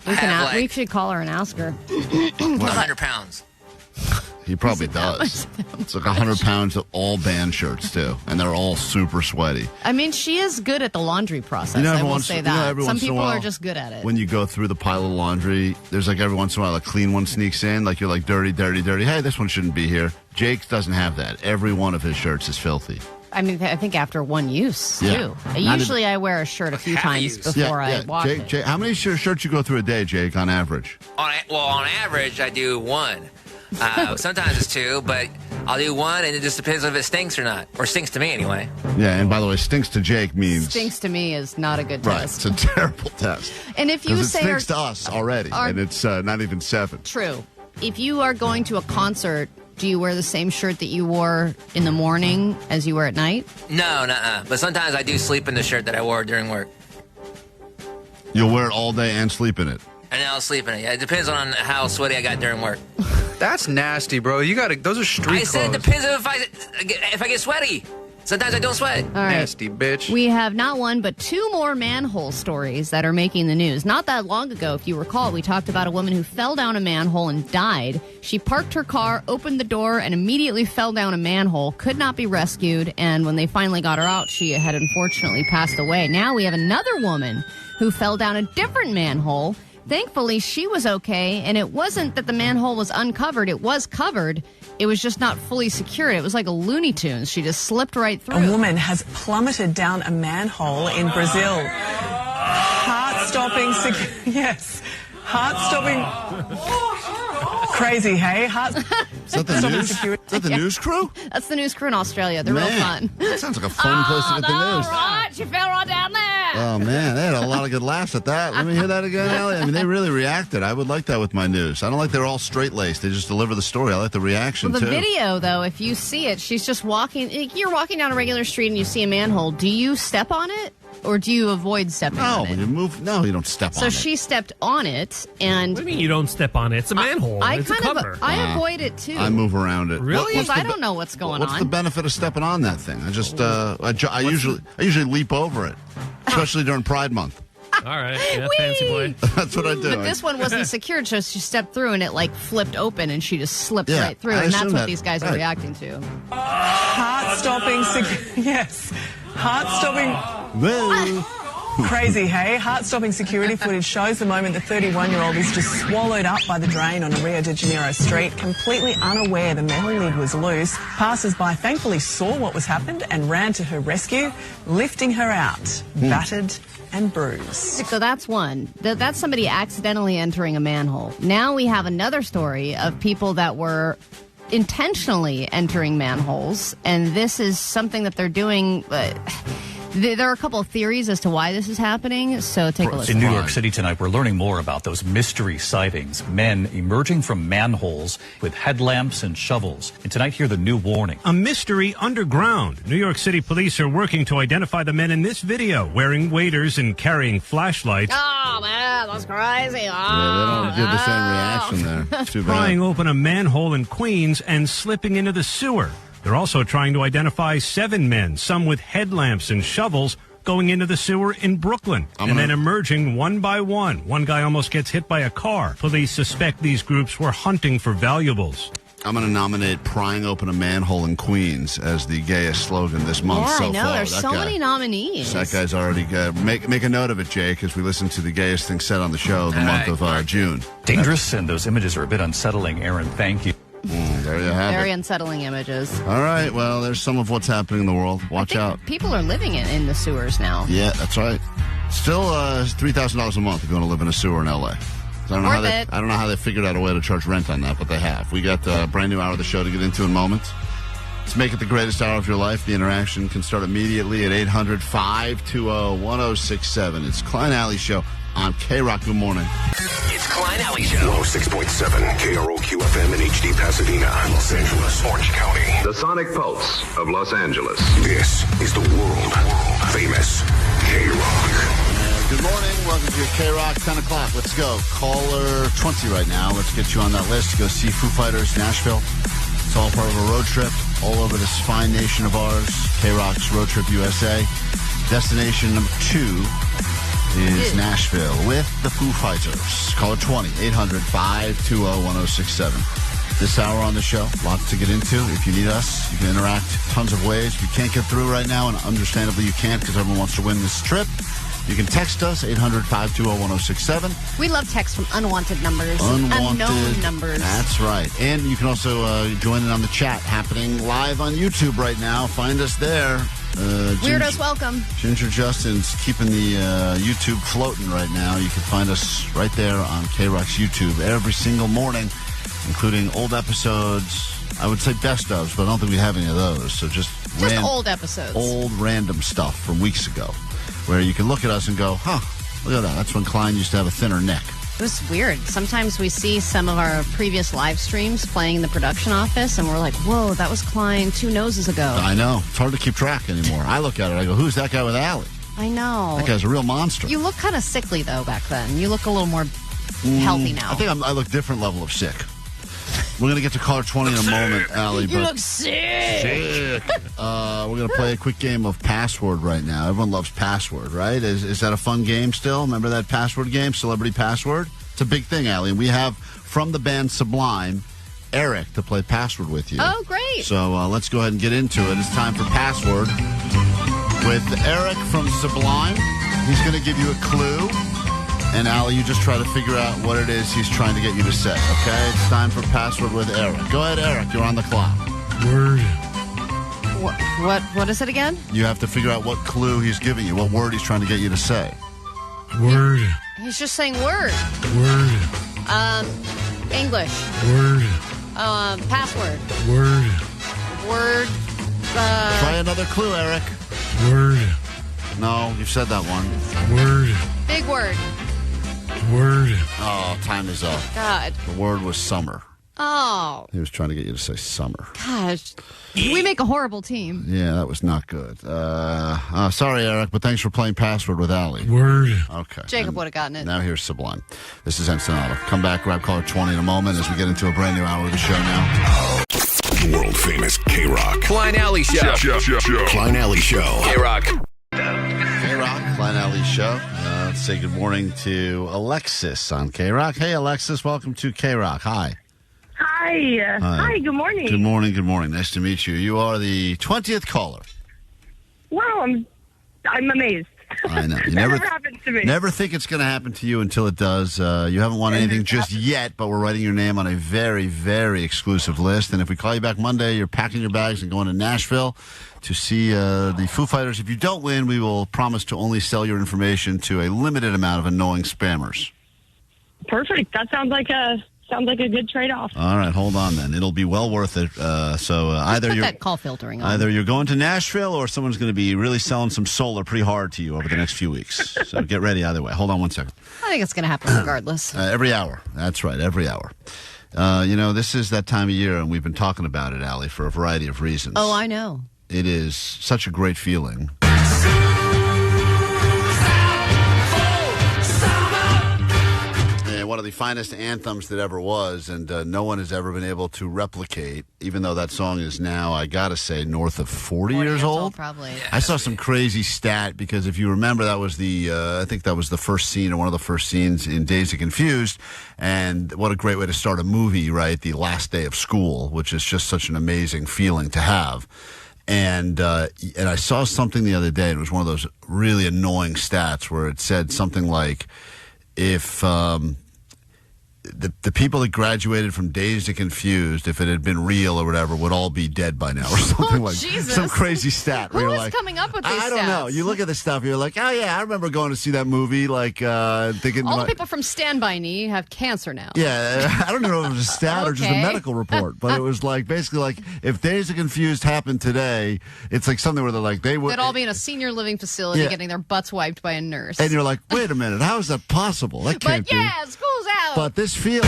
We should call her and ask her. 100 pounds. He probably does. It's like 100 pounds of all band shirts, too. And they're all super sweaty. I mean, she is good at the laundry process. I will say that. Some people are just good at it. When you go through the pile of laundry, there's like every once in a while a clean one sneaks in. Like you're like, dirty, dirty, dirty. Hey, this one shouldn't be here. Jake doesn't have that. Every one of his shirts is filthy. I mean, I think after one use, too. Yeah. Usually I wear a shirt a few times before I wash it. Jake, how many shirts you go through a day, Jake, on average? On average, I do 1. Sometimes it's 2, but I'll do 1, and it just depends if it stinks or not. Or stinks to me, anyway. Yeah, and by the way, stinks to Jake means... Stinks to me is not a good test. Right, it's a terrible test. And if you say... it stinks to us already, and it's not even 7. True. If you are going to a concert... Do you wear the same shirt that you wore in the morning as you wear at night? No, but sometimes I do sleep in the shirt that I wore during work. You'll wear it all day and sleep in it? And then I'll sleep in it. Yeah, it depends on how sweaty I got during work. That's nasty, bro. Those are street clothes. I said it depends if I get sweaty. Sometimes I don't sweat. All right. Nasty bitch. We have not 1, but 2 more manhole stories that are making the news. Not that long ago, if you recall, we talked about a woman who fell down a manhole and died. She parked her car, opened the door, and immediately fell down a manhole, could not be rescued, and when they finally got her out, she had unfortunately passed away. Now we have another woman who fell down a different manhole. Thankfully, she was okay, and it wasn't that the manhole was uncovered. It was covered. It was just not fully secured. It was like a Looney Tunes. She just slipped right through. A woman has plummeted down a manhole in Brazil. Heart-stopping, yes. Heart-stopping... Crazy, hey? Is that the news? Is that the news crew? That's the news crew in Australia. They're real fun. That sounds like a fun place to get the news. Right, she fell right down there. Oh, man, they had a lot of good laughs at that. Let me hear that again, Allie. I mean, they really reacted. I would like that with my news. I don't like they're all straight-laced. They just deliver the story. I like the reaction, Well, the too. video, though, if you see it, she's just walking. You're walking down a regular street and you see a manhole. Do you step on it? Or do you avoid stepping on it? No, you don't step on So it. she stepped on it, and... What do you mean you don't step on it? It's a manhole. It's a cover. I avoid it, too. I move around it. Really? Because I don't know what's going What's on. the benefit of stepping on that thing? I just, I usually leap over it, especially during Pride Month. All right. Yeah, fancy boy. That's what I do. But this one wasn't secured, so she stepped through, and it, flipped open, and she just slipped right through, I and that's assume what that. these guys are Right. reacting to. Heart-stopping... Yes. Heart-stopping... Whoa. Crazy, hey? Heart-stopping security footage shows the moment the 31-year-old is just swallowed up by the drain on a Rio de Janeiro street, completely unaware the metal lid was loose. Passers-by thankfully saw what was happened and ran to her rescue, lifting her out, battered and bruised. So that's one. That's somebody accidentally entering a manhole. Now we have another story of people that were intentionally entering manholes, and this is something that they're doing... There are a couple of theories as to why this is happening, so take a look. In New York City tonight, we're learning more about those mystery sightings. Men emerging from manholes with headlamps and shovels. And tonight, hear the new warning. A mystery underground. New York City police are working to identify the men in this video, wearing waders and carrying flashlights. Oh, man, that's crazy. Yeah, they don't give the same reaction there. It's too bad. Prying open a manhole in Queens and slipping into the sewer. They're also trying to identify 7 men, some with headlamps and shovels, going into the sewer in Brooklyn and then emerging one by one. One guy almost gets hit by a car. Police suspect these groups were hunting for valuables. I'm going to nominate prying open a manhole in Queens as the gayest slogan this month so far. I know. There's so many nominees. That guy's already make a note of it, Jay, because we listened to the gayest thing said on the show the month of June. Dangerous, and those images are a bit unsettling. Aaron, thank you. There you have Very it. unsettling images. All right. Well, there's some of what's happening in the world. Watch out. People are living in the sewers now. Yeah, that's right. Still $3,000 a month if you want to live in a sewer in L.A. I don't know how they figured out a way to charge rent on that, but they have. We got a brand new hour of the show to get into in moments. Let's make it the greatest hour of your life. The interaction can start immediately at 800-520-1067. It's Klein Ally Show on KROQ. Good morning. It's Klein Ally Show. 106.7 KROQ FM in HD Pasadena, Los Angeles, Orange County. The Sonic Pulse of Los Angeles. This is the world-famous KROQ. Good morning. Welcome to your KROQ 10 o'clock. Let's go. Caller 20 right now. Let's get you on that list to go see Foo Fighters, Nashville. It's all part of a road trip all over this fine nation of ours. KROQ's Road Trip USA. Destination number 2 is Nashville with the Foo Fighters. Caller 20, 800-520-1067. This hour on the show, lots to get into. If you need us, you can interact tons of ways. If you can't get through right now, and understandably you can't because everyone wants to win this trip, you can text us, 800-520-1067. We love texts from unwanted numbers. Unknown numbers. That's right. And you can also join in on the chat happening live on YouTube right now. Find us there. Weirdos welcome. Ginger Justin's keeping the YouTube floating right now. You can find us right there on KROQ's YouTube every single morning, including old episodes. I would say best ofs, but I don't think we have any of those. So just old episodes. Old random stuff from weeks ago, where you can look at us and go, huh, look at that. That's when Klein used to have a thinner neck. It was weird. Sometimes we see some of our previous live streams playing in the production office, and we're like, whoa, that was Klein 2 noses ago. I know. It's hard to keep track anymore. I look at it, I go, who's that guy with Allie? I know. That guy's a real monster. You look kind of sickly, though, back then. You look a little more healthy now. I think I look different level of sick. We're going to get to caller 20 in a moment, Allie. You look sick. We're going to play a quick game of Password right now. Everyone loves Password, right? Is that a fun game still? Remember that Password game, Celebrity Password? It's a big thing, Allie. And we have, from the band Sublime, Eric to play Password with you. Oh, great. So let's go ahead and get into it. It's time for Password with Eric from Sublime. He's going to give you a clue. And, Allie, you just try to figure out what it is he's trying to get you to say, okay? It's time for Password with Eric. Go ahead, Eric. You're on the clock. Word. What is it again? You have to figure out what clue he's giving you, what word he's trying to get you to say. Word. He's just saying word. Word. English. Word. Password. Word. Word. Try another clue, Eric. Word. No, you've said that one. Word. Big word. Word. Oh, time is up. God. The word was summer. Oh. He was trying to get you to say summer. Gosh. We make a horrible team. Yeah, that was not good. Sorry, Eric, but thanks for playing Password with Allie. Word. Okay. Jacob would have gotten it. Now here's Sublime. This is Ensenada. Come back, grab caller 20 in a moment as we get into a brand new hour of the show now. The world famous KROQ Klein Ally Show. Klein Ally Show. KROQ. KROQ, Klein Ally Show. Let's say good morning to Alexis on KROQ. Hey, Alexis, welcome to KROQ. Hi. Hi. Hi, good morning. Good morning, good morning. Nice to meet you. You are the 20th caller. Wow, I'm amazed. I know. You never happened to me. Never think it's going to happen to you until it does. You haven't won anything just yet, but we're writing your name on a very, very exclusive list. And if we call you back Monday, you're packing your bags and going to Nashville to see the Foo Fighters. If you don't win, we will promise to only sell your information to a limited amount of annoying spammers. Perfect. That sounds like a good trade-off. All right, hold on then. It'll be well worth it. Either Put you're that call filtering on. Either you're going to Nashville or someone's going to be really selling some solar pretty hard to you over the next few weeks. So get ready either way. Hold on one second. I think it's going to happen regardless. Every hour. That's right, every hour. This is that time of year, and we've been talking about it, Allie, for a variety of reasons. Oh, I know. It is such a great feeling. One of the finest anthems that ever was, and no one has ever been able to replicate, even though that song is now, I gotta say, north of 40 years old. Probably. Yeah, I saw some crazy stat, because if you remember, that was I think that was the first scene, or one of the first scenes in Dazed and Confused, and what a great way to start a movie, right? The last day of school, which is just such an amazing feeling to have. And I saw something the other day, and it was one of those really annoying stats where it said something like, if the people that graduated from Dazed and Confused, if it had been real or whatever, would all be dead by now, or something like Jesus. some crazy stat. Who is coming up with these I don't know. stats? You look at the stuff, you're like, oh yeah, I remember going to see that movie. Like thinking, All the people from Stand By Me have cancer now. Yeah, I don't know if it was a stat or just a medical report, but it was like basically like if Dazed and Confused happened today, it's like something where they're like they would. They'd all be in a senior living facility getting their butts wiped by a nurse. And you're like, wait a minute, how is that possible? That can't be. But school's out. But this feeling.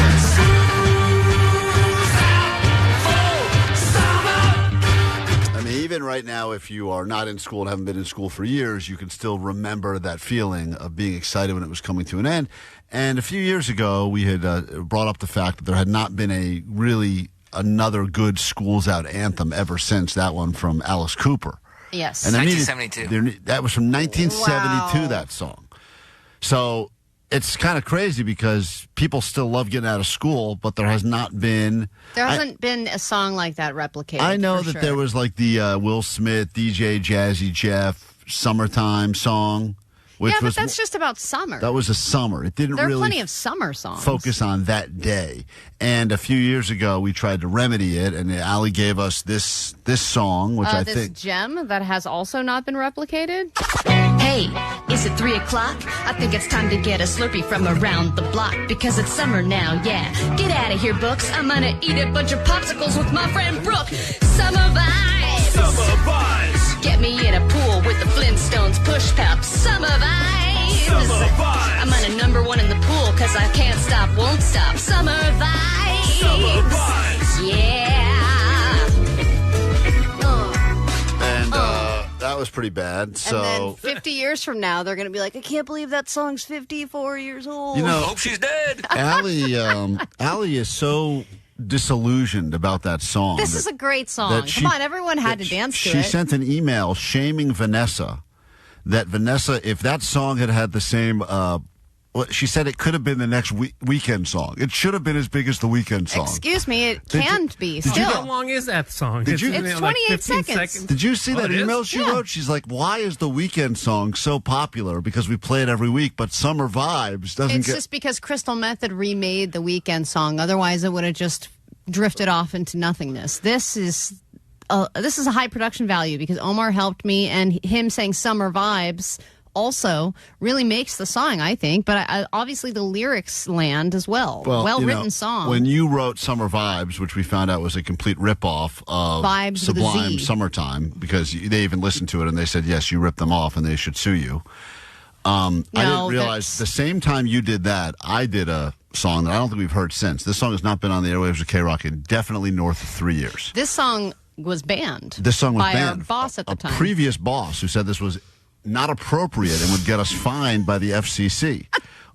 I mean, even right now, if you are not in school and haven't been in school for years, you can still remember that feeling of being excited when it was coming to an end. And a few years ago, we had brought up the fact that there had not been another good School's Out anthem ever since that one from Alice Cooper. Yes. And 1972. That was from 1972, Wow. that song. So it's kind of crazy because people still love getting out of school, but there has not been... There hasn't been a song like that replicated. I know that there was like the Will Smith, DJ Jazzy Jeff, Summertime song. Which but was, that's just about summer. That was a summer. It didn't There are really plenty of summer songs. focus on that day. And a few years ago, we tried to remedy it, and Allie gave us this song, which I this think... gem that has also not been replicated. Hey, is it 3 o'clock? I think it's time to get a Slurpee from around the block because it's summer now, yeah. Get out of here, books. I'm gonna eat a bunch of popsicles with my friend Brooke. Summer vibes. Summer vibes. Get me in a pool with the Flintstones push pups. Summer vibes. Summer vibes. I'm on a number 1 in the pool because I can't stop, won't stop. Summer vibes. Summer vibes. Yeah. And that was pretty bad. So And then 50 years from now, they're going to be like, I can't believe that song's 54 years old. You know, Hope she's dead. Allie is so disillusioned about that song. This is a great song. Come on, everyone had to dance to She it. sent an email shaming Vanessa that if that song had had the same... she said it could have been the next Weekend song. It should have been as big as the Weekend song. Excuse me, it can't be. How Still. long is that song? Did you- It's like 28 15 seconds. Did you see that it email is? she wrote? She's like, why is the Weekend song so popular? Because we play it every week, but Summer Vibes doesn't It's get... just because Crystal Method remade the Weekend song. Otherwise, it would have just drifted off into nothingness. This is a high production value because Omar helped me, and him saying Summer Vibes also really makes the song, I think. But obviously the lyrics land as well. Well-written song. When you wrote Summer Vibez, which we found out was a complete ripoff of Vibes Sublime Summertime, because they even listened to it and they said, yes, you ripped them off and they should sue you. I didn't realize the same time you did that, I did a song that I don't think we've heard since. This song has not been on the airwaves of KROQ in definitely north of 3 years. This song was banned. This song was by banned. Our boss at the time. A previous boss who said this was not appropriate and would get us fined by the FCC.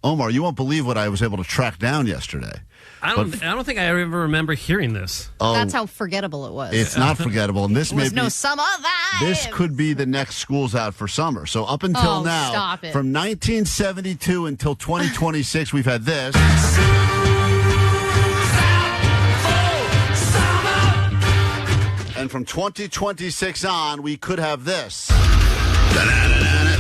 Omar, you won't believe what I was able to track down yesterday. I don't think I ever remember hearing this. Oh, that's how forgettable it was. It's not forgettable, and this it may was be no summer vibes. This could be the next School's Out for Summer. So up until now, stop it. from 1972 until 2026, we've had this. And from 2026 on, we could have this.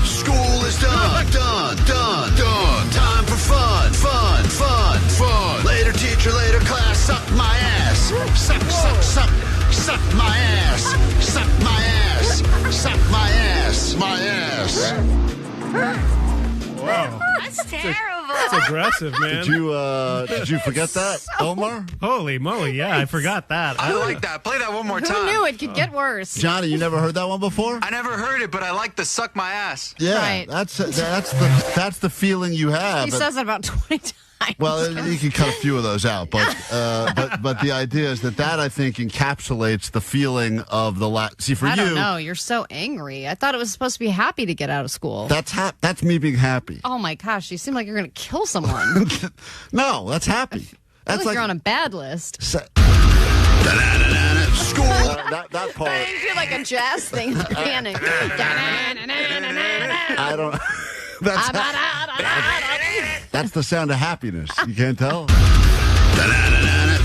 School is done, done, done, done. Time for fun, fun, fun, fun. Later teacher, later class, suck my ass. Suck, suck, suck, suck my ass. Suck my ass. Suck my ass. My ass. Wow. That's terrible. That's aggressive, man. Did you forget that, Omar? Holy moly, yeah, I forgot that. I like that. Play that one more time. Who knew it could get worse? Johnny, you never heard that one before? I never heard it, but I like the suck my ass. Yeah, Right. that's the feeling you have. He says it about 20 times. Well, you can cut a few of those out, but the idea is that I think encapsulates the feeling of the See, for I you, don't know. You're so angry. I thought it was supposed to be happy to get out of school. That's me being happy. Oh my gosh, you seem like you're going to kill someone. No, that's happy. I That's feel like you're on a bad list. School. That part. I feel like a jazz thing. Panic. I don't. That's the sound of happiness. You can't tell?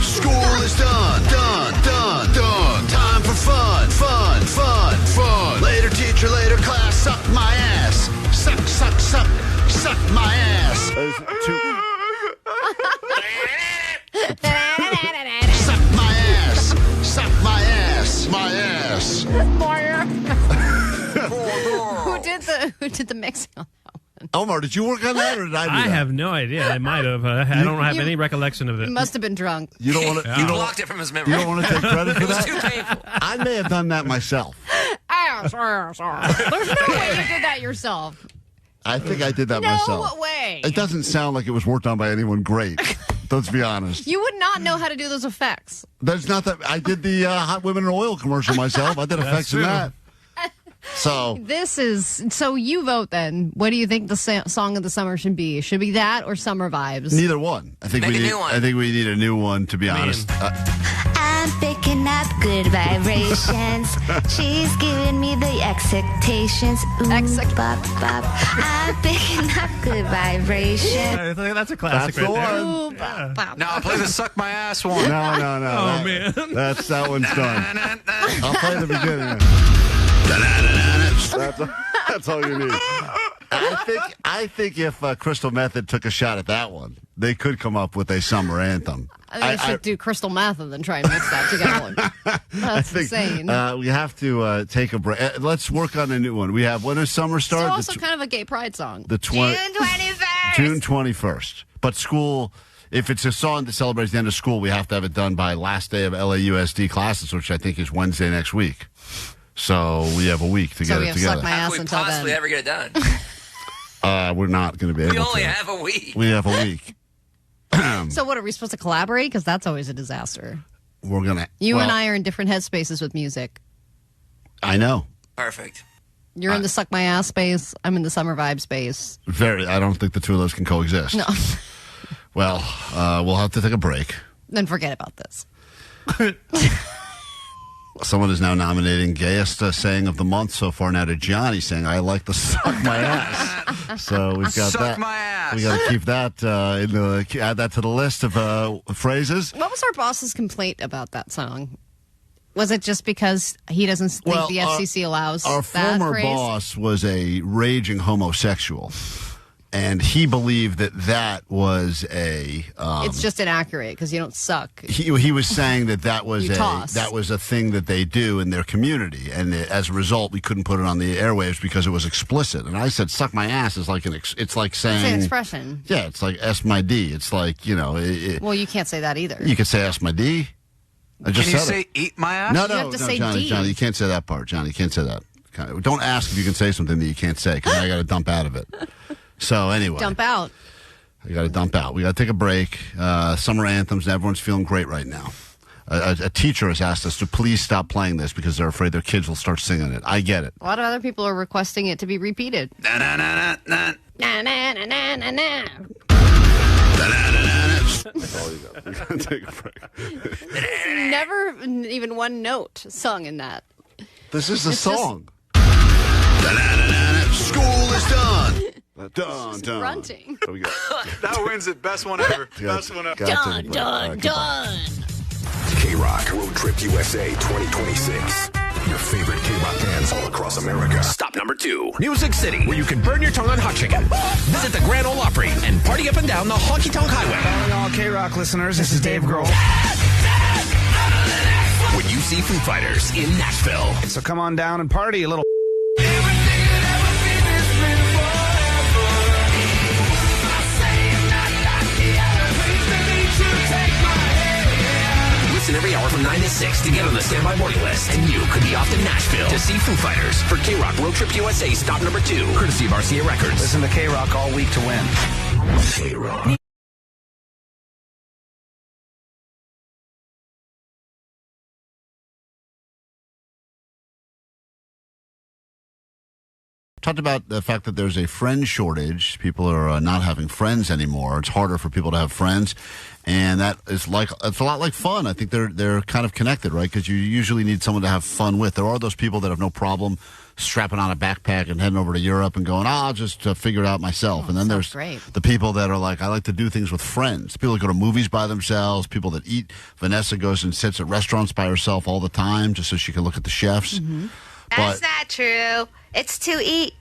School is done, done, done, done. Time for fun, fun, fun, fun. Later teacher, later class, suck my ass. Suck, suck, suck, suck my ass. Suck my ass. Suck my ass. My ass. Who did the mixing on that one? Omar, did you work on that or did I do that? I have no idea. I might have. I don't have any recollection of it. You must have been drunk. You don't want to. He blocked it from his memory. You don't want to take credit for It was that? too painful. I may have done that myself. There's no way you did that yourself. I think I did that No myself. way. It doesn't sound like it was worked on by anyone great. Let's be honest. You would not know how to do those effects. There's not that. I did the Hot Women in Oil commercial myself. I did effects in that. So So you vote then. What do you think the song of the summer should be? Should be that or Summer Vibes? Neither one. I think Make we a need. new one. I think we need a new one. To be honest. I'm picking up good vibrations. She's giving me the excitations. Ooh, bop, bop. I'm picking up good vibrations. That's a classic That's the right there. one. Ooh, bop, bop. Now I'll play the suck my ass one. No. Oh, man. That one's done. I'll play the beginning. That's all you need. I think if Crystal Method took a shot at that one, they could come up with a summer anthem. I think you should do crystal meth and then try and mix that together. That's insane. We have to take a break. Let's work on a new one. We have when does summer It's start? also kind of a gay pride song. June 21st. June 21st. But school. If it's a song that celebrates the end of school, we have to have it done by last day of LAUSD classes, which I think is Wednesday next week. So we have a week to get it together. My How ass can we until possibly then. ever get it done? We're not going to be able to. We only have a week. We have a week. So what, are we supposed to collaborate? Because that's always a disaster. We're going to. You and I are in different headspaces with music. I know. Perfect. You're in the suck my ass space. I'm in the summer vibe space. I don't think the two of those can coexist. No. Well, we'll have to take a break. Then forget about this. Someone is now nominating gayest saying of the month so far now to Johnny, saying, I like to suck my ass. So we've got Suck that. my ass. We got to keep that, add that to the list of phrases. What was our boss's complaint about that song? Was it just because he doesn't think the FCC allows Our that former phrase? boss was a raging homosexual. And he believed that was a. It's just inaccurate because you don't suck. He was saying that was toss. that was a thing that they do in their community, and as a result, we couldn't put it on the airwaves because it was explicit. And I said, "Suck my ass" is like it's like saying it's an expression. Yeah, it's like "S my D." It's like well, you can't say that either. You could say "S my D." I just Can you said say it. "eat my ass"? No, You have to say Johnny, D. you can't say that part. Johnny, you can't say that. Don't ask if you can say something that you can't say because I got to dump out of it. So anyway, Dump out. I got to dump out. We got to take a break. Summer anthems, and everyone's feeling great right now. A teacher has asked us to please stop playing this because they're afraid their kids will start singing it. I get it. A lot of other people are requesting it to be repeated. Na na na na na. Na na na na na na. That's all you got. We got to take a break. Never even one note sung in that. This is the It's song. School is done. Done. Grunting. There we go. That wins it. Best one ever. Best one ever. Done. KROQ Road Trip USA 2026. Your favorite K-Rock bands all across America. Stop number 2. Music City, where you can burn your tongue on hot chicken. Visit the Grand Ole Opry and party up and down the Honky Tonk Highway. Calling all K-Rock listeners, this is Dave Grohl. When you see Foo Fighters in Nashville. So come on down and party a little. Listen every hour from 9 to 6 to get on the standby morning list. And you could be off to Nashville to see Foo Fighters for KROQ Road Trip USA stop number 2. Courtesy of RCA Records. Listen to K-Rock all week to win. KROQ. Talked about the fact that there's a friend shortage. People are not having friends anymore. It's harder for people to have friends, and that is it's a lot like fun. I think they're kind of connected, right? Because you usually need someone to have fun with. There are those people that have no problem strapping on a backpack and heading over to Europe and going, I'll just figure it out myself. And then there's the people that are like, I like to do things with friends. People that go to movies by themselves. People that eat. Vanessa goes and sits at restaurants by herself all the time just so she can look at the chefs. Mm-hmm. That's not true. It's to eat.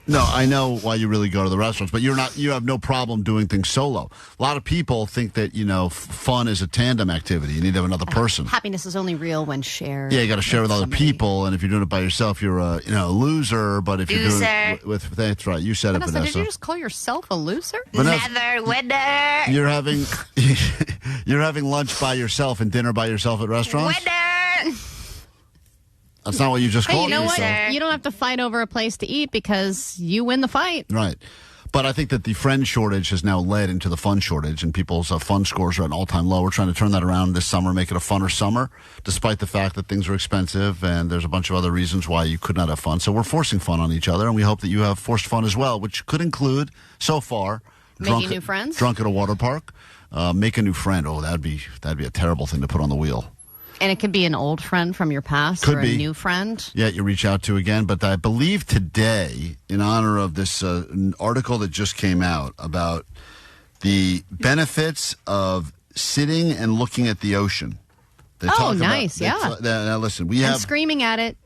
No, I know why you really go to the restaurants, but you have no problem doing things solo. A lot of people think that, fun is a tandem activity. You need to have another person. Happiness is only real when shared. Yeah, you got to share with other people, and if you're doing it by yourself, you're a loser. But if you're doing it with that's right. You said it, Vanessa. Did you just call yourself a loser? Vanessa, Never winner. You're having lunch by yourself and dinner by yourself at restaurants? Winner. That's not what you just called you know yourself. what? You don't have to fight over a place to eat because you win the fight. Right. But I think that the friend shortage has now led into the fun shortage, and people's fun scores are at an all-time low. We're trying to turn that around this summer, make it a funner summer, despite the fact that things are expensive, and there's a bunch of other reasons why you could not have fun. So we're forcing fun on each other, and we hope that you have forced fun as well, which could include, so far, making new friends, drunk at a water park, make a new friend. Oh, that'd be a terrible thing to put on the wheel. And it could be an old friend from your past Could or be. a new friend. Yeah, you reach out to again. But I believe today, in honor of this article that just came out about the benefits of sitting and looking at the ocean. They talk nice, about, now listen, we and have screaming at it.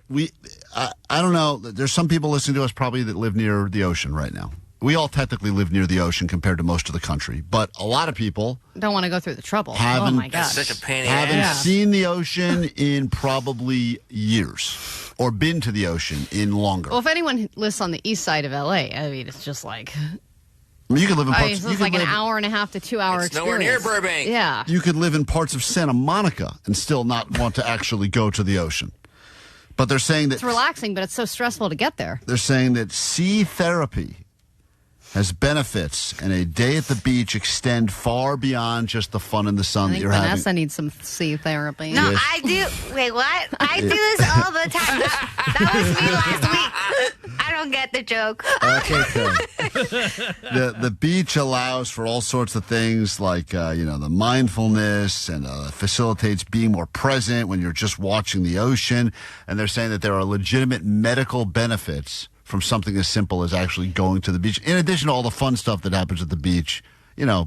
I don't know. There's some people listening to us probably that live near the ocean right now. We all technically live near the ocean compared to most of the country, but a lot of people don't want to go through the trouble. Haven't, oh my gosh. Such a pain in the ass. Haven't seen the ocean in probably years, or been to the ocean in longer. Well, if anyone lives on the east side of LA, I mean, it's just like. I mean, you could live in parts. It's like an hour and a half to 2 hour It's nowhere near experience. Burbank. Yeah. You could live in parts of Santa Monica and still not want to actually go to the ocean. But they're saying that It's relaxing, but it's so stressful to get there. They're saying that sea therapy has benefits, and a day at the beach extend far beyond just the fun in the sun I that think you're Vanessa having. needs some sea therapy. No, I do. Wait, what? I do this all the time. That was me last week. I don't get the joke. Okay. The beach allows for all sorts of things like, the mindfulness, and facilitates being more present when you're just watching the ocean. And they're saying that there are legitimate medical benefits from something as simple as actually going to the beach, in addition to all the fun stuff that happens at the beach,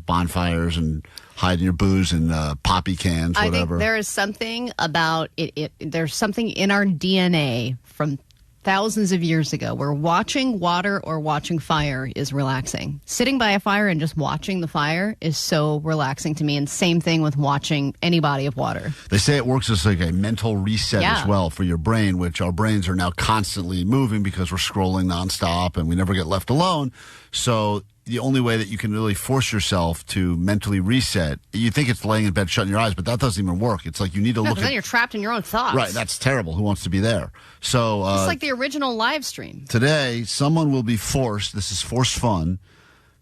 bonfires and hiding your booze in poppy cans, whatever. I think there is something about it. There's something in our DNA from thousands of years ago where watching water or watching fire is relaxing. Sitting by a fire and just watching the fire is so relaxing to me, and same thing with watching any body of water. They say it works as like a mental reset as well for your brain, which our brains are now constantly moving because we're scrolling nonstop and we never get left alone. So the only way that you can really force yourself to mentally reset, you think it's laying in bed shutting your eyes, but that doesn't even work. It's like you need to look at... then you're trapped in your own thoughts. Right, that's terrible. Who wants to be there? So it's like the original live stream. Today, someone will be forced, this is forced fun,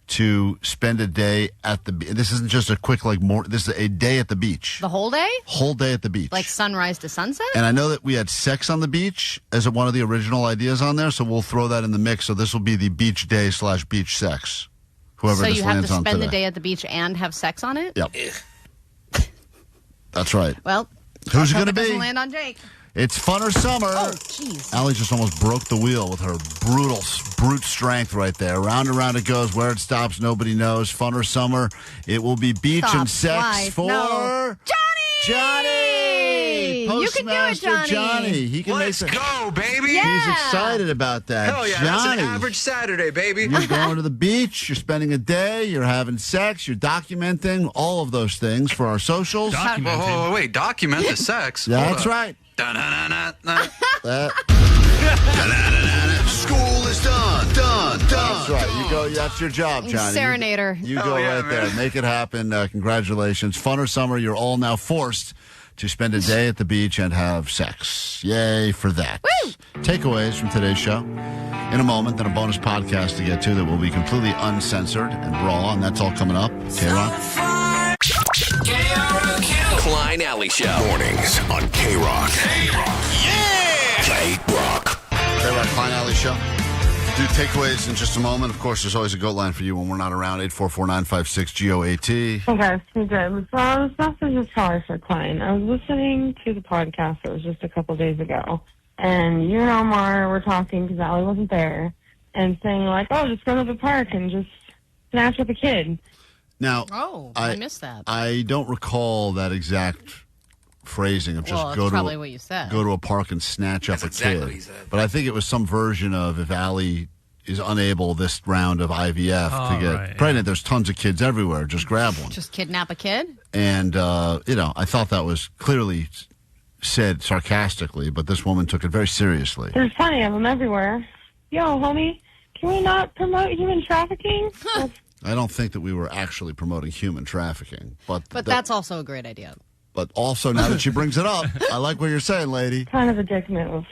to spend a day at the beach. This isn't just a quick, this is a day at the beach. The whole day? Whole day at the beach. Like sunrise to sunset? And I know that we had sex on the beach as one of the original ideas on there, so we'll throw that in the mix. So this will be the beach day / beach sex. Whoever so this you have to lands on spend today. the day at the beach and have sex on it? Yep. That's right. Well, who's it going to doesn't be? land on Jake. It's Funner Summer. Oh, jeez. Allie just almost broke the wheel with her brute strength right there. Round and round it goes. Where it stops, nobody knows. Funner Summer. It will be beach and sex for Johnny. You can do it, Johnny. He can Let's go, baby. He's excited about that. Hell yeah, Johnny. that's an average Saturday, baby. You're going to the beach. You're spending a day. You're having sex. You're documenting all of those things for our socials. Whoa, wait, document the sex? That's right. School is done. That's right. You go. That's your job, Johnny. Serenader. You go right there. Make it happen. Congratulations. Funner Summer. You're all now forced to spend a day at the beach and have sex. Yay for that. Woo! Takeaways from today's show. In a moment, then a bonus podcast to get to that will be completely uncensored and raw, and that's all coming up. KROQ. Klein Ally Show. Mornings on KROQ. Yeah! KROQ. KROQ Klein Ally Show. Do takeaways in just a moment. Of course, there's always a goat line for you when we're not around. 844-956-GOAT. Okay, good. So this message is probably for Klein. I was listening to the podcast that was just a couple days ago, and you and Omar were talking because Allie wasn't there, and saying like, "Oh, just go to the park and just snatch up a kid." Now, I missed that. I don't recall that exact phrasing of just that's probably what you said. Go to a park and snatch up a exactly kid. what he said. But I think it was some version of if Allie is unable this round of IVF to get pregnant, there's tons of kids everywhere. Just grab one. Just kidnap a kid? And, I thought that was clearly said sarcastically, but this woman took it very seriously. There's plenty of them everywhere. Yo, homie, can we not promote human trafficking? I don't think that we were actually promoting human trafficking. But that's also a great idea. But also, now that she brings it up, I like what you're saying, lady. Kind of a dick move.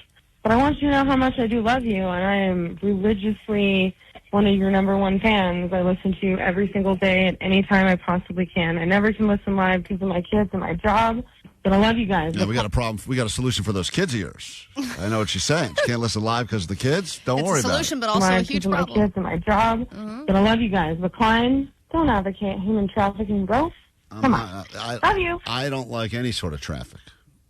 But I want you to know how much I do love you, and I am religiously one of your number one fans. I listen to you every single day at any time I possibly can. I never can listen live because of my kids and my job, but I love you guys. Yeah, we got a problem. We got a solution for those kids of yours. I know what she's saying. She can't listen live because of the kids. Don't worry about it. It's a solution, but also a huge problem. My kids and my job, but I love you guys. But Klein, don't advocate human trafficking, bro. Come on. Love you. I don't like any sort of traffic.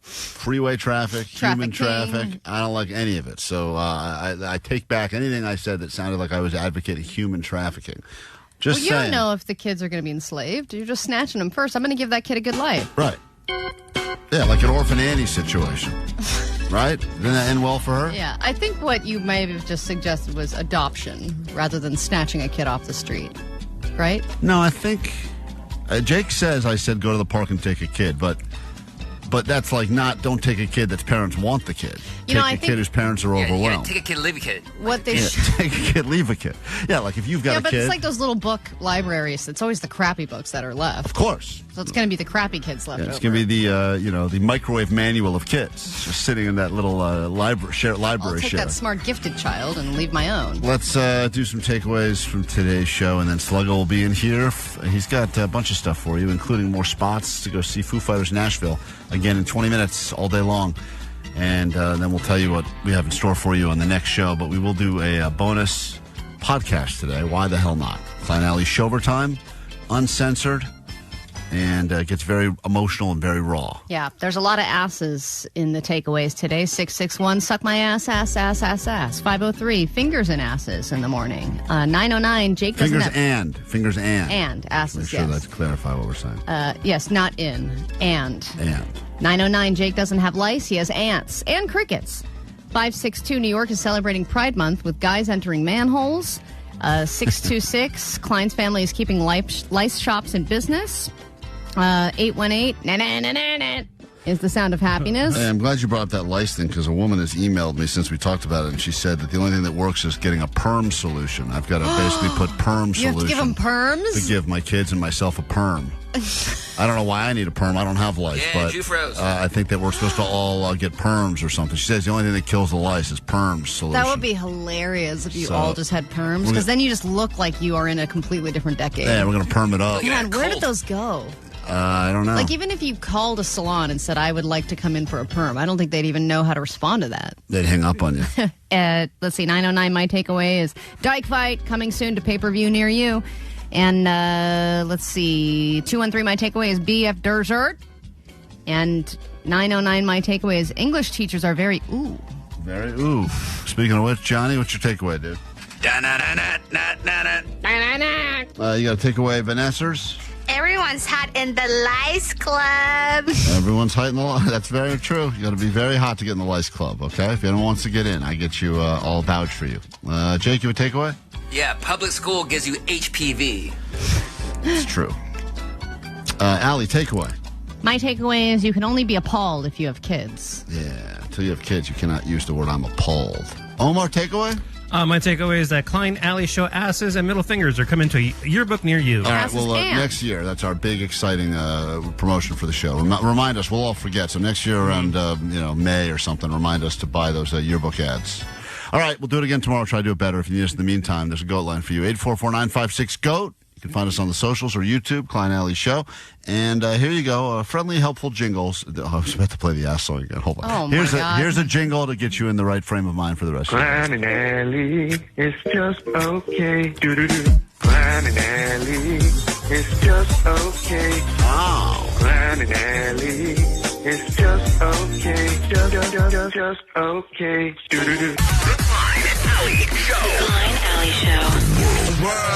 Freeway traffic, human traffic. I don't like any of it. So I take back anything I said that sounded like I was advocating human trafficking. Just you saying. don't know if the kids are going to be enslaved. You're just snatching them first. I'm going to give that kid a good life. Right. Yeah, like an Orphan Annie situation. Right? Didn't that end well for her? Yeah. I think what you may have just suggested was adoption rather than snatching a kid off the street. Right? No, I think... Jake says I said go to the park and take a kid, but that's like not don't take a kid that's parents want the kid. Take a kid whose parents are overwhelmed. Take a kid, leave a kid. What they take a kid, leave a kid. Yeah, like if you've got a but kid. it's like those little book libraries. It's always the crappy books that are left. Of course. So it's going to be the crappy kids left over. It's going to be the the microwave manual of kids, just sitting in that little library I'll take that smart gifted child and leave my own. Let's do some takeaways from today's show, and then Sluggo will be in here. He's got a bunch of stuff for you, including more spots to go see Foo Fighters Nashville again in 20 minutes all day long. And then we'll tell you what we have in store for you on the next show. But we will do a bonus podcast today. Why the hell not? Klein Ally Showtime, uncensored, and it gets very emotional and very raw. Yeah, there's a lot of asses in the takeaways today. 661, suck my ass, ass, ass, ass, ass. 503, fingers and asses in the morning. 909, Jake doesn't have... Fingers and. And asses, Make sure yes. let's clarify what we're saying. Yes, not in, and. 909, Jake doesn't have lice. He has ants and crickets. 562, New York is celebrating Pride Month with guys entering manholes. 626, Klein's family is keeping lice shops in business. 818, na-na-na-na-na, is the sound of happiness. Hey, I'm glad you brought up that lice thing because a woman has emailed me since we talked about it, and she said that the only thing that works is getting a perm solution. I've got to basically put perm solution. You have to give them perms? To give my kids and myself a perm. I don't know why I need a perm. I don't have lice, but I think that we're supposed to all get perms or something. She says the only thing that kills the lice is perm solution. That would be hilarious if you all just had perms, because then you just look like you are in a completely different decade. Yeah, we're going to perm it up. Man, where did those go? I don't know. Like, even if you called a salon and said, I would like to come in for a perm, I don't think they'd even know how to respond to that. They'd hang up on you. Let's see, 909, my takeaway is Dyke Fight, coming soon to pay-per-view near you. And let's see, 213, my takeaway is BF Dessert. And 909, my takeaway is English teachers are very ooh. Very ooh. Speaking of which, Johnny, what's your takeaway, dude? You got a takeaway, Vanessa's? Everyone's hot in the Lice Club. Everyone's hot in the Lice. That's very true. You got to be very hot to get in the Lice Club, okay? If anyone wants to get in, I get you all vouch for you. Jake, you a takeaway? Yeah, public school gives you HPV. It's true. Allie, takeaway. My takeaway is you can only be appalled if you have kids. Yeah, until you have kids, you cannot use the word I'm appalled. Omar, takeaway? My takeaway is that Klein Ally Show asses and middle fingers are coming to a yearbook near you. All right, well, next year, that's our big, exciting promotion for the show. Remind us, we'll all forget. So next year around May or something, remind us to buy those yearbook ads. All right, we'll do it again tomorrow. Try to do it better. If you need us in the meantime, there's a GOAT line for you, 844-956-GOAT. You can find us on the socials or YouTube, Klein Ally Show. And here you go, friendly, helpful jingles. I was about to play the ass song again. Hold on. Oh, Here's a jingle to get you in the right frame of mind for the rest of the day. Klein and Ally, it's just okay. Do-do-do. Klein and Ally, it's just okay. Oh. Klein and Ally, it's just okay. Just okay. Do-do-do. The Klein Ally Show. Klein Ally Show. Worldwide.